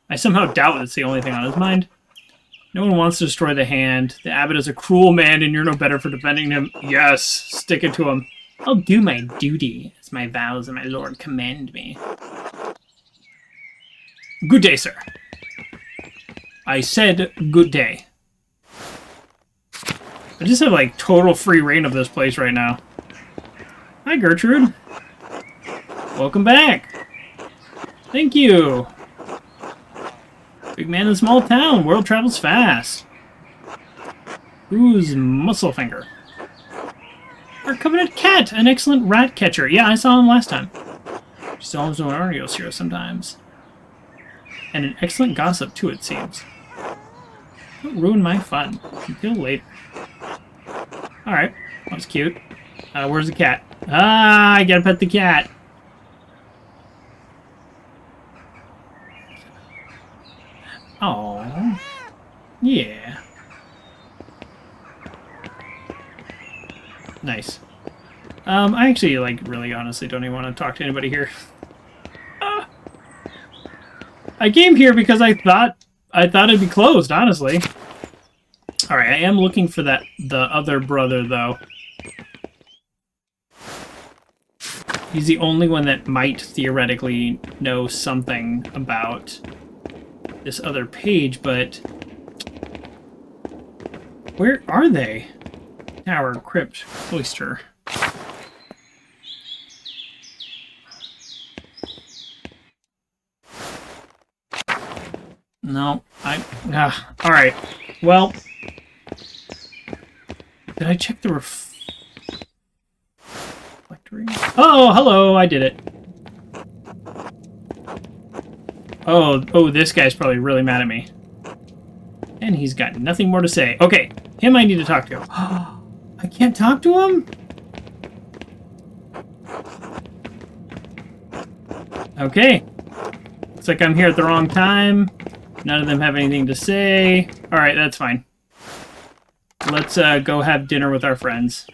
I somehow doubt it's the only thing on his mind. No one wants to destroy the hand. The abbot is a cruel man, and you're no better for defending him. Yes, stick it to him. I'll do my duty, as my vows and my lord command me. Good day, sir. I said good day. I just have, like, total free reign of this place right now. Hi, Gertrude. Welcome back. Thank you. Big man in a small town. World travels fast. Who's Musclefinger? Our covenant cat, an excellent rat catcher. Yeah, I saw him last time. She's always doing Oreos here sometimes. And an excellent gossip, too, it seems. Don't ruin my fun. Until later. Alright, that was cute. Where's the cat? Ah, I gotta pet the cat. Oh, yeah. Nice. I actually, like, really honestly don't even want to talk to anybody here. I came here because I thought it'd be closed, honestly. Alright, I am looking for the other brother, though. He's the only one that might theoretically know something about this other page, but where are they? Tower, crypt, cloister. No, all right. Well, did I check the reflectory? Oh, hello, I did it. Oh, this guy's probably really mad at me. And he's got nothing more to say. Okay, him I need to talk to. I can't talk to him? Okay. Looks like I'm here at the wrong time. None of them have anything to say. Alright, that's fine. Let's go have dinner with our friends.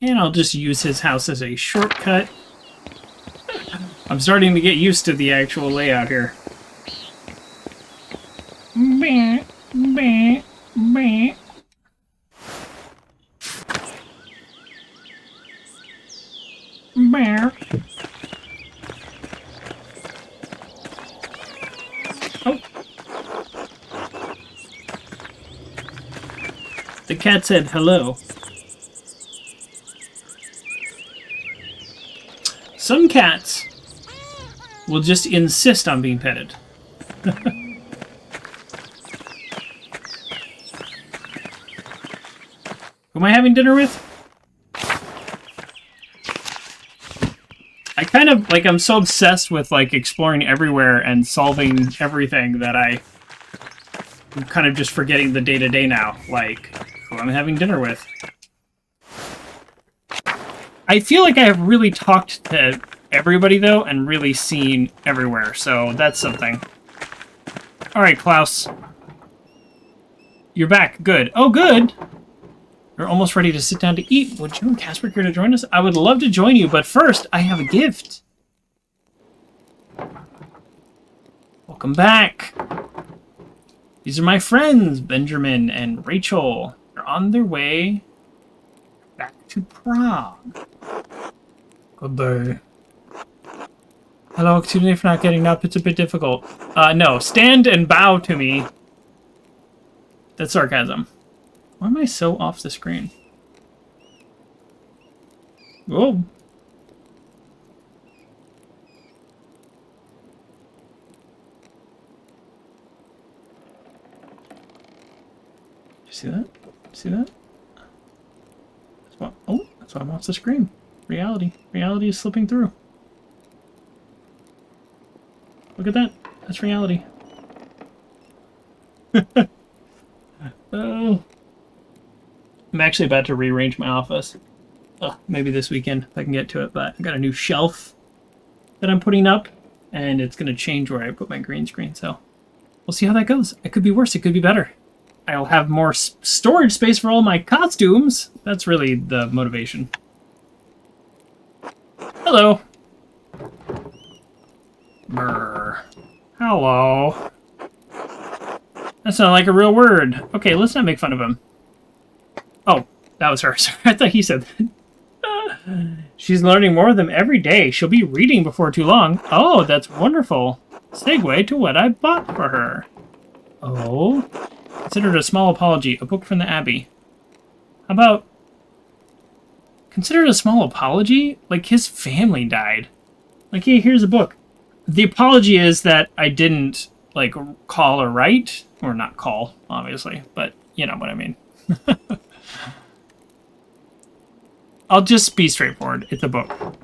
And I'll just use his house as a shortcut. I'm starting to get used to the actual layout here. Bah, bah, bah. Bah. Oh. The cat said hello. Some cats will just insist on being petted. Who am I having dinner with? I kind of, like, I'm so obsessed with, like, exploring everywhere and solving everything that I'm kind of just forgetting the day-to-day now. Like, who am I having dinner with? I feel like I have really talked to everybody, though, and really seen everywhere, so that's something. Alright, Klaus. You're back. Good. Oh, good! You're almost ready to sit down to eat. Would you and Casper care to join us? I would love to join you, but first, I have a gift. Welcome back. These are my friends, Benjamin and Rachel. They're on their way back to Prague. Good day. Hello, excuse me for not getting up. It's a bit difficult. No, stand and bow to me. That's sarcasm. Why am I so off the screen? Whoa. You see that? See that? That's why, oh, that's why I'm off the screen. Reality. Reality is slipping through. Look at that. That's reality. Oh. I'm actually about to rearrange my office. Maybe this weekend if I can get to it, but I got a new shelf that I'm putting up, and it's going to change where I put my green screen, so we'll see how that goes. It could be worse, it could be better. I'll have more storage space for all my costumes. That's really the motivation. Hello. Brr. Hello. That sounded like a real word. Okay, let's not make fun of him. Oh, that was her. Sorry, I thought he said that. She's learning more of them every day. She'll be reading before too long. Oh, that's wonderful. Segue to what I bought for her. Oh, Considered a small apology, a book from the Abbey. How about... Considered a small apology? Like, his family died. Like, hey, here's a book. The apology is that I didn't, like, call or write. Or not call, obviously. But, you know what I mean. I'll just be straightforward. It's a book.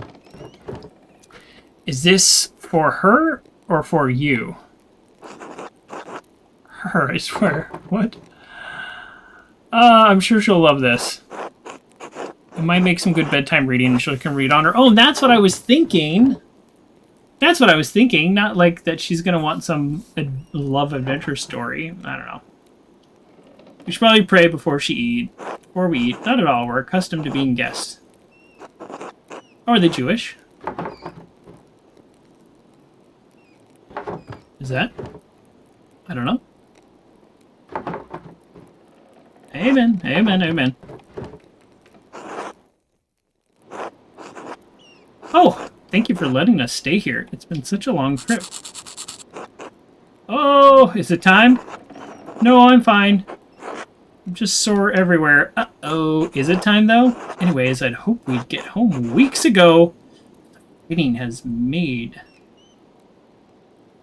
Is this for her or for you? Her, I swear. What? I'm sure she'll love this. It might make some good bedtime reading and she can read on her own. That's what I was thinking. That's what I was thinking. Not like that she's going to want some love adventure story. I don't know. We should probably pray before we eat. Not at all. We're accustomed to being guests. Oh, are they Jewish? Is that? I don't know. Amen. Amen. Amen. Oh, thank you for letting us stay here. It's been such a long trip. Oh, is it time? No, I'm fine. I'm just sore everywhere. Uh-oh. Is it time, though? Anyways, I'd hoped we'd get home weeks ago. Fighting has made...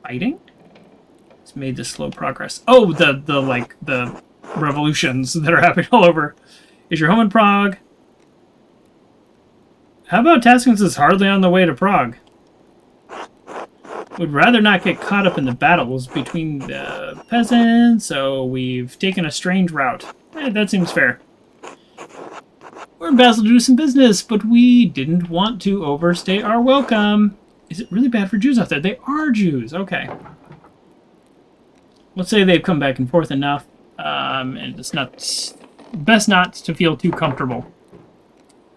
Fighting? It's made this slow progress. Oh, the revolutions that are happening all over. Is your home in Prague? How about Taskins is hardly on the way to Prague? Would rather not get caught up in the battles between the peasants, so we've taken a strange route. That seems fair. We're in Basel to do some business, but we didn't want to overstay our welcome. Is it really bad for Jews out there? They are Jews. Okay. Let's say they've come back and forth enough, and it's not best not to feel too comfortable.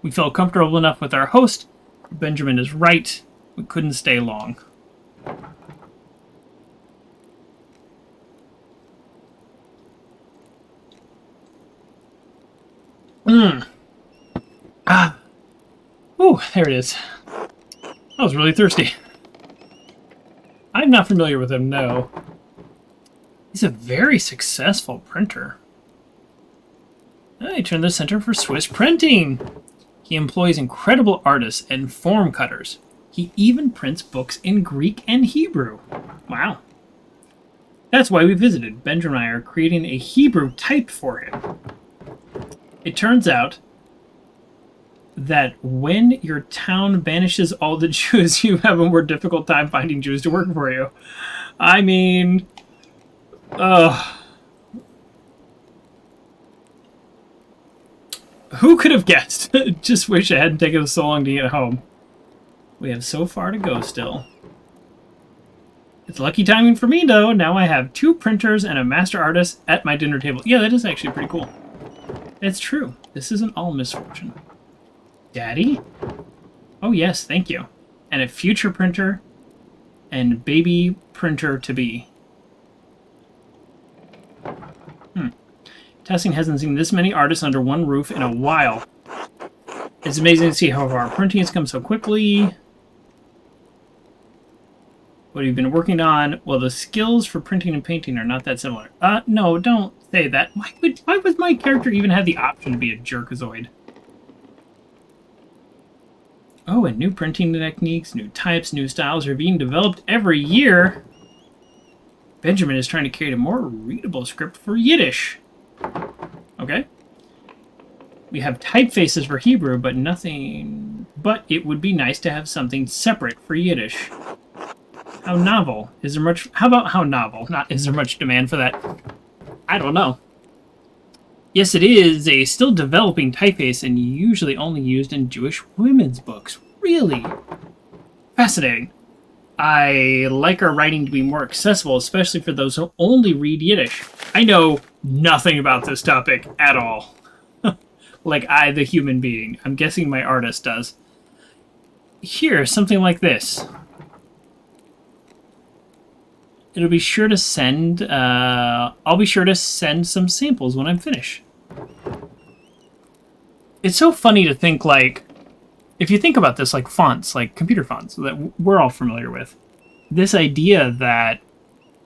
We felt comfortable enough with our host. Benjamin is right. We couldn't stay long. Oh, there it is. I was really thirsty. I'm not familiar with him, no. He's a very successful printer. He turned the Center for Swiss Printing. He employs incredible artists and form cutters. He even prints books in Greek and Hebrew. Wow. That's why we visited. Benjamin and I are creating a Hebrew type for him. It turns out that when your town banishes all the Jews, you have a more difficult time finding Jews to work for you. I mean... who could have guessed? Just wish it hadn't taken us so long to get home. We have so far to go still. It's lucky timing for me, though. Now I have 2 printers and a master artist at my dinner table. Yeah, that is actually pretty cool. It's true. This isn't all misfortune. Daddy? Oh, yes, thank you. And a future printer and baby printer to be. Testing hasn't seen this many artists under one roof in a while. It's amazing to see how our printing has come so quickly. What have you been working on? Well, the skills for printing and painting are not that similar. No, don't say that. Why would my character even have the option to be a jerkazoid? Oh, and new printing techniques, new types, new styles are being developed every year. Benjamin is trying to create a more readable script for Yiddish. Okay. We have typefaces for Hebrew, but nothing... But it would be nice to have something separate for Yiddish. How novel. Is there much... How about how novel? Not is there much demand for that? I don't know. Yes, it is a still developing typeface and usually only used in Jewish women's books. Really? Fascinating. I like our writing to be more accessible, especially for those who only read Yiddish. I know nothing about this topic at all. Like I, the human being. I'm guessing my artist does. Here, something like this. It'll be sure to send, I'll be sure to send some samples when I'm finished. It's so funny to think, like, if you think about this, like fonts, like computer fonts that we're all familiar with, this idea that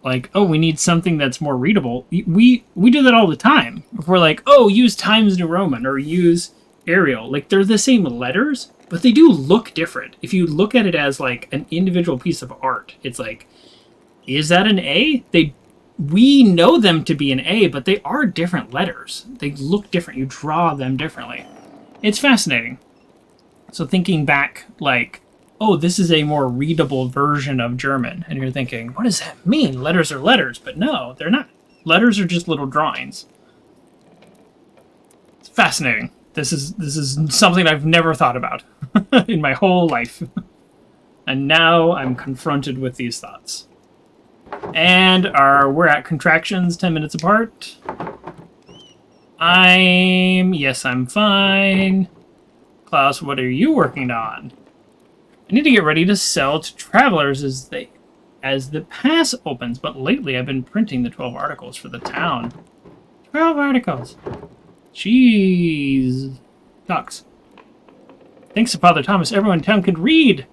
like, oh, we need something that's more readable. We do that all the time. If we're like, oh, use Times New Roman or use Arial. Like, they're the same letters, but they do look different. If you look at it as like an individual piece of art, it's like, is that an A? We know them to be an A, but they are different letters. They look different. You draw them differently. It's fascinating. So thinking back, like, oh, this is a more readable version of German. And you're thinking, what does that mean? Letters are letters. But no, they're not. Letters are just little drawings. It's fascinating. This is something I've never thought about in my whole life. And now I'm confronted with these thoughts. And we're at contractions 10 minutes apart. Yes, I'm fine. Klaus, what are you working on? I need to get ready to sell to travelers as the pass opens, but lately I've been printing the 12 articles for the town. 12 articles. Jeez. Ducks. Thanks to Father Thomas, everyone in town could read.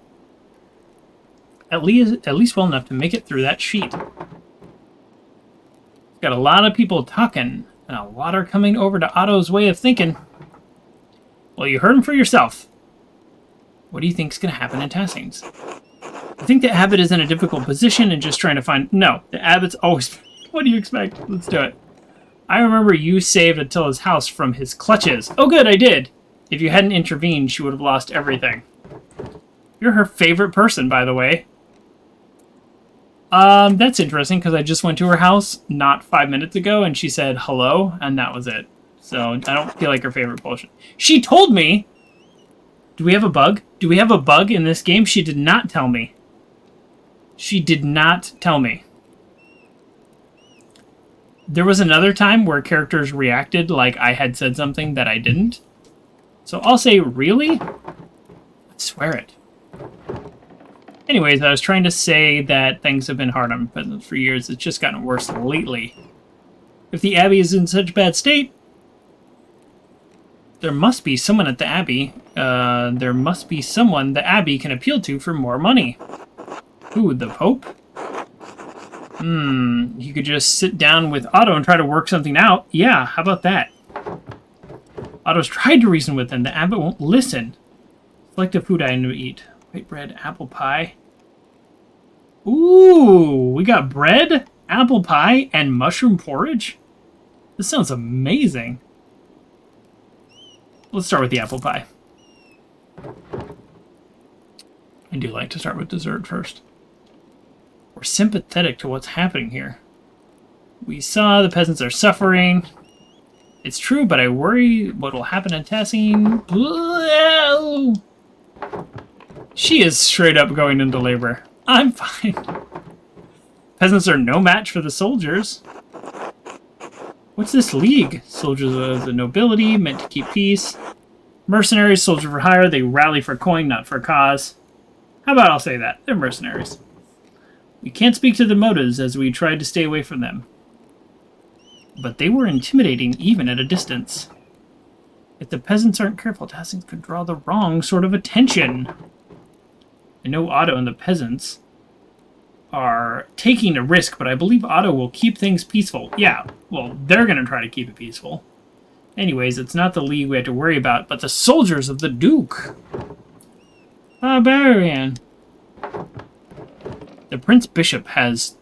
At least well enough to make it through that sheet. Got a lot of people talking, and a lot are coming over to Otto's way of thinking. Well, you heard him for yourself. What do you think's going to happen in Tassings? I think the abbot is in a difficult position and just trying to find... No, the abbot's always... What do you expect? Let's do it. I remember you saved Attila's house from his clutches. Oh, good, I did. If you hadn't intervened, she would have lost everything. You're her favorite person, by the way. That's interesting, because I just went to her house not 5 minutes ago, and she said hello, and that was it. So, I don't feel like her favorite person. She told me... Do we have a bug? Do we have a bug in this game? She did not tell me. She did not tell me. There was another time where characters reacted like I had said something that I didn't. So I'll say, really? I swear it. Anyways, I was trying to say that things have been hard on peasants for years. It's just gotten worse lately. If the Abbey is in such bad state, there must be someone at the Abbey. There must be someone the Abbey can appeal to for more money. Who, the Pope? You could just sit down with Otto and try to work something out. Yeah, how about that? Otto's tried to reason with him. The abbot won't listen. Select the food item to eat. White bread, apple pie. Ooh, we got bread, apple pie, and mushroom porridge? This sounds amazing. Let's start with the apple pie. I do like to start with dessert first. We're sympathetic to what's happening here. We saw the peasants are suffering. It's true, but I worry what will happen in Tassing. She is straight up going into labor. I'm fine. Peasants are no match for the soldiers. What's this league? Soldiers of the nobility, meant to keep peace. Mercenaries, soldier for hire, they rally for coin, not for cause. How about I'll say that? They're mercenaries. We can't speak to the motives as we tried to stay away from them. But they were intimidating even at a distance. If the peasants aren't careful, Tassings could draw the wrong sort of attention. I know Otto and the peasants are taking a risk, but I believe Otto will keep things peaceful. Yeah, well, they're going to try to keep it peaceful. Anyways, it's not the league we have to worry about, but the soldiers of the Duke. Bavarian. The Prince Bishop has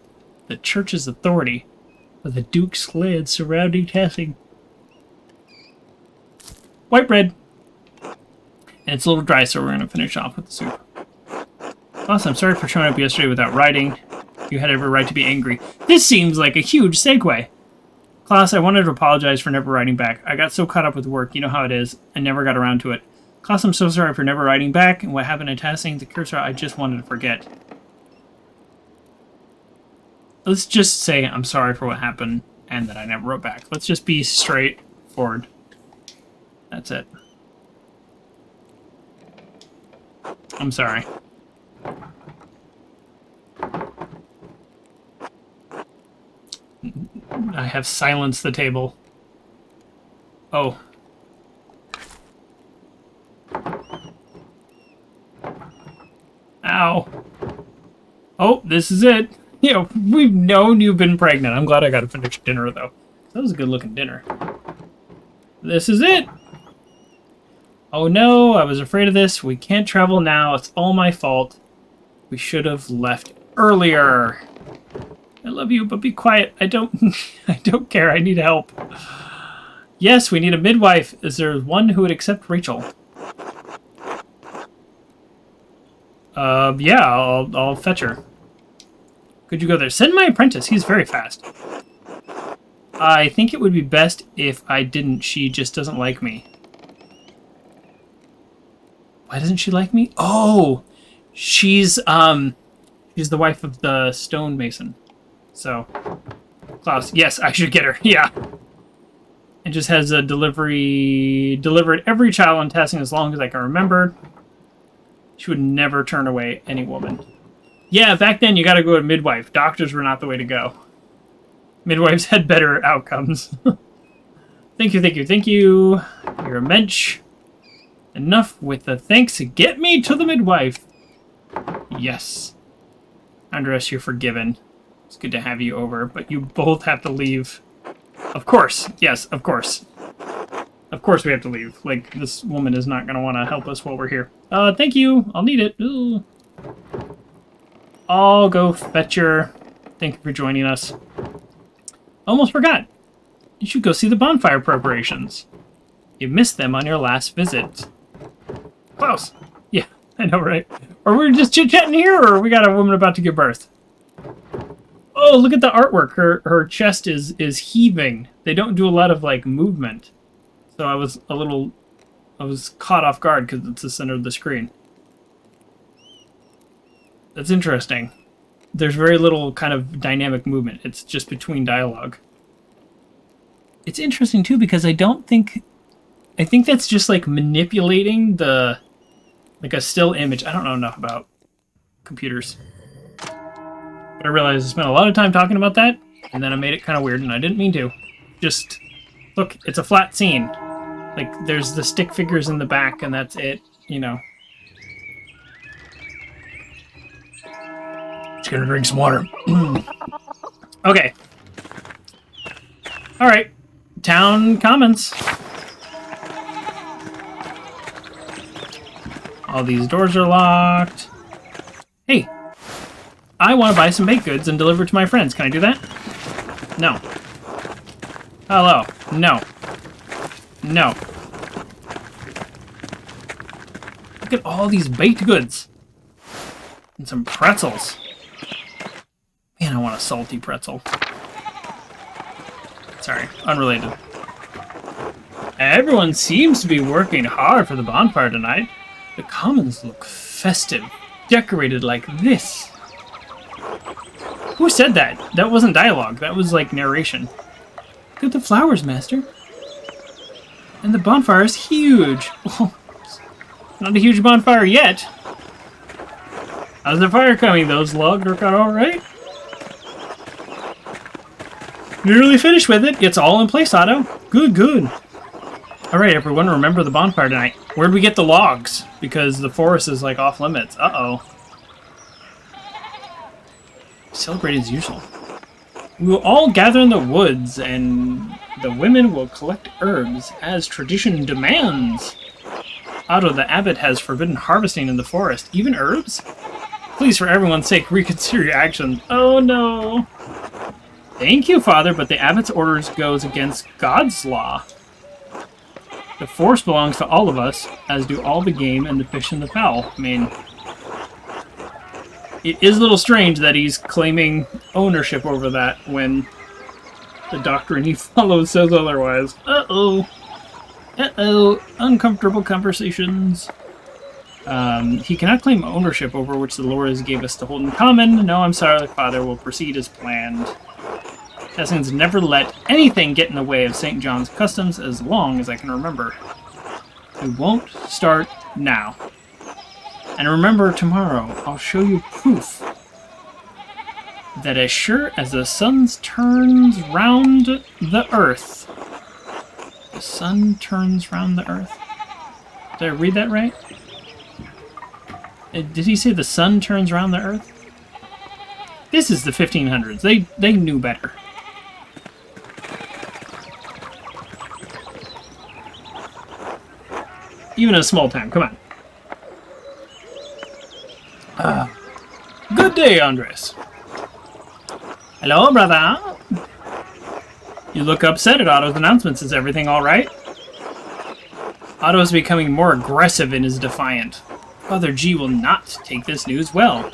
the church's authority, but the Duke's land surrounding Tassing. White bread. And it's a little dry, so we're going to finish off with the soup. Boss, I'm sorry for showing up yesterday without writing. You had every right to be angry. This seems like a huge segue. Klaus, I wanted to apologize for never writing back. I got so caught up with work, you know how it is, and never got around to it. Klaus, I'm so sorry for never writing back, and what happened in Tassing, the cursor I just wanted to forget. Let's just say I'm sorry for what happened, and that I never wrote back. Let's just be straightforward. That's it. I'm sorry. I have silenced the table. Oh. Ow. Oh, this is it. You know, we've known you've been pregnant. I'm glad I got to finish dinner, though. That was a good-looking dinner. This is it! Oh no, I was afraid of this. We can't travel now. It's all my fault. We should have left earlier. I love you, but be quiet. I don't care. I need help. Yes, we need a midwife. Is there one who would accept Rachel? Yeah, I'll fetch her. Could you go there? Send my apprentice. He's very fast. I think it would be best if I didn't. She just doesn't like me. Why doesn't she like me? Oh, she's the wife of the stonemason. So, Klaus. Yes, I should get her. Yeah. It just has a delivered every child on testing as long as I can remember. She would never turn away any woman. Yeah, back then you gotta go to midwife. Doctors were not the way to go. Midwives had better outcomes. Thank you, thank you, thank you. You're a mensch. Enough with the thanks. Get me to the midwife. Yes. Andreas, you're forgiven. It's good to have you over, but you both have to leave. Of course. Yes, of course. Of course we have to leave. Like, this woman is not going to want to help us while we're here. Thank you. I'll need it. Ooh. I'll go fetch her. Thank you for joining us. Almost forgot. You should go see the bonfire preparations. You missed them on your last visit. Klaus. Yeah, I know, right? Or we're just chit-chatting here, or we got a woman about to give birth? Oh, look at the artwork. Her chest is heaving. They don't do a lot of, like, movement. So I was caught off guard because it's the center of the screen. That's interesting. There's very little kind of dynamic movement. It's just between dialogue. It's interesting, too, because I think that's just, like, manipulating the... like, a still image. I don't know enough about computers. But I realized I spent a lot of time talking about that, and then I made it kind of weird, and I didn't mean to. Just, look, it's a flat scene. Like, there's the stick figures in the back, and that's it, you know. Just gonna drink some water. Okay. Alright. Town Commons. All these doors are locked. Hey. I want to buy some baked goods and deliver to my friends. Can I do that? No. Hello. No. No. Look at all these baked goods. And some pretzels. Man, I want a salty pretzel. Sorry, unrelated. Everyone seems to be working hard for the bonfire tonight. The commons look festive, decorated like this. Who said that? That wasn't dialogue. That was like narration. Look at the flowers, master. And the bonfire is huge. Well, not a huge bonfire yet. How's the fire coming? Those logs work out all right? Nearly finished with it. It's all in place, Otto. Good, good. All right, everyone, remember the bonfire tonight. Where'd we get the logs? Because the forest is like off limits. Uh-oh. Celebrate as usual. We will all gather in the woods, and the women will collect herbs as tradition demands. Otto, the abbot has forbidden harvesting in the forest, even herbs? Please, for everyone's sake, reconsider your actions. Oh no. Thank you, Father, but the abbot's orders goes against God's law. The forest belongs to all of us, as do all the game and the fish and the fowl. I mean, it is a little strange that he's claiming ownership over that when the doctrine he follows says otherwise. Uh-oh. Uh-oh. Uncomfortable conversations. He cannot claim ownership over which the Lord gave us to hold in common. No, I'm sorry, Father. We'll proceed as planned. Tessins never let anything get in the way of St. John's customs as long as I can remember. We won't start now. And remember, tomorrow I'll show you proof that as sure as the sun turns round the earth, the sun turns round the earth. Did I read that right? Did he say the sun turns round the earth? This is the 1500s. They knew better. Even a small town. Come on. Good day, Andreas. Hello, brother. You look upset at Otto's announcements. Is everything all right? Otto is becoming more aggressive and is defiant. Father G will not take this news well.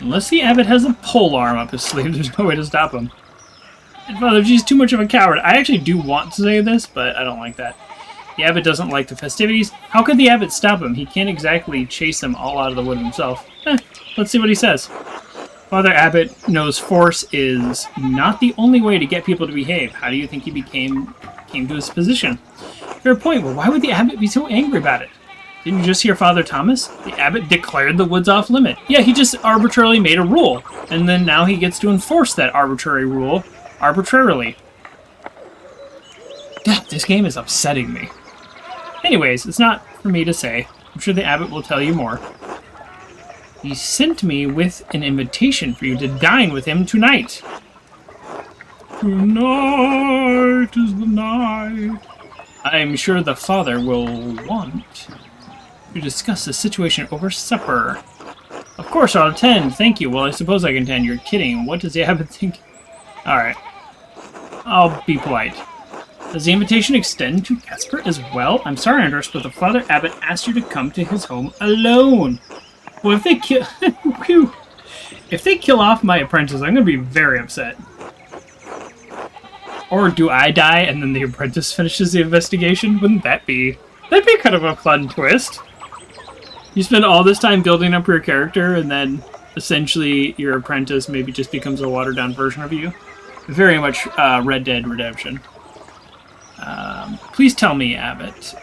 Unless the abbot has a polearm up his sleeve, there's no way to stop him. And Father G's too much of a coward. I actually do want to say this, but I don't like that. The abbot doesn't like the festivities. How could the abbot stop him? He can't exactly chase them all out of the wood himself. Let's see what he says. Father Abbot knows force is not the only way to get people to behave. How do you think he came to his position? Fair point. Well, why would the abbot be so angry about it? Didn't you just hear Father Thomas? The abbot declared the woods off limit. Yeah, he just arbitrarily made a rule. And then now he gets to enforce that arbitrary rule arbitrarily. This game is upsetting me. Anyways, it's not for me to say. I'm sure the abbot will tell you more. He sent me with an invitation for you to dine with him tonight. Tonight is the night. I'm sure the father will want to discuss the situation over supper. Of course, I'll attend. Thank you. Well, I suppose I can attend. You're kidding. What does the abbot think? Alright. I'll be polite. Does the invitation extend to Casper as well? I'm sorry, Andreas, but the Father Abbot asked you to come to his home alone. Well, if they kill... if they kill off my apprentice, I'm going to be very upset. Or do I die and then the apprentice finishes the investigation? Wouldn't that be... That'd be kind of a fun twist. You spend all this time building up your character and then essentially your apprentice maybe just becomes a watered-down version of you. Very much Red Dead Redemption. Please tell me, Abbot.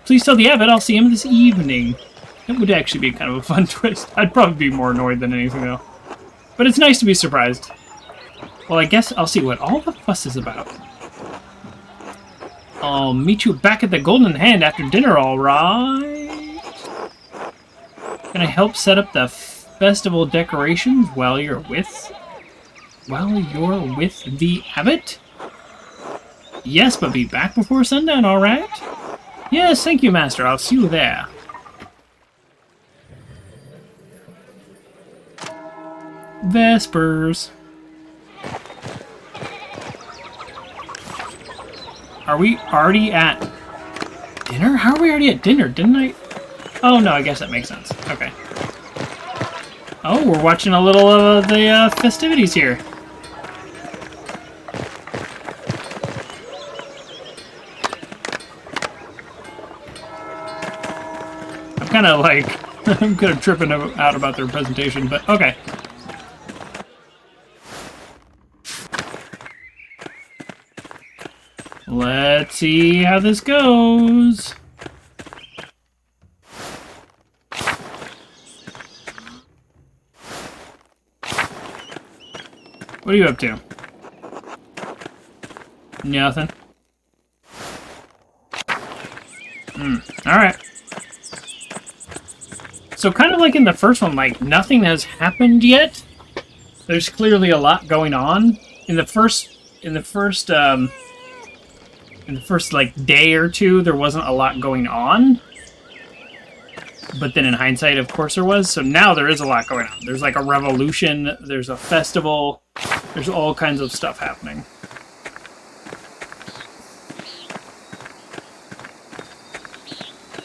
Please tell the Abbot I'll see him this evening. It would actually be kind of a fun twist. I'd probably be more annoyed than anything, though. But it's nice to be surprised. Well, I guess I'll see what all the fuss is about. I'll meet you back at the Golden Hand after dinner, all right? Can I help set up the festival decorations while you're with the Abbot? Yes, but be back before sundown, all right? Yes, thank you, Master. I'll see you there. Vespers. Are we already at dinner? How are we already at dinner? Didn't I? Oh, no, I guess that makes sense. Okay. Oh, we're watching a little of the festivities here. I'm kind of like, I'm kind of tripping out about their presentation, but okay. Let's see how this goes. What are you up to? Nothing. Alright. So kind of like in the first one, like nothing has happened yet. There's clearly a lot going on. In the first like day or two, there wasn't a lot going on. But then in hindsight, of course there was. So now there is a lot going on. There's like a revolution, there's a festival, there's all kinds of stuff happening.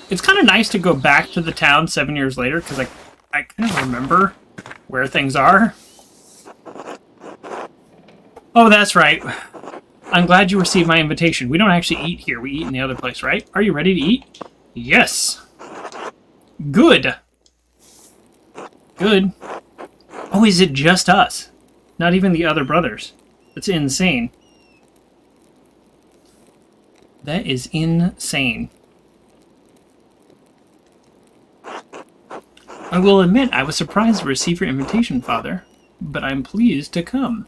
It's kind of nice to go back to the town 7 years later, because I kind of remember where things are. Oh, that's right. I'm glad you received my invitation. We don't actually eat here. We eat in the other place, right? Are you ready to eat? Yes. Good. Good. Oh, is it just us? Not even the other brothers. That's insane. That is insane. I will admit, I was surprised to receive your invitation, Father, but I'm pleased to come.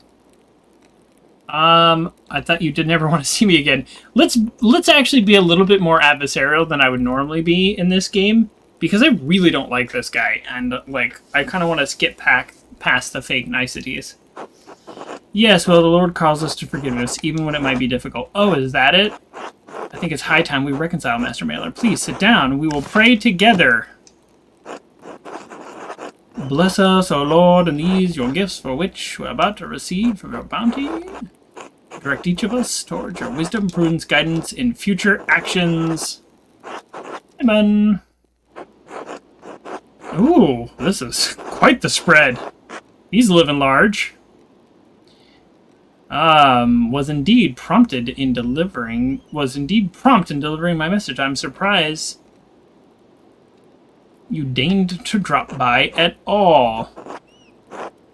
I thought you did never want to see me again. Let's actually be a little bit more adversarial than I would normally be in this game, because I really don't like this guy, and, like, I kind of want to skip past the fake niceties. Yes, well, the Lord calls us to forgiveness, even when it might be difficult. Oh, is that it? I think it's high time we reconcile, Master Maler. Please, sit down, and we will pray together. Bless us, O Lord, and these your gifts for which we're about to receive from your bounty. Direct each of us towards your wisdom, prudence, guidance in future actions. Amen. Ooh, this is quite the spread. He's living large. Was indeed prompt in delivering my message. I'm surprised you deigned to drop by at all.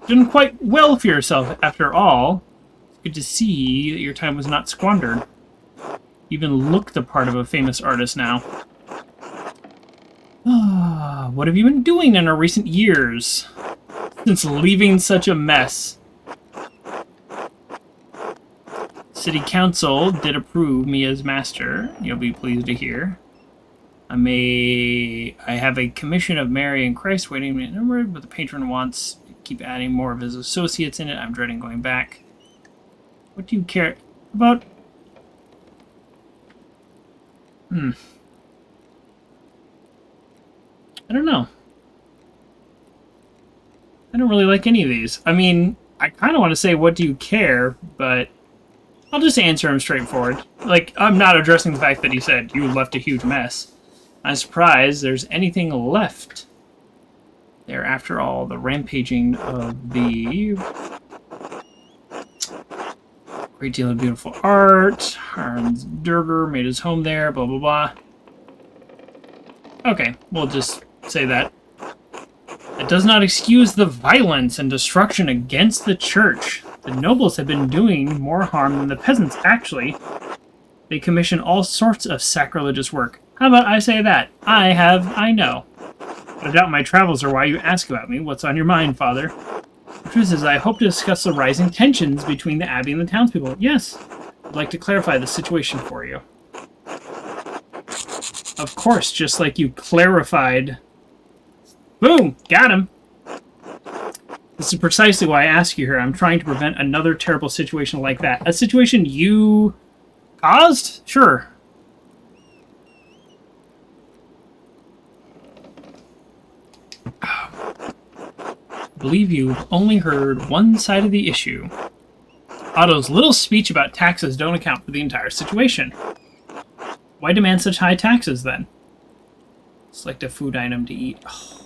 Done quite well for yourself, after all. It's good to see that your time was not squandered. You even look the part of a famous artist now. What have you been doing in our recent years? Since leaving such a mess. City Council did approve me as master. You'll be pleased to hear. I have a commission of Mary and Christ waiting to be numbered, but the patron wants to keep adding more of his associates in it. I'm dreading going back. What do you care about? I don't know. I don't really like any of these. I mean, I kind of want to say, what do you care? But I'll just answer him straightforward. Like, I'm not addressing the fact that he said, you left a huge mess. I'm surprised there's anything left there after all the rampaging of the great deal of beautiful art. Hans Durger made his home there, blah, blah, blah. Okay, we'll just say that. It does not excuse the violence and destruction against the church. The nobles have been doing more harm than the peasants, actually. They commission all sorts of sacrilegious work. How about I say that? I know. But I doubt my travels are why you ask about me. What's on your mind, Father? The truth is, I hope to discuss the rising tensions between the abbey and the townspeople. Yes, I'd like to clarify the situation for you. Of course, just like you clarified. Boom! Got him! This is precisely why I ask you here. I'm trying to prevent another terrible situation like that. A situation you caused? Sure. I believe you've only heard one side of the issue. Otto's little speech about taxes don't account for the entire situation. Why demand such high taxes, then? Select a food item to eat. Oh.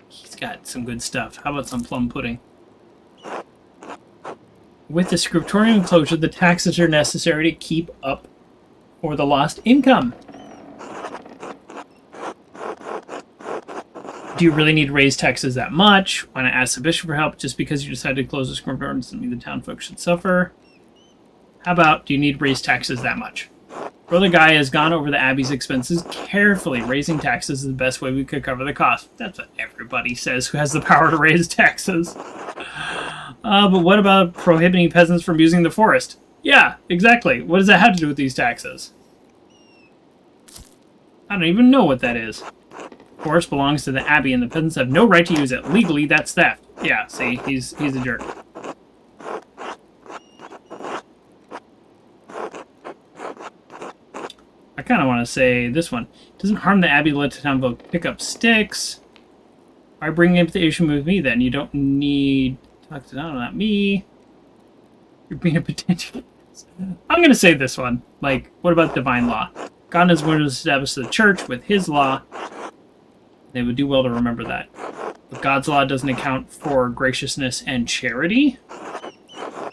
He's got some good stuff. How about some plum pudding? With the scriptorium enclosure, the taxes are necessary to keep up for the lost income. Do you really need to raise taxes that much? Why not ask the bishop for help? Just because you decided to close the scriptorium doesn't mean the town folks should suffer. How about, do you need to raise taxes that much? Brother Guy has gone over the abbey's expenses carefully. Raising taxes is the best way we could cover the cost. That's what everybody says who has the power to raise taxes. But what about prohibiting peasants from using the forest? Yeah, exactly. What does that have to do with these taxes? I don't even know what that is. The forest belongs to the abbey and the peasants have no right to use it. Legally, that's theft. Yeah, see, he's a jerk. I kind of want to say this one. It doesn't harm the abbey to let the town folk pick up sticks. Why bring up the issue with me then? You don't need to talk to them, not me. You're being a potential. I'm going to say this one. Like, what about divine law? God has wanted to establish the church with his law. They would do well to remember that. But God's law doesn't account for graciousness and charity.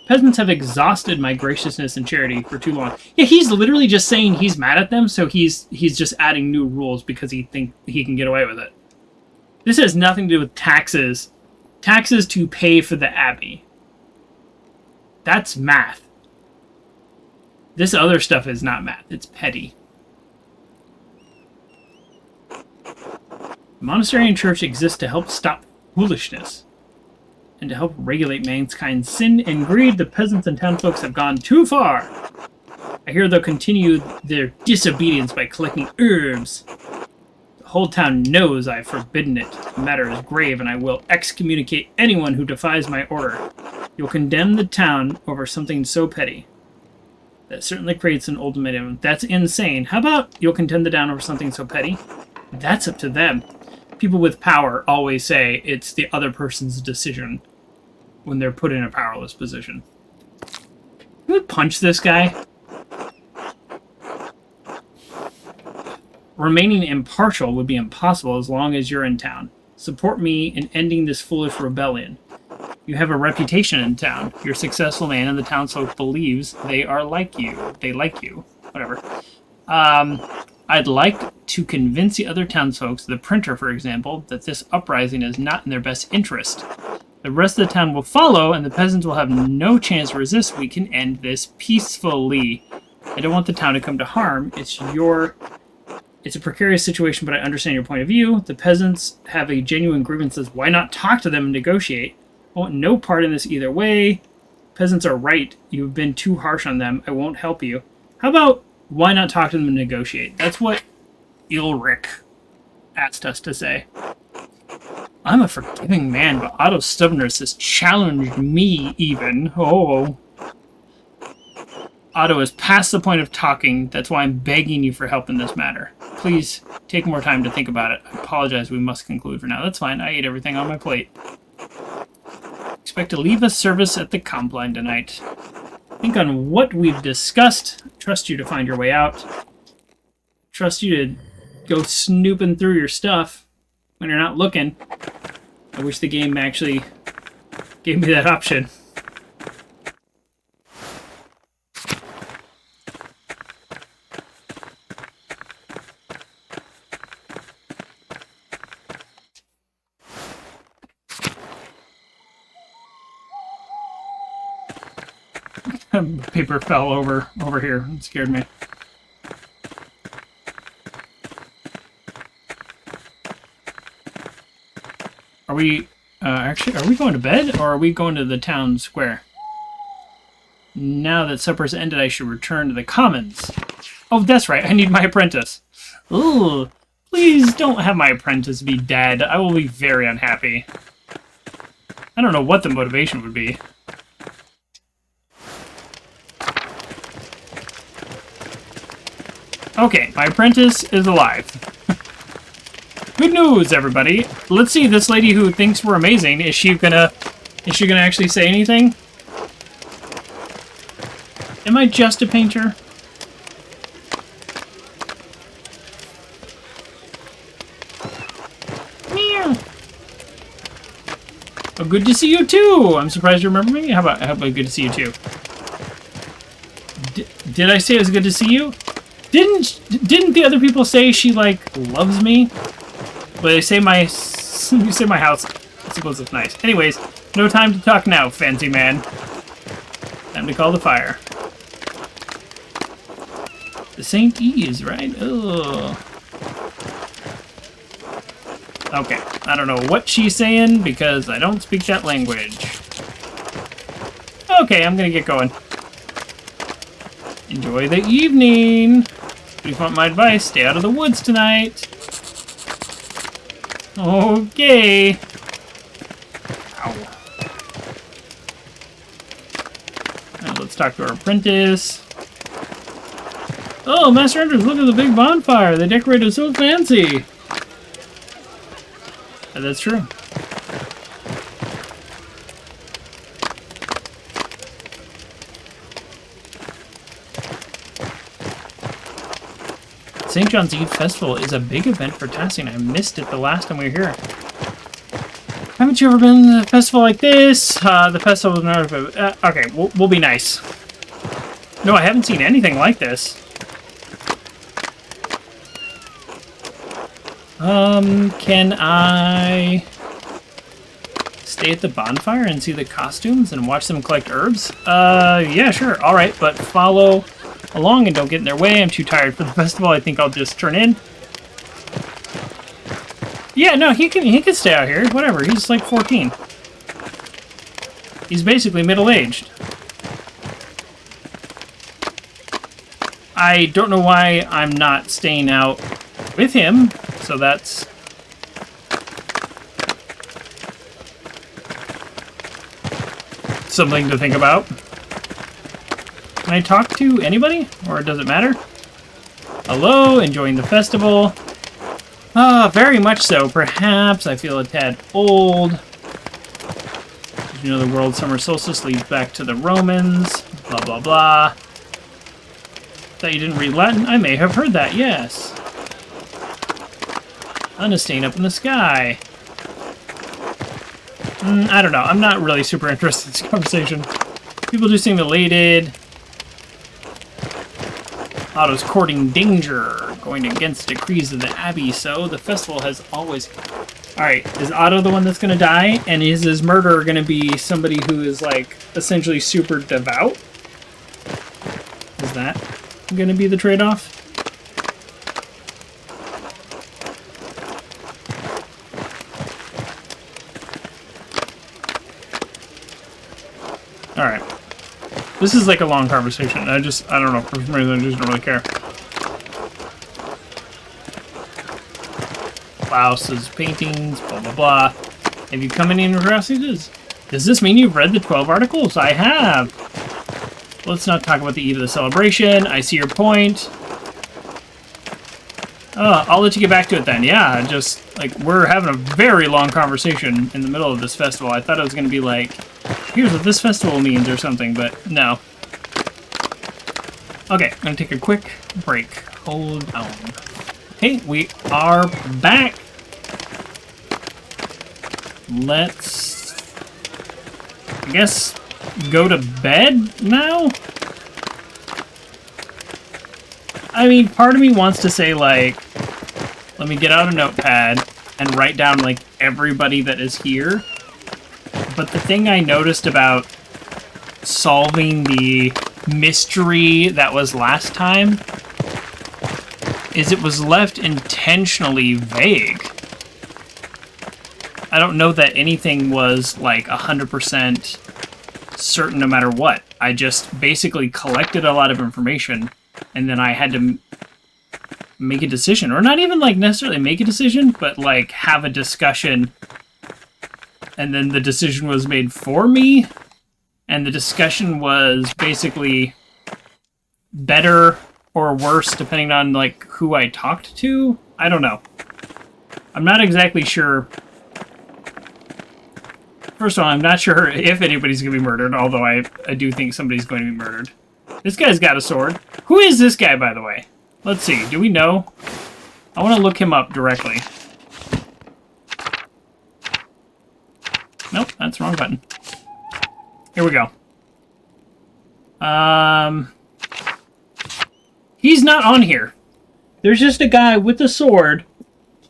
Peasants have exhausted my graciousness and charity for too long. Yeah, he's literally just saying he's mad at them, so he's just adding new rules because he thinks he can get away with it. This has nothing to do with taxes. Taxes to pay for the abbey. That's math. This other stuff is not math. It's petty. The monastery and church exist to help stop foolishness. And to help regulate mankind's sin and greed, the peasants and townfolks have gone too far. I hear they'll continue their disobedience by collecting herbs. whole town knows I've forbidden it. The matter is grave, and I will excommunicate anyone who defies my order. You'll condemn the town over something so petty. That certainly creates an ultimatum. That's insane. How about you'll condemn the town over something so petty? That's up to them. People with power always say it's the other person's decision when they're put in a powerless position. Can we punch this guy? Remaining impartial would be impossible as long as you're in town. Support me in ending this foolish rebellion. You have a reputation in town. You're a successful man, and the townsfolk believes they are like you. They like you. Whatever. I'd like to convince the other townsfolk, the printer, for example, that this uprising is not in their best interest. The rest of the town will follow, and the peasants will have no chance to resist. We can end this peacefully. I don't want the town to come to harm. It's a precarious situation, but I understand your point of view. The peasants have a genuine grievances. Why not talk to them and negotiate? I want no part in this either way. Peasants are right. You've been too harsh on them. I won't help you. How about why not talk to them and negotiate? That's what Ulrich asked us to say. I'm a forgiving man, but Otto's stubbornness has challenged me even. Oh. Otto is past the point of talking. That's why I'm begging you for help in this matter. Please take more time to think about it. I apologize. We must conclude for now. That's fine. I ate everything on my plate. Expect to leave a service at the Compline tonight. Think on what we've discussed. Trust you to find your way out. Trust you to go snooping through your stuff when you're not looking. I wish the game actually gave me that option. Paper fell over here. It scared me. Are we actually, are we going to bed or are we going to the town square? Now that supper's ended, I should return to the commons. Oh, that's right. I need my apprentice. Ooh, please don't have my apprentice be dead. I will be very unhappy. I don't know what the motivation would be. Okay, my apprentice is alive. Good news, everybody. Let's see, this lady who thinks we're amazing, is she gonna actually say anything? Am I just a painter? Meow. Oh, good to see you too. I'm surprised you remember me. How about good to see you too? Did I say it was good to see you? Didn't the other people say she like loves me? But they say my house. I suppose it's nice. Anyways, no time to talk now, fancy man. Time to call the fire. The St. E's, right? Ugh. Okay, I don't know what she's saying because I don't speak that language. Okay, I'm gonna get going. Enjoy the evening. If you want my advice, stay out of the woods tonight. Okay. Ow. Now let's talk to our apprentice. Oh, Master Andreas, look at the big bonfire. They decorated so fancy. That's true. St. John's Eve Festival is a big event for Tassing. I missed it the last time we were here. Haven't you ever been to a festival like this? The festival is not... okay, we'll be nice. No, I haven't seen anything like this. Can I stay at the bonfire and see the costumes and watch them collect herbs? Yeah, sure. All right, but follow along and don't get in their way. I'm too tired for the festival. I think I'll just turn in. Yeah, no, he can stay out here. Whatever. He's like 14. He's basically middle-aged. I don't know why I'm not staying out with him. So that's... something to think about. Can I talk to anybody? Or does it matter? Hello, enjoying the festival. Very much so. Perhaps I feel a tad old. You know, the world summer solstice leads back to the Romans. Blah, blah, blah. Thought you didn't read Latin? I may have heard that, yes. Sun is staying up in the sky. I don't know. I'm not really super interested in this conversation. People do seem elated. Otto's courting danger, going against decrees of the Abbey, so the festival has always... Alright, is Otto the one that's going to die? And is his murderer going to be somebody who is, like, essentially super devout? Is that going to be the trade-off? Alright. This is like a long conversation. I don't know, for some reason I just don't really care. Klaus's paintings, blah blah blah. Have you come any curiosities? Does this mean you've read the 12 articles? I have! Let's not talk about the eve of the celebration. I see your point. Oh, I'll let you get back to it then. Yeah, just, like, we're having a very long conversation in the middle of this festival. I thought it was going to be like, here's what this festival means or something, but no. Okay, I'm going to take a quick break. Hold on. Okay, we are back. Let's, I guess, go to bed now? I mean, part of me wants to say, like, let me get out a notepad and write down, like, everybody that is here. But the thing I noticed about solving the mystery that was last time is it was left intentionally vague. I don't know that anything was, like, 100% certain no matter what. I just basically collected a lot of information, and then I had to make a decision. Or not even, like, necessarily make a decision, but, like, have a discussion. And then the decision was made for me, and the discussion was basically better or worse depending on, like, who I talked to. I don't know. I'm not exactly sure. First of all, I'm not sure if anybody's going to be murdered, although I do think somebody's going to be murdered. This guy's got a sword. Who is this guy, by the way? Let's see. Do we know? I want to look him up directly. Nope, that's the wrong button. Here we go. He's not on here. There's just a guy with a sword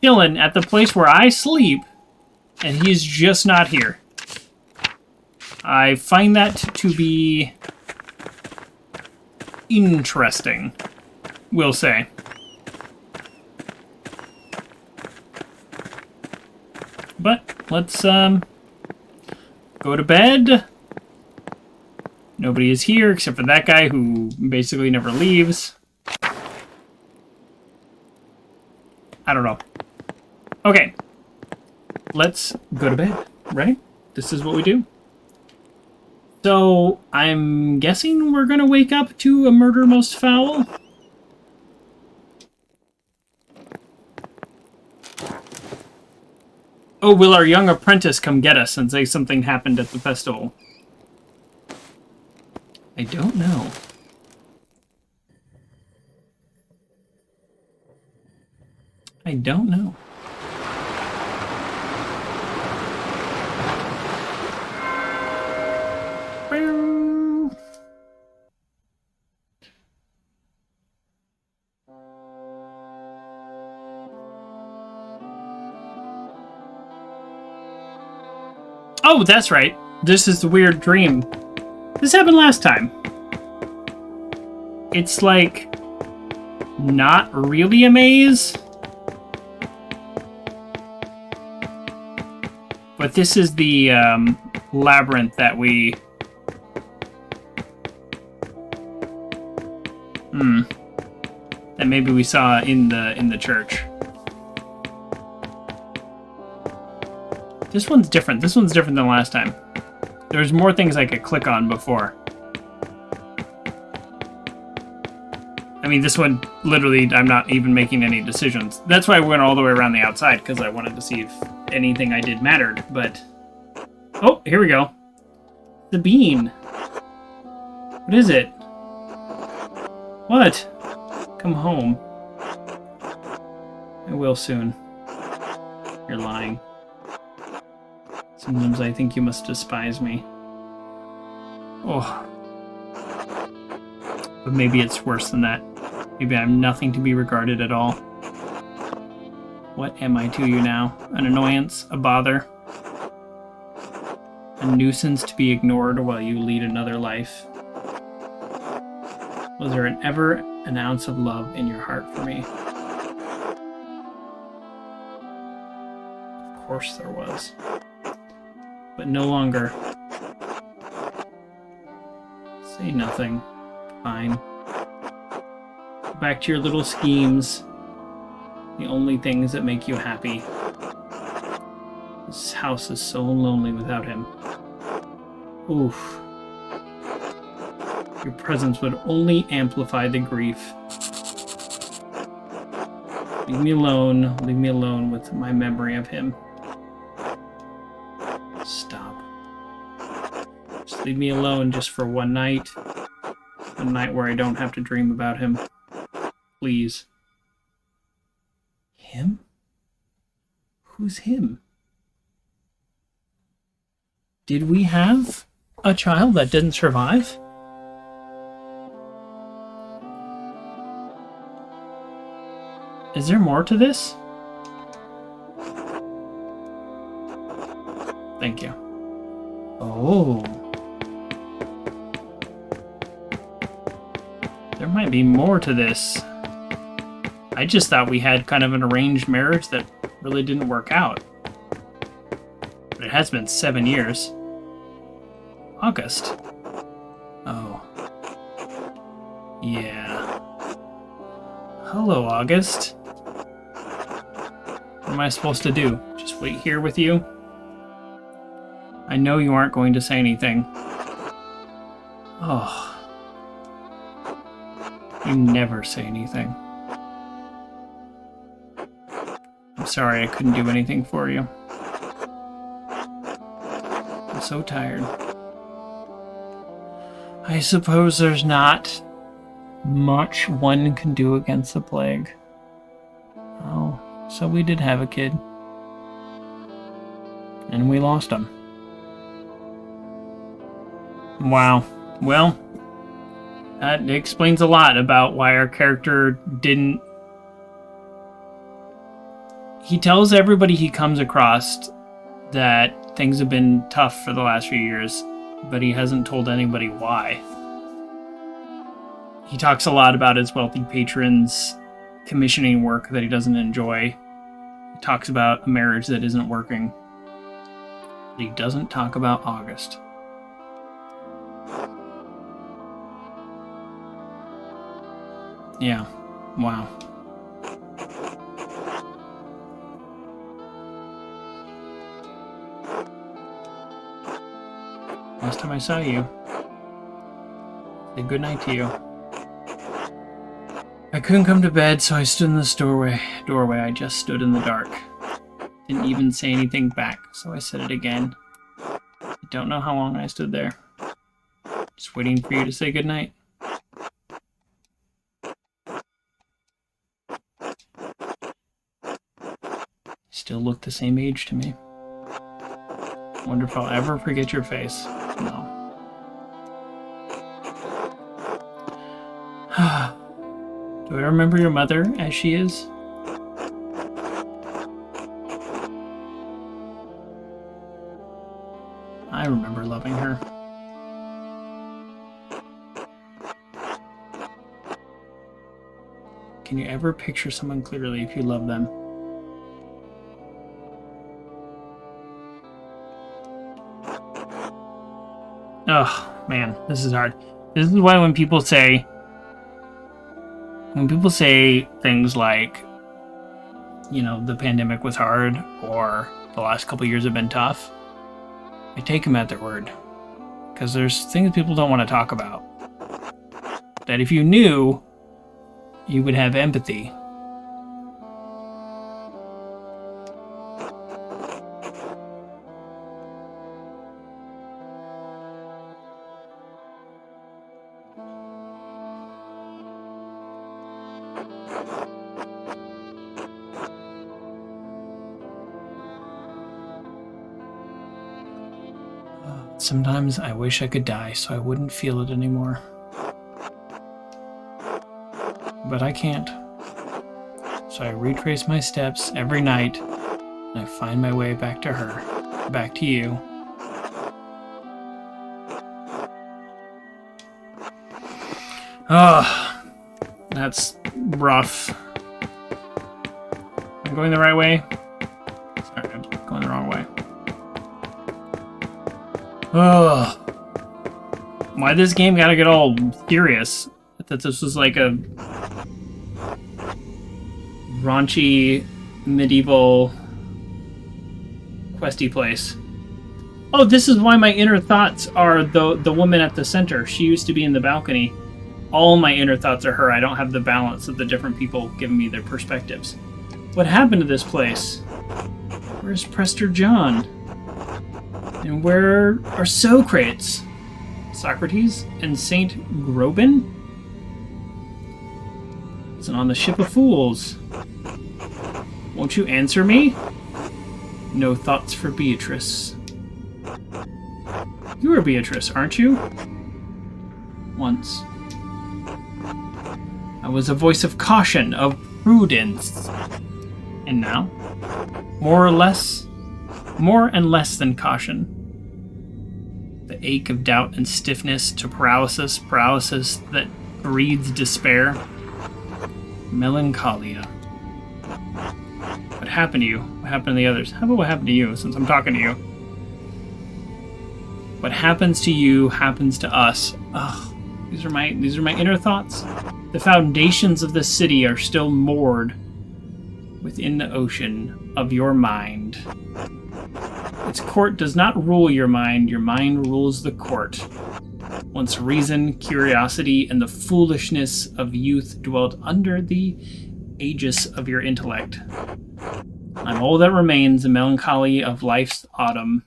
chilling at the place where I sleep, and he's just not here. I find that to be interesting, we'll say. But let's go to bed. Nobody is here except for that guy who basically never leaves. I don't know. Okay. Let's go to bed, right? This is what we do. So, I'm guessing we're gonna wake up to a murder most foul? Oh, will our young apprentice come get us and say something happened at the festival? I don't know. I don't know. Oh, that's right. This is the weird dream. This happened last time. It's like not really a maze. But this is the labyrinth that we... that maybe we saw in the church. This one's different. This one's different than last time. There's more things I could click on before. I mean, this one, literally, I'm not even making any decisions. That's why I went all the way around the outside, because I wanted to see if anything I did mattered, but... Oh, here we go. The bean. What is it? What? Come home. I will soon. You're lying. Sometimes I think you must despise me. Oh. But maybe it's worse than that. Maybe I'm nothing to be regarded at all. What am I to you now? An annoyance? A bother? A nuisance to be ignored while you lead another life? Was there ever an ounce of love in your heart for me? Of course there was. But no longer. Say nothing. Fine. Go back to your little schemes. The only things that make you happy. This house is so lonely without him. Oof. Your presence would only amplify the grief. Leave me alone with my memory of him. Stop. Just leave me alone just for one night. One night where I don't have to dream about him. Please. Him? Who's him? Did we have a child that didn't survive? Is there more to this? Thank you. Oh. There might be more to this. I just thought we had kind of an arranged marriage that really didn't work out. But it has been 7 years. August. Oh. Yeah. Hello, August. What am I supposed to do? Just wait here with you? I know you aren't going to say anything. Oh. You never say anything. I'm sorry I couldn't do anything for you. I'm so tired. I suppose there's not much one can do against the plague. Oh, so we did have a kid. And we lost him. Wow. Well, that explains a lot about why our character didn't... He tells everybody he comes across that things have been tough for the last few years, but he hasn't told anybody why. He talks a lot about his wealthy patrons commissioning work that he doesn't enjoy. He talks about a marriage that isn't working. But he doesn't talk about August. Yeah. Wow. Last time I saw you, say good night to you. I couldn't come to bed, so I stood in this doorway. I just stood in the dark. Didn't even say anything back, so I said it again. I don't know how long I stood there. Just waiting for you to say good night. Still look the same age to me. Wonder if I'll ever forget your face. No. Do I remember your mother as she is? I remember loving her. Can you ever picture someone clearly if you love them? Oh, man, this is hard. This is why when people say things like, you know, the pandemic was hard or the last couple years have been tough, I take them at their word. Because there's things people don't want to talk about. That if you knew, you would have empathy. Sometimes I wish I could die so I wouldn't feel it anymore. But I can't. So I retrace my steps every night, and I find my way back to her, back to you. Oh, that's rough. I'm going the right way? Sorry, I'm going the wrong way. Oh, why this game gotta get all serious? I thought this was like a raunchy medieval questy place. Oh, this is why my inner thoughts are the woman at the center. She used to be in the balcony. All my inner thoughts are her. I don't have the balance of the different people giving me their perspectives. What happened to this place? Where's Prester John? And where are Socrates? Socrates and Saint Groban? Isn't on the ship of fools. Won't you answer me? No thoughts for Beatrice. You are Beatrice, aren't you? Once. I was a voice of caution, of prudence. And now? More and less than caution. The ache of doubt and stiffness to paralysis that breeds despair. Melancholia. What happened to you? What happened to the others? How about what happened to you, since I'm talking to you? What happens to you happens to us. Ugh, these are my inner thoughts. The foundations of the city are still moored within the ocean of your mind. Its court does not rule your mind rules the court. Once reason, curiosity, and the foolishness of youth dwelt under the aegis of your intellect. I'm all that remains, the melancholy of life's autumn.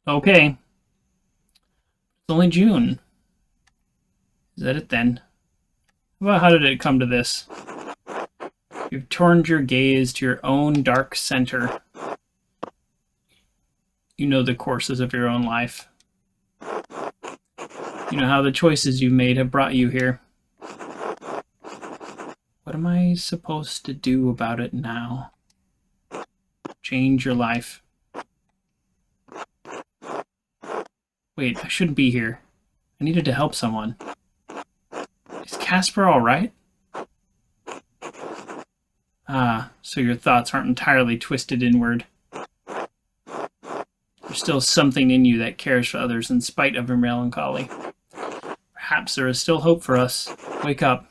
Okay. It's only June. Is that it then? Well, how did it come to this? You've turned your gaze to your own dark center. You know the courses of your own life. You know how the choices you've made have brought you here. What am I supposed to do about it now? Change your life. Wait, I shouldn't be here. I needed to help someone. Is Casper all right? Ah, so your thoughts aren't entirely twisted inward. There's still something in you that cares for others in spite of your melancholy. Perhaps there is still hope for us. Wake up.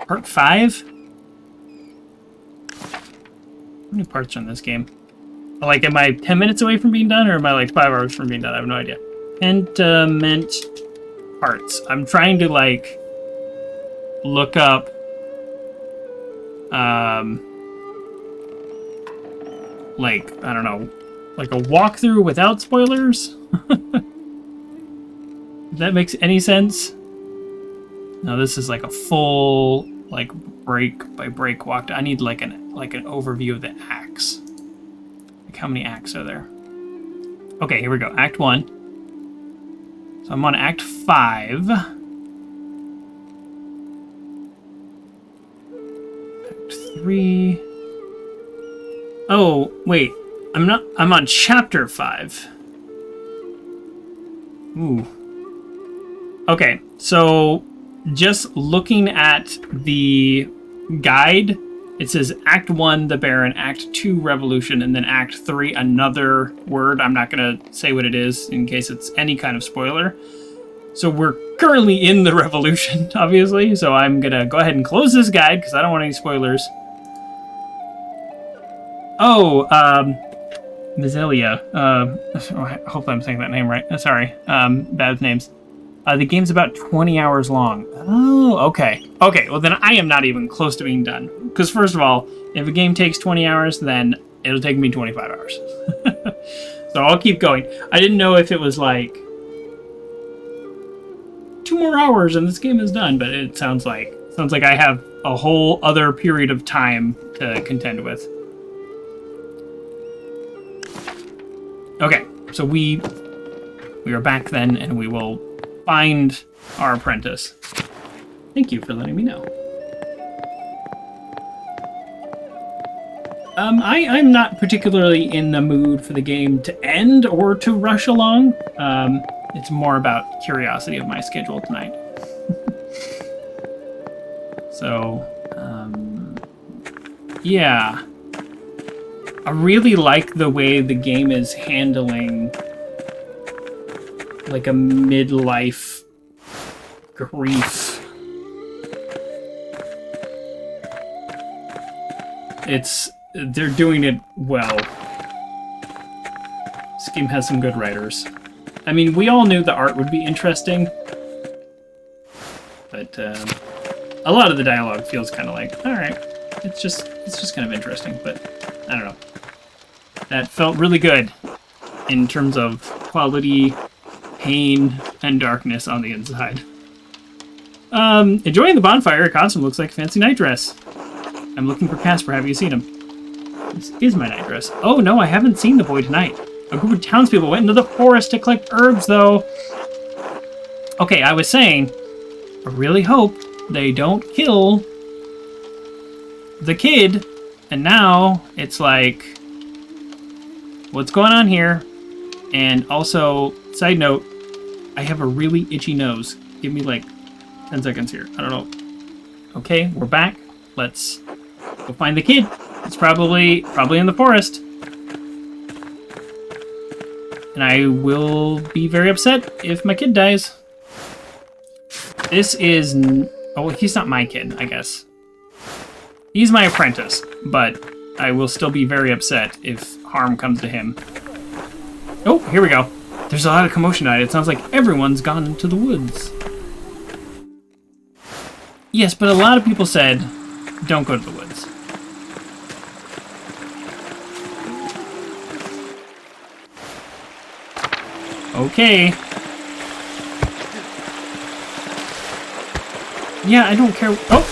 Part 5? How many parts are in this game? Like, am I 10 minutes away from being done, or am I like 5 hours from being done? I have no idea. Pentiment parts. I'm trying to, like, look up, like, I don't know, like a walkthrough without spoilers? If that makes any sense? No, this is like a full, like, break by break walk. I need like an overview of the acts. Like, how many acts are there? Okay, here we go. Act 1. So I'm on Act 5. Act 3. Oh, wait. I'm on Chapter 5. Ooh. Okay, so just looking at the guide, it says Act 1, the Baron, Act 2, Revolution, and then Act 3, another word. I'm not going to say what it is in case it's any kind of spoiler. So we're currently in the Revolution, obviously, so I'm going to go ahead and close this guide because I don't want any spoilers. Oh, Mizelia. I hope I'm saying that name right. Sorry, bad with names. The game's about 20 hours long. Oh, okay. Okay, well then I am not even close to being done. Because first of all, if a game takes 20 hours, then it'll take me 25 hours. So I'll keep going. I didn't know if it was like 2 more hours and this game is done, but it sounds like I have a whole other period of time to contend with. Okay, so we are back then, and we will find our apprentice. Thank you for letting me know. I'm not particularly in the mood for the game to end or to rush along. It's more about curiosity of my schedule tonight. So, yeah. I really like the way the game is handling like a midlife grief. They're doing it well. This game has some good writers. I mean, we all knew the art would be interesting, but a lot of the dialogue feels kind of like, all right, it's just kind of interesting, but I don't know. That felt really good in terms of quality, pain, and darkness on the inside. Enjoying the bonfire. Costume looks like a fancy night dress. I'm looking for Casper. Have you seen him? This is my night dress. Oh no, I haven't seen the boy tonight. A group of townspeople went into the forest to collect herbs, though. Okay, I was saying, I really hope they don't kill the kid. And now it's like, what's going on here? And also, side note, I have a really itchy nose. Give me like 10 seconds here. I don't know. Okay, we're back. Let's go find the kid. It's probably in the forest. And I will be very upset if my kid dies. This is... Oh, he's not my kid, I guess. He's my apprentice, but I will still be very upset if harm comes to him. Oh, here we go. There's a lot of commotion tonight. It sounds like everyone's gone into the woods. Yes, but a lot of people said, don't go to the woods. Okay. Yeah, I don't care. Oh!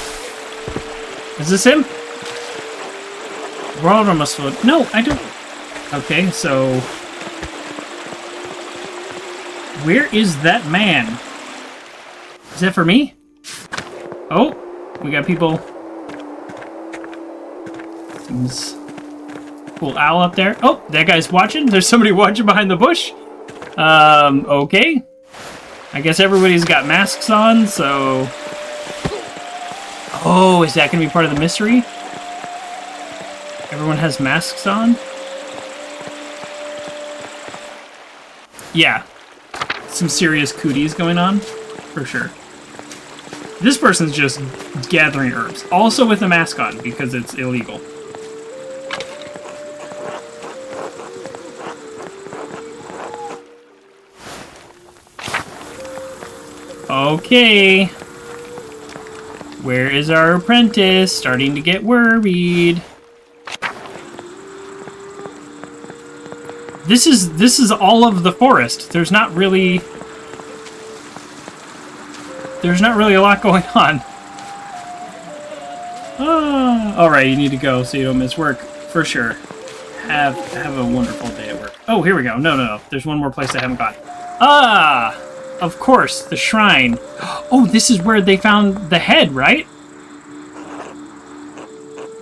Is this him? We're all almost full. No, I don't. Okay, so... Where is that man? Is that for me? Oh, we got people. Seems cool owl up there. Oh, that guy's watching. There's somebody watching behind the bush. Okay. I guess everybody's got masks on, so... Oh, is that going to be part of the mystery? Everyone has masks on? Yeah. Some serious cooties going on, for sure. This person's just gathering herbs. Also with a mask on, because it's illegal. Okay. Where is our apprentice? Starting to get worried. This is all of the forest. There's not really a lot going on. Oh, all right, you need to go so you don't miss work for sure. Have a wonderful day at work. Oh, here we go. No. There's one more place I haven't gone. Ah, of course, the shrine. Oh, this is where they found the head, right?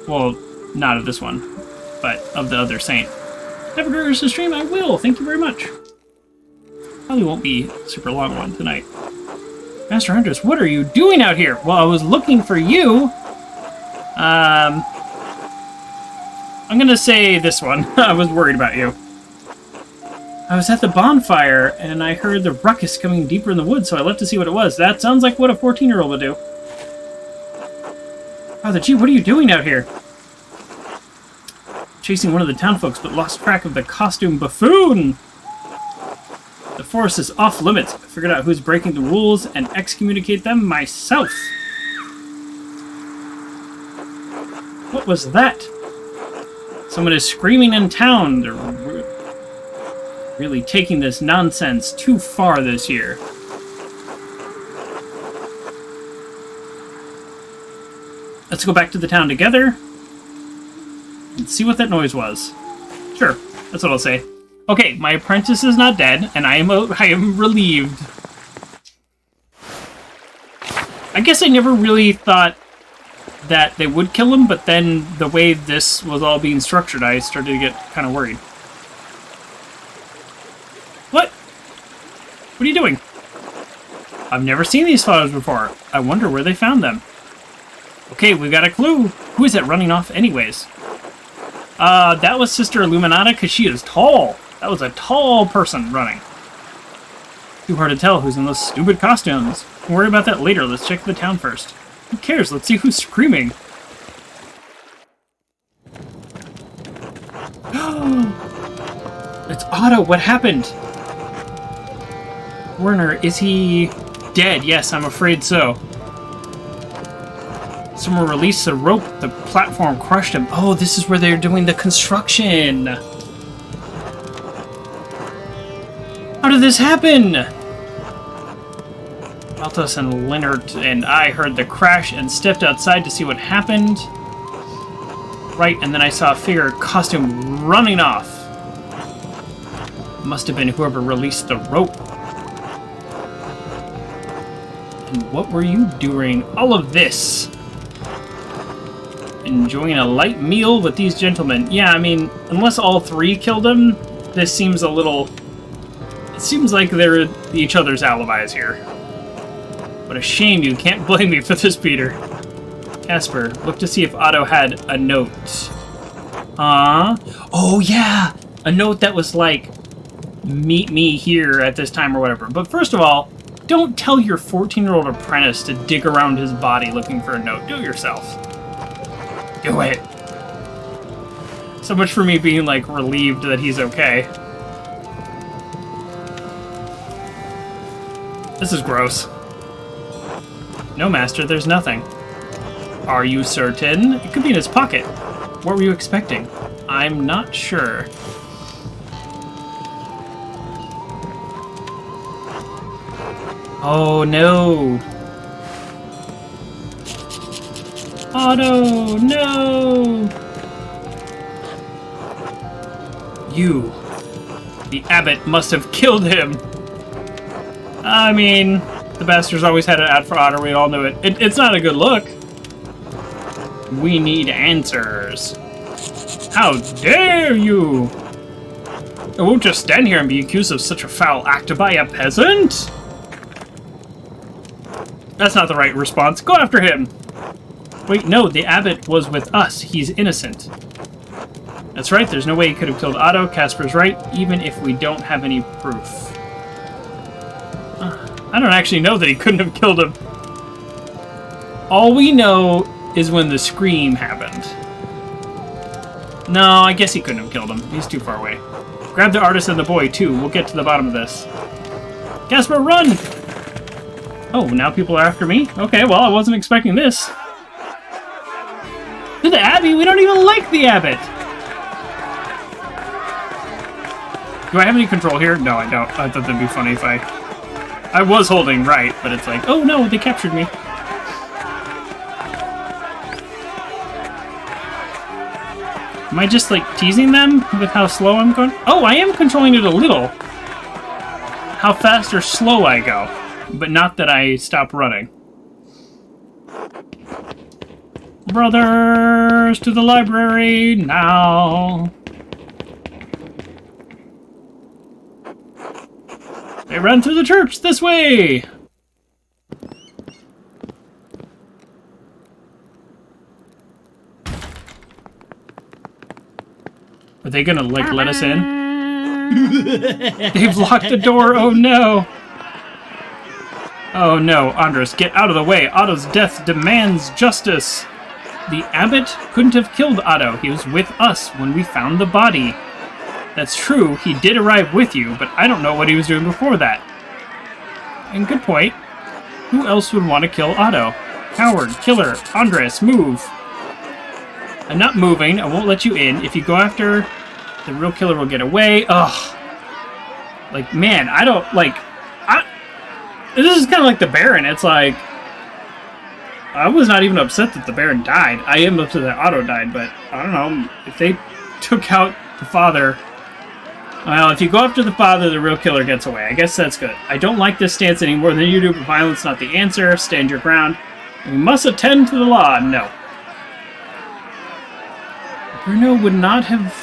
Well, not of this one, but of the other saint. Have a great rest of the stream. I will. Thank you very much. Probably won't be a super long one tonight. Master Huntress, what are you doing out here? Well, I was looking for you. I'm gonna say this one. I was worried about you. I was at the bonfire, and I heard the ruckus coming deeper in the woods, so I left to see what it was. That sounds like what a 14-year-old would do. Father G, what are you doing out here? Chasing one of the townfolks, but lost track of the costume buffoon! The forest is off limits. I figured out who's breaking the rules and excommunicate them myself. What was that? Someone is screaming in town. They're really taking this nonsense too far this year. Let's go back to the town together and see what that noise was. Sure, that's what I'll say. Okay, my apprentice is not dead, and I am relieved. I guess I never really thought that they would kill him, but then the way this was all being structured, I started to get kind of worried. What? What are you doing? I've never seen these flowers before. I wonder where they found them. Okay, we've got a clue. Who is that running off anyways? That was Sister Illuminata, because she is tall. That was a tall person running. Too hard to tell who's in those stupid costumes. Don't worry about that later. Let's check the town first. Who cares? Let's see who's screaming. It's Otto. What happened? Werner, is he dead? Yes, I'm afraid so. Someone released the rope. The platform crushed him. Oh, this is where they're doing the construction. How did this happen? Malthus and Leonard and I heard the crash and stepped outside to see what happened. Right, and then I saw a figure costume running off. Must have been whoever released the rope. And what were you doing all of this? Enjoying a light meal with these gentlemen. Yeah, I mean, unless all three killed him, this seems a little... It seems like they're each other's alibis here. What a shame, you can't blame me for this, Peter. Casper, look to see if Otto had a note. Oh yeah! A note that was like, meet me here at this time or whatever. But first of all, don't tell your 14-year-old apprentice to dig around his body looking for a note. Do it yourself. Do it. So much for me being, like, relieved that he's okay. This is gross. No, Master, there's nothing. Are you certain? It could be in his pocket. What were you expecting? I'm not sure. Oh, no. Otto, no! You. The abbot must have killed him. I mean, the bastard's always had it out for Otto. We all knew it. It's not a good look. We need answers. How dare you! I won't just stand here and be accused of such a foul act by a peasant. That's not the right response. Go after him. Wait, no, the abbot was with us. He's innocent. That's right, there's no way he could have killed Otto. Casper's right, even if we don't have any proof. I don't actually know that he couldn't have killed him. All we know is when the scream happened. No, I guess he couldn't have killed him. He's too far away. Grab the artist and the boy, too. We'll get to the bottom of this. Casper, run! Oh, now people are after me? Okay, well, I wasn't expecting this. To the Abbey? We don't even like the Abbot! Do I have any control here? No, I don't. I thought that'd be funny if I was holding right, but it's like, oh no, they captured me. Am I just, like, teasing them with how slow I'm going? Oh, I am controlling it a little. How fast or slow I go. But not that I stop running. Brothers, to the library now. They run through the church this way. they gonna, like, let us in? They've locked the door, oh no! Oh no, Andres, get out of the way! Otto's death demands justice! The abbot couldn't have killed Otto. He was with us when we found the body. That's true, he did arrive with you, but I don't know what he was doing before that. And good point. Who else would want to kill Otto? Coward, killer, Andres, move! I'm not moving, I won't let you in. If you go after, the real killer will get away. Ugh. Like, man, I don't, like... This is kind of like the Baron. It's like... I was not even upset that the Baron died. I am upset that Otto died, but I don't know. If they took out the father... Well, if you go after the father, the real killer gets away. I guess that's good. I don't like this stance any more than you do, but violence not the answer. Stand your ground. We must attend to the law. No. Bruno would not have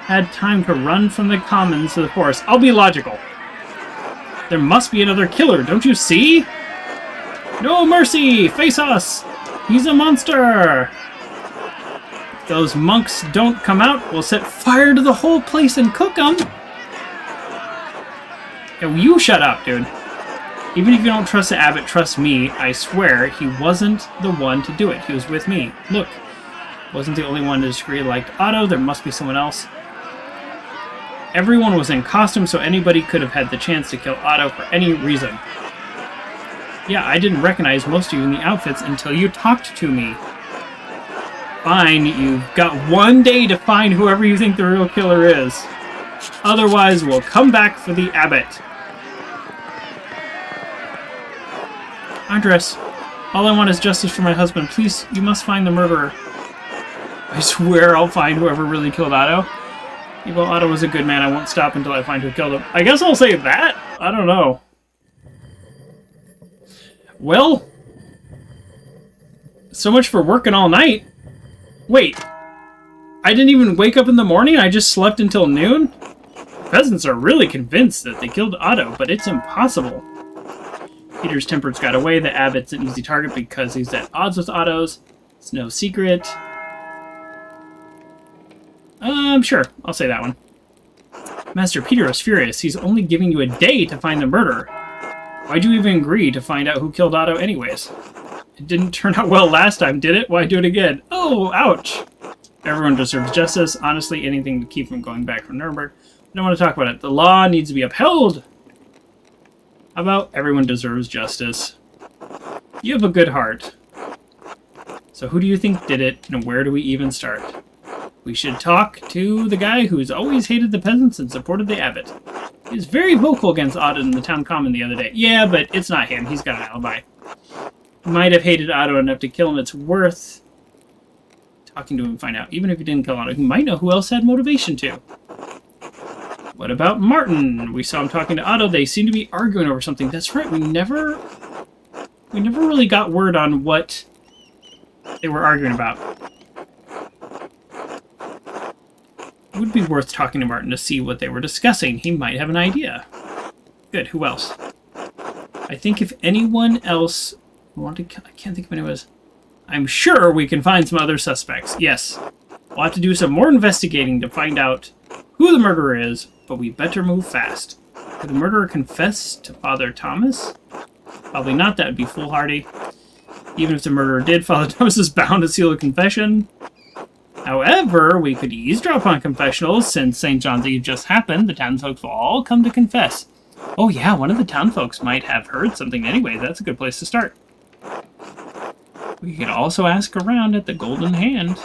had time to run from the commons to the forest. I'll be logical. There must be another killer, don't you see? No mercy! Face us! He's a monster! If those monks don't come out, we'll set fire to the whole place and cook them! Yo, you shut up, dude. Even if you don't trust the abbot, trust me. I swear, he wasn't the one to do it. He was with me. Look. Wasn't the only one to disagree liked Otto. There must be someone else. Everyone was in costume, so anybody could have had the chance to kill Otto for any reason. Yeah, I didn't recognize most of you in the outfits until you talked to me. Fine, you've got 1 day to find whoever you think the real killer is. Otherwise, we'll come back for the abbot. Andres, all I want is justice for my husband. Please, you must find the murderer. I swear I'll find whoever really killed Otto. Well, Otto was a good man. I won't stop until I find who killed him. I guess I'll say that? I don't know. Well, so much for working all night. Wait, I didn't even wake up in the morning? I just slept until noon? Peasants are really convinced that they killed Otto, but it's impossible. Peter's temper's got away. The abbot's an easy target because he's at odds with Otto's. It's no secret. Sure. I'll say that one. Master Peter is furious. He's only giving you a day to find the murderer. Why'd you even agree to find out who killed Otto anyways? It didn't turn out well last time, did it? Why do it again? Oh, ouch! Everyone deserves justice. Honestly, anything to keep from going back from Nuremberg. I don't want to talk about it. The law needs to be upheld! How about everyone deserves justice? You have a good heart. So who do you think did it, and where do we even start? We should talk to the guy who's always hated the peasants and supported the abbot. He was very vocal against Otto in the town common the other day. Yeah, but it's not him. He's got an alibi. He might have hated Otto enough to kill him. It's worth talking to him and find out. Even if he didn't kill Otto, he might know who else had motivation to. What about Martin? We saw him talking to Otto. They seem to be arguing over something. That's right. We never really got word on what they were arguing about. It would be worth talking to Martin to see what they were discussing. He might have an idea. Good. Who else? I think if anyone else... I can't think of anyone else. I'm sure we can find some other suspects. Yes. We'll have to do some more investigating to find out who the murderer is, but we better move fast. Did the murderer confess to Father Thomas? Probably not. That would be foolhardy. Even if the murderer did, Father Thomas is bound to seal a confession. However, we could eavesdrop on confessionals. Since St. John's Eve just happened, the townsfolk will all come to confess. Oh yeah, one of the townfolks might have heard something anyway. That's a good place to start. We could also ask around at the Golden Hand.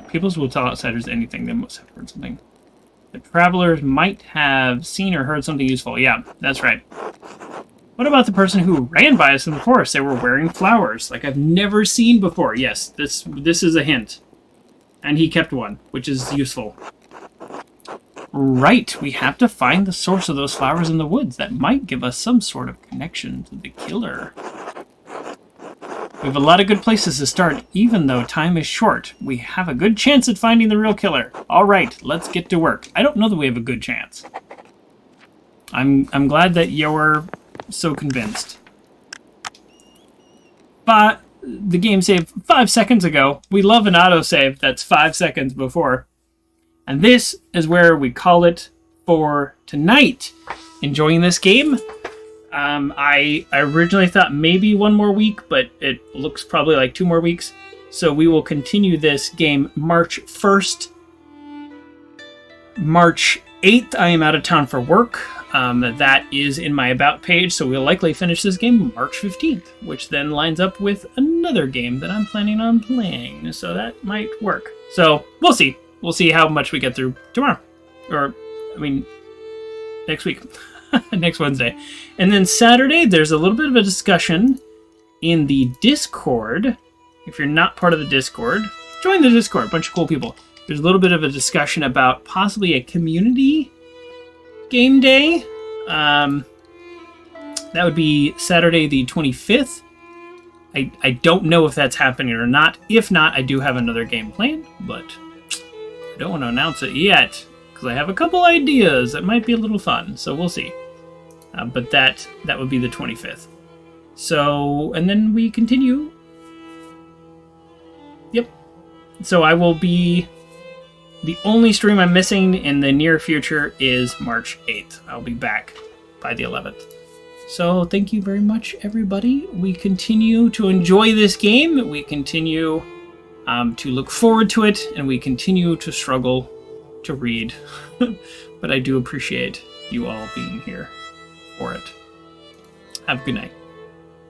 Peoples will tell outsiders anything. They must have heard something. The travelers might have seen or heard something useful. Yeah, that's right. What about the person who ran by us in the forest? They were wearing flowers, like I've never seen before. Yes, this is a hint. And he kept one, which is useful. Right, we have to find the source of those flowers in the woods. That might give us some sort of connection to the killer. We have a lot of good places to start, even though time is short. We have a good chance at finding the real killer. All right, let's get to work. I don't know that we have a good chance. I'm glad that you're so convinced. But the game saved 5 seconds ago. We love an autosave that's 5 seconds before. And this is where we call it for tonight. Enjoying this game? I originally thought maybe 1 more week, but it looks probably like 2 more weeks. So we will continue this game March 1st. March 8th, I am out of town for work. That is in my About page, so we'll likely finish this game March 15th, which then lines up with another game that I'm planning on playing. So that might work. So we'll see. We'll see how much we get through tomorrow. Or, I mean, next week. Next Wednesday. And then Saturday, there's a little bit of a discussion in the Discord. If you're not part of the Discord, join the Discord. A bunch of cool people. There's a little bit of a discussion about possibly a community game day. That would be Saturday the 25th. I don't know if that's happening or not. If not, I do have another game planned, but I don't want to announce it yet because I have a couple ideas that might be a little fun, so we'll see. But that would be the 25th. So, and then we continue. Yep. So I will be... The only stream I'm missing in the near future is March 8th. I'll be back by the 11th. So thank you very much, everybody. We continue to enjoy this game. We continue to look forward to it, and we continue to struggle to read. But I do appreciate you all being here for it. Have a good night.